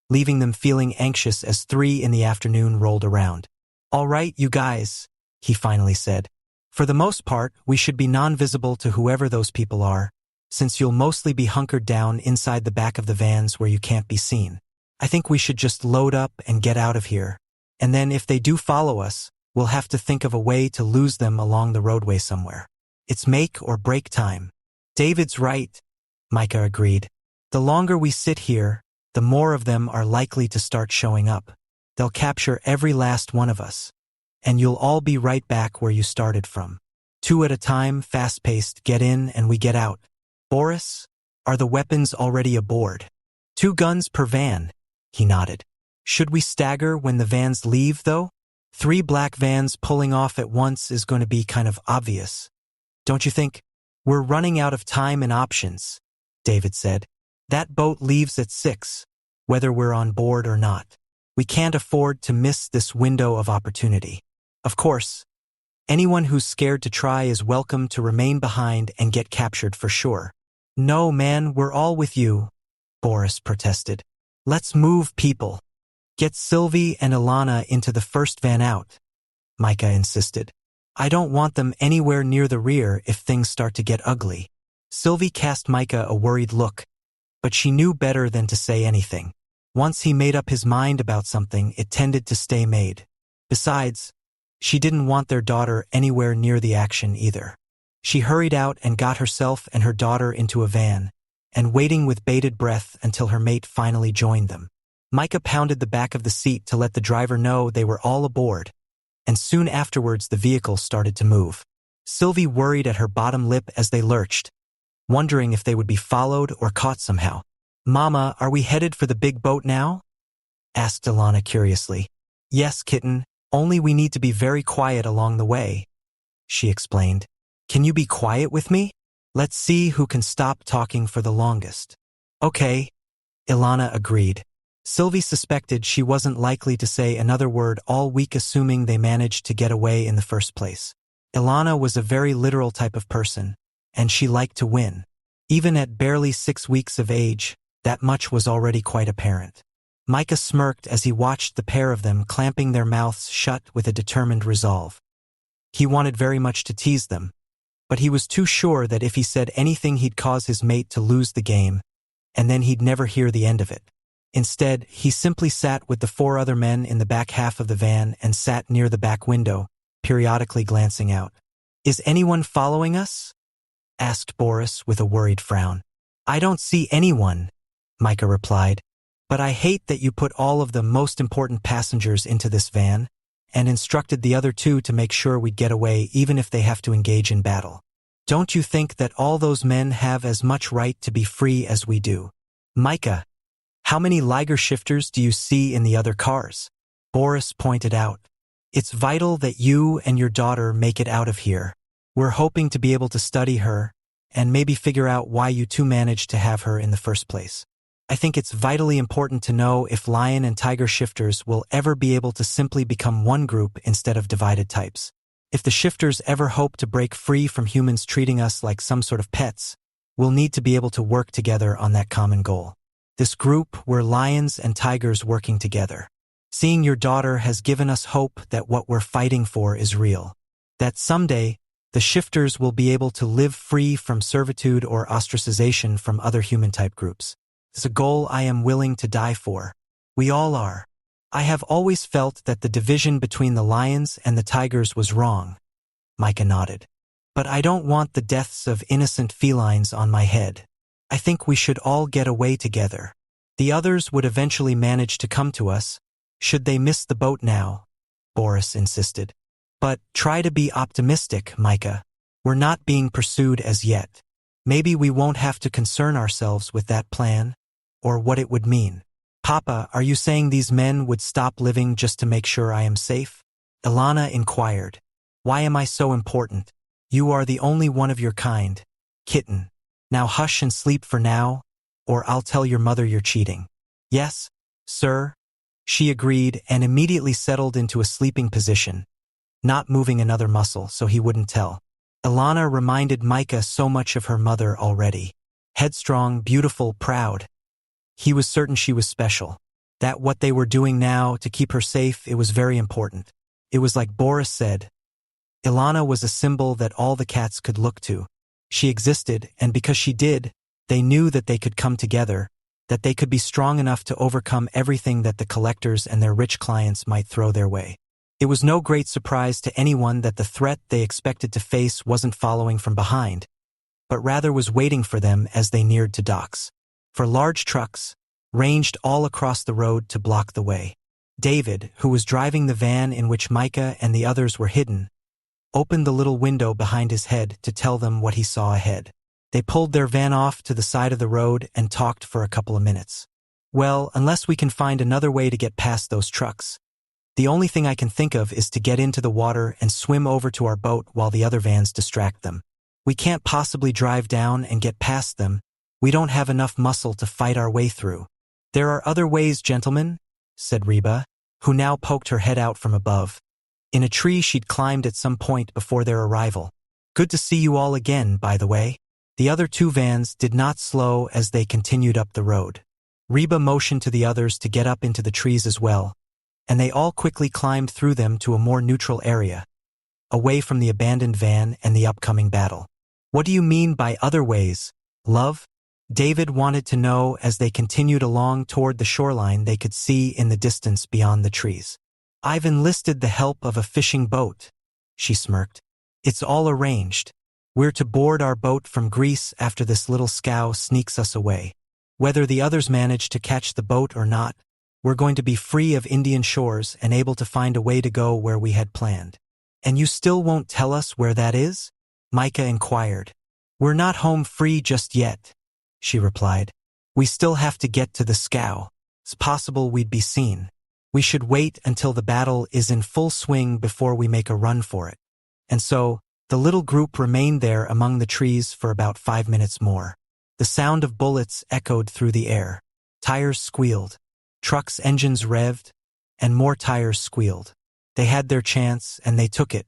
leaving them feeling anxious as 3 in the afternoon rolled around. "All right, you guys," he finally said. "For the most part, we should be non-visible to whoever those people are, since you'll mostly be hunkered down inside the back of the vans where you can't be seen. I think we should just load up and get out of here, and then if they do follow us, we'll have to think of a way to lose them along the roadway somewhere. It's make or break time." "David's right," Micah agreed. "The longer we sit here, the more of them are likely to start showing up. They'll capture every last one of us, and you'll all be right back where you started from. 2 at a time, fast-paced, get in and we get out. Boris, are the weapons already aboard?" 2 guns per van, he nodded. "Should we stagger when the vans leave, though? 3 black vans pulling off at once is going to be kind of obvious, don't you think?" "We're running out of time and options," David said. "That boat leaves at 6, whether we're on board or not. We can't afford to miss this window of opportunity. Of course, anyone who's scared to try is welcome to remain behind and get captured for sure." "No, man, we're all with you," Boris protested. "Let's move, people. Get Sylvie and Alana into the first van out," Micah insisted. "I don't want them anywhere near the rear if things start to get ugly." Sylvie cast Micah a worried look, but she knew better than to say anything. Once he made up his mind about something, it tended to stay made. Besides, she didn't want their daughter anywhere near the action either. She hurried out and got herself and her daughter into a van, and waiting with bated breath until her mate finally joined them. Micah pounded the back of the seat to let the driver know they were all aboard, and soon afterwards the vehicle started to move. Sylvie worried at her bottom lip as they lurched, wondering if they would be followed or caught somehow. "Mama, are we headed for the big boat now?" asked Ilana curiously. "Yes, kitten, only we need to be very quiet along the way," she explained. "Can you be quiet with me? Let's see who can stop talking for the longest." "Okay," Ilana agreed. Sylvie suspected she wasn't likely to say another word all week, assuming they managed to get away in the first place. Ilana was a very literal type of person, and she liked to win. Even at barely 6 weeks of age, that much was already quite apparent. Micah smirked as he watched the pair of them clamping their mouths shut with a determined resolve. He wanted very much to tease them, but he was too sure that if he said anything he'd cause his mate to lose the game, and then he'd never hear the end of it. Instead, he simply sat with the 4 other men in the back half of the van and sat near the back window, periodically glancing out. "Is anyone following us?" asked Boris with a worried frown. "I don't see anyone," Micah replied, "but I hate that you put all of the most important passengers into this van, and instructed the other 2 to make sure we'd get away even if they have to engage in battle. Don't you think that all those men have as much right to be free as we do?" "Micah, how many Liger shifters do you see in the other cars?" Boris pointed out. "It's vital that you and your daughter make it out of here. We're hoping to be able to study her and maybe figure out why you 2 managed to have her in the first place. I think it's vitally important to know if lion and tiger shifters will ever be able to simply become one group instead of divided types. If the shifters ever hope to break free from humans treating us like some sort of pets, we'll need to be able to work together on that common goal. This group, we're lions and tigers working together. Seeing your daughter has given us hope that what we're fighting for is real. That someday, the shifters will be able to live free from servitude or ostracization from other human-type groups. It's a goal I am willing to die for. We all are. I have always felt that the division between the lions and the tigers was wrong." Micah nodded. "But I don't want the deaths of innocent felines on my head. I think we should all get away together. The others would eventually manage to come to us, should they miss the boat now," Boris insisted. "But try to be optimistic, Micah. We're not being pursued as yet. Maybe we won't have to concern ourselves with that plan, or what it would mean." "Papa, are you saying these men would stop living just to make sure I am safe?" Ilana inquired. "Why am I so important? You are the only one of your kind, kitten. Now hush and sleep for now, or I'll tell your mother you're cheating." "Yes, sir," she agreed and immediately settled into a sleeping position, not moving another muscle so he wouldn't tell. Ilana reminded Micah so much of her mother already. Headstrong, beautiful, proud. He was certain she was special. That what they were doing now to keep her safe, it was very important. It was like Boris said. Ilana was a symbol that all the cats could look to. She existed, and because she did, they knew that they could come together, that they could be strong enough to overcome everything that the collectors and their rich clients might throw their way. It was no great surprise to anyone that the threat they expected to face wasn't following from behind, but rather was waiting for them as they neared to docks. For large trucks, ranged all across the road to block the way. David, who was driving the van in which Micah and the others were hidden, opened the little window behind his head to tell them what he saw ahead. They pulled their van off to the side of the road and talked for a couple of minutes. "Well, unless we can find another way to get past those trucks, the only thing I can think of is to get into the water and swim over to our boat while the other vans distract them. We can't possibly drive down and get past them. We don't have enough muscle to fight our way through." "There are other ways, gentlemen," said Reba, who now poked her head out from above. In a tree she'd climbed at some point before their arrival. "Good to see you all again, by the way." The other 2 vans did not slow as they continued up the road. Reba motioned to the others to get up into the trees as well, and they all quickly climbed through them to a more neutral area, away from the abandoned van and the upcoming battle. "What do you mean by other ways, love?" David wanted to know as they continued along toward the shoreline they could see in the distance beyond the trees. "I've enlisted the help of a fishing boat," she smirked. "It's all arranged. We're to board our boat from Greece after this little scow sneaks us away. Whether the others manage to catch the boat or not, we're going to be free of Indian shores and able to find a way to go where we had planned. And you still won't tell us where that is? Micah inquired. We're not home free just yet, she replied. We still have to get to the scow. It's possible we'd be seen. We should wait until the battle is in full swing before we make a run for it. And so, the little group remained there among the trees for about 5 minutes more. The sound of bullets echoed through the air. Tires squealed. Trucks' engines revved, and more tires squealed. They had their chance, and they took it.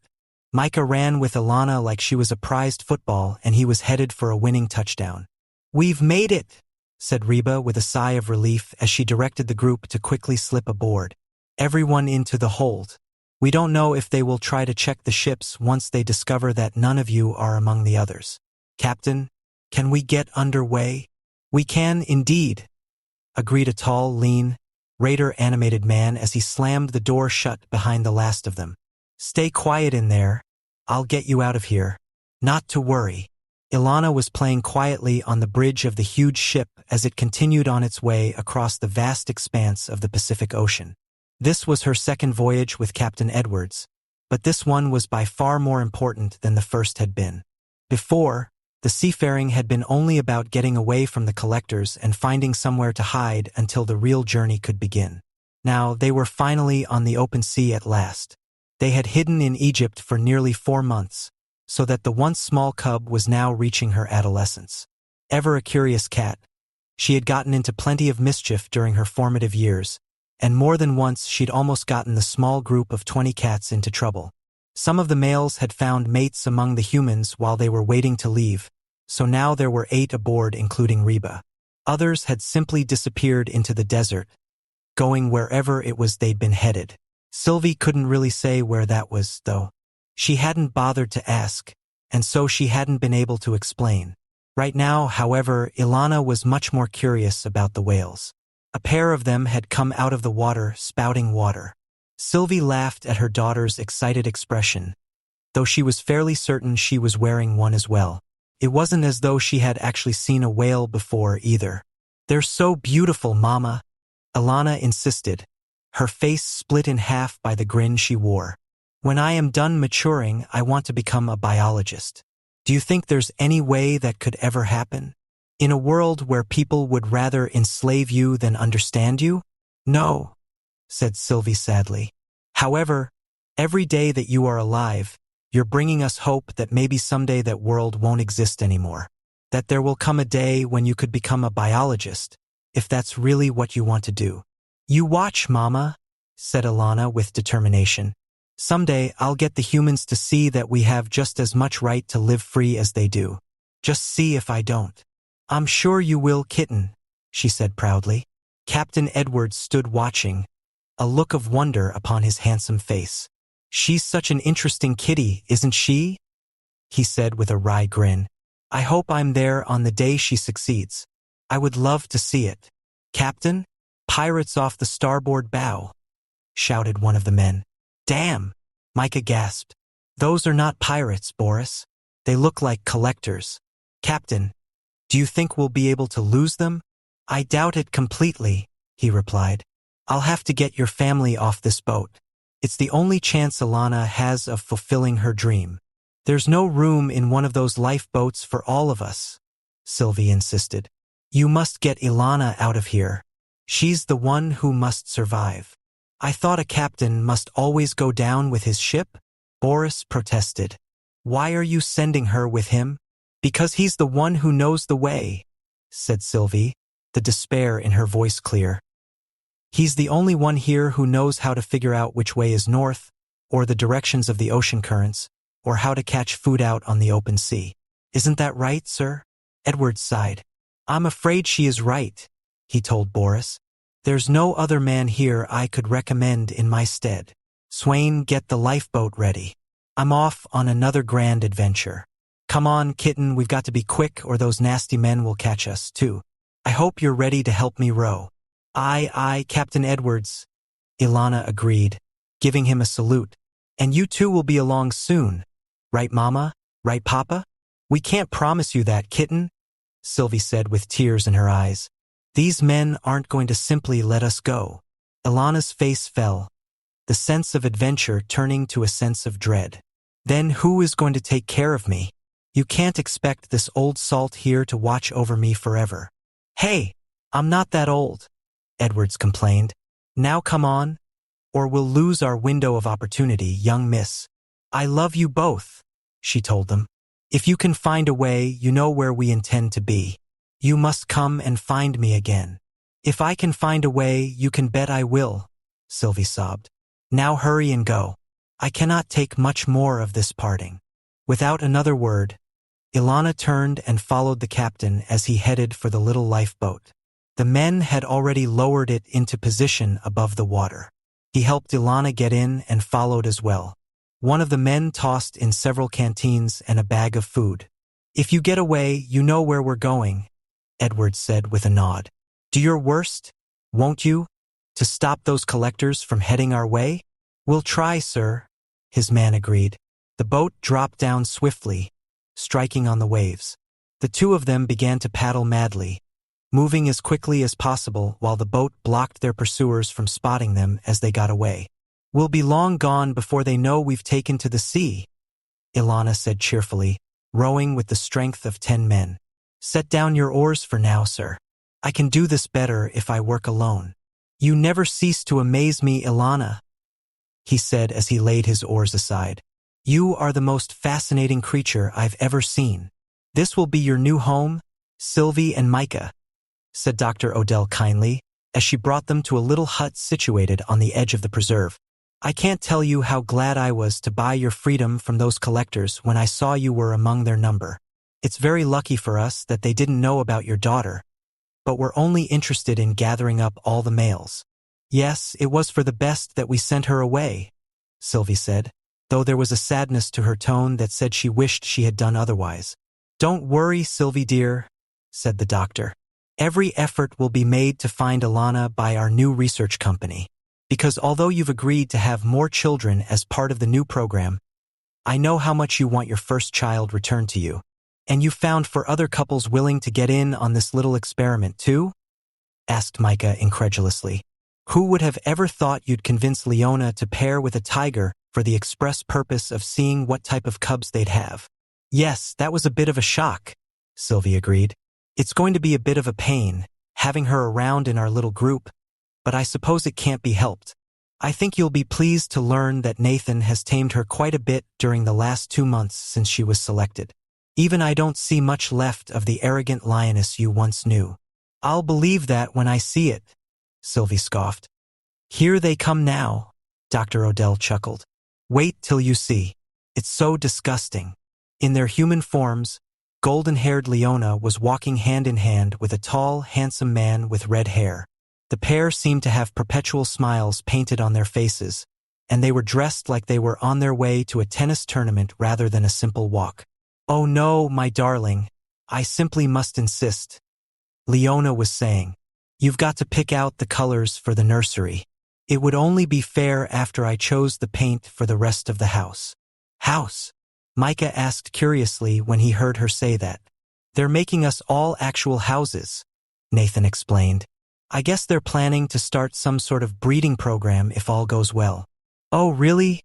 Micah ran with Ilana like she was a prized football, and he was headed for a winning touchdown. We've made it, said Reba with a sigh of relief as she directed the group to quickly slip aboard. Everyone into the hold. We don't know if they will try to check the ships once they discover that none of you are among the others. Captain, can we get underway? We can indeed, agreed a tall, lean, Raider-animated man as he slammed the door shut behind the last of them. Stay quiet in there. I'll get you out of here. Not to worry. Ilana was playing quietly on the bridge of the huge ship as it continued on its way across the vast expanse of the Pacific Ocean. This was her second voyage with Captain Edwards, but this one was by far more important than the first had been. Before, the seafaring had been only about getting away from the collectors and finding somewhere to hide until the real journey could begin. Now, they were finally on the open sea at last. They had hidden in Egypt for nearly 4 months, so that the once small cub was now reaching her adolescence. Ever a curious cat, she had gotten into plenty of mischief during her formative years, and more than once she'd almost gotten the small group of 20 cats into trouble. Some of the males had found mates among the humans while they were waiting to leave, so now there were 8 aboard including Reba. Others had simply disappeared into the desert, going wherever it was they'd been headed. Sylvie couldn't really say where that was, though. She hadn't bothered to ask, and so she hadn't been able to explain. Right now, however, Ilana was much more curious about the whales. A pair of them had come out of the water, spouting water. Sylvie laughed at her daughter's excited expression, though she was fairly certain she was wearing one as well. It wasn't as though she had actually seen a whale before either. They're so beautiful, Mama, Ilana insisted, her face split in half by the grin she wore. When I am done maturing, I want to become a biologist. Do you think there's any way that could ever happen? In a world where people would rather enslave you than understand you? No, said Sylvie sadly. However, every day that you are alive, you're bringing us hope that maybe someday that world won't exist anymore. That there will come a day when you could become a biologist, if that's really what you want to do. You watch, Mama, said Ilana with determination. Someday I'll get the humans to see that we have just as much right to live free as they do. Just see if I don't. I'm sure you will, kitten, she said proudly. Captain Edwards stood watching, a look of wonder upon his handsome face. She's such an interesting kitty, isn't she? He said with a wry grin. I hope I'm there on the day she succeeds. I would love to see it. Captain, pirates off the starboard bow, shouted one of the men. Damn, Micah gasped. Those are not pirates, Boris. They look like collectors. Captain, do you think we'll be able to lose them? I doubt it completely, he replied. I'll have to get your family off this boat. It's the only chance Ilana has of fulfilling her dream. There's no room in one of those lifeboats for all of us, Sylvie insisted. You must get Ilana out of here. She's the one who must survive. I thought a captain must always go down with his ship, Boris protested. Why are you sending her with him? Because he's the one who knows the way, said Sylvie, the despair in her voice clear. He's the only one here who knows how to figure out which way is north, or the directions of the ocean currents, or how to catch food out on the open sea. Isn't that right, sir? Edward sighed. I'm afraid she is right, he told Boris. There's no other man here I could recommend in my stead. Swain, get the lifeboat ready. I'm off on another grand adventure. Come on, kitten, we've got to be quick or those nasty men will catch us, too. I hope you're ready to help me row. Aye, Captain Edwards, Ilana agreed, giving him a salute. And you two will be along soon. Right, Mama? Right, Papa? We can't promise you that, kitten, Sylvie said with tears in her eyes. These men aren't going to simply let us go. Ilana's face fell, the sense of adventure turning to a sense of dread. Then who is going to take care of me? You can't expect this old salt here to watch over me forever. Hey, I'm not that old, Edwards complained. Now come on, or we'll lose our window of opportunity, young miss. I love you both, she told them. If you can find a way, you know where we intend to be. You must come and find me again. If I can find a way, you can bet I will, Sylvie sobbed. Now hurry and go. I cannot take much more of this parting. Without another word, Ilana turned and followed the captain as he headed for the little lifeboat. The men had already lowered it into position above the water. He helped Ilana get in and followed as well. One of the men tossed in several canteens and a bag of food. If you get away, you know where we're going, Edwards said with a nod. Do your worst, won't you, to stop those collectors from heading our way? We'll try, sir, his man agreed. The boat dropped down swiftly, striking on the waves. The two of them began to paddle madly, moving as quickly as possible while the boat blocked their pursuers from spotting them as they got away. We'll be long gone before they know we've taken to the sea, Ilana said cheerfully, rowing with the strength of 10 men. Set down your oars for now, sir. I can do this better if I work alone. You never cease to amaze me, Ilana, he said as he laid his oars aside. You are the most fascinating creature I've ever seen. This will be your new home, Sylvie and Micah, said Dr. Odell kindly, as she brought them to a little hut situated on the edge of the preserve. I can't tell you how glad I was to buy your freedom from those collectors when I saw you were among their number. It's very lucky for us that they didn't know about your daughter, but were only interested in gathering up all the males. Yes, it was for the best that we sent her away, Sylvie said, though there was a sadness to her tone that said she wished she had done otherwise. Don't worry, Sylvie dear, said the doctor. Every effort will be made to find Ilana by our new research company. Because although you've agreed to have more children as part of the new program, I know how much you want your first child returned to you. And you found for other couples willing to get in on this little experiment too? Asked Micah incredulously. Who would have ever thought you'd convince Leona to pair with a tiger for the express purpose of seeing what type of cubs they'd have? Yes, that was a bit of a shock, Sylvie agreed. It's going to be a bit of a pain, having her around in our little group, but I suppose it can't be helped. I think you'll be pleased to learn that Nathan has tamed her quite a bit during the last 2 months since she was selected. Even I don't see much left of the arrogant lioness you once knew. I'll believe that when I see it, Sylvie scoffed. Here they come now, Dr. Odell chuckled. Wait till you see. It's so disgusting. In their human forms, golden-haired Leona was walking hand in hand with a tall, handsome man with red hair. The pair seemed to have perpetual smiles painted on their faces, and they were dressed like they were on their way to a tennis tournament rather than a simple walk. Oh no, my darling, I simply must insist, Leona was saying. You've got to pick out the colors for the nursery. It would only be fair after I chose the paint for the rest of the house. House? Micah asked curiously when he heard her say that. They're making us all actual houses, Nathan explained. I guess they're planning to start some sort of breeding program if all goes well. Oh, really?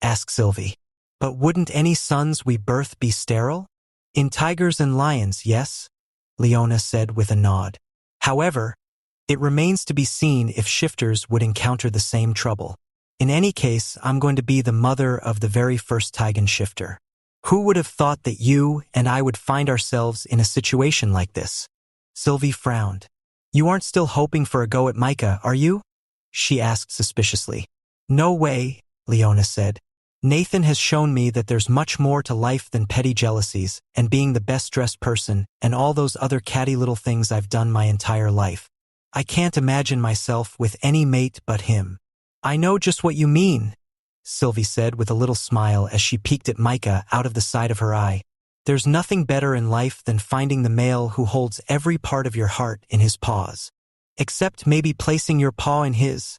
Asked Sylvie. But wouldn't any sons we birth be sterile? In tigers and lions, yes, Leona said with a nod. However, it remains to be seen if shifters would encounter the same trouble. In any case, I'm going to be the mother of the very first Tigan shifter. Who would have thought that you and I would find ourselves in a situation like this? Sylvie frowned. You aren't still hoping for a go at Micah, are you? She asked suspiciously. No way, Leona said. Nathan has shown me that there's much more to life than petty jealousies and being the best-dressed person and all those other catty little things I've done my entire life. I can't imagine myself with any mate but him. I know just what you mean, Sylvie said with a little smile as she peeked at Micah out of the side of her eye. There's nothing better in life than finding the male who holds every part of your heart in his paws. Except maybe placing your paw in his,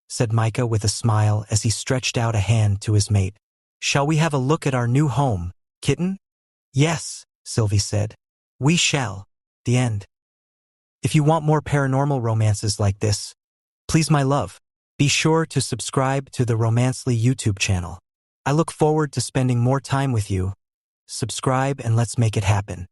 said Micah with a smile as he stretched out a hand to his mate. Shall we have a look at our new home, kitten? Yes, Sylvie said. We shall. The end. If you want more paranormal romances like this, please, my love, be sure to subscribe to the Romancely YouTube channel. I look forward to spending more time with you. Subscribe and let's make it happen.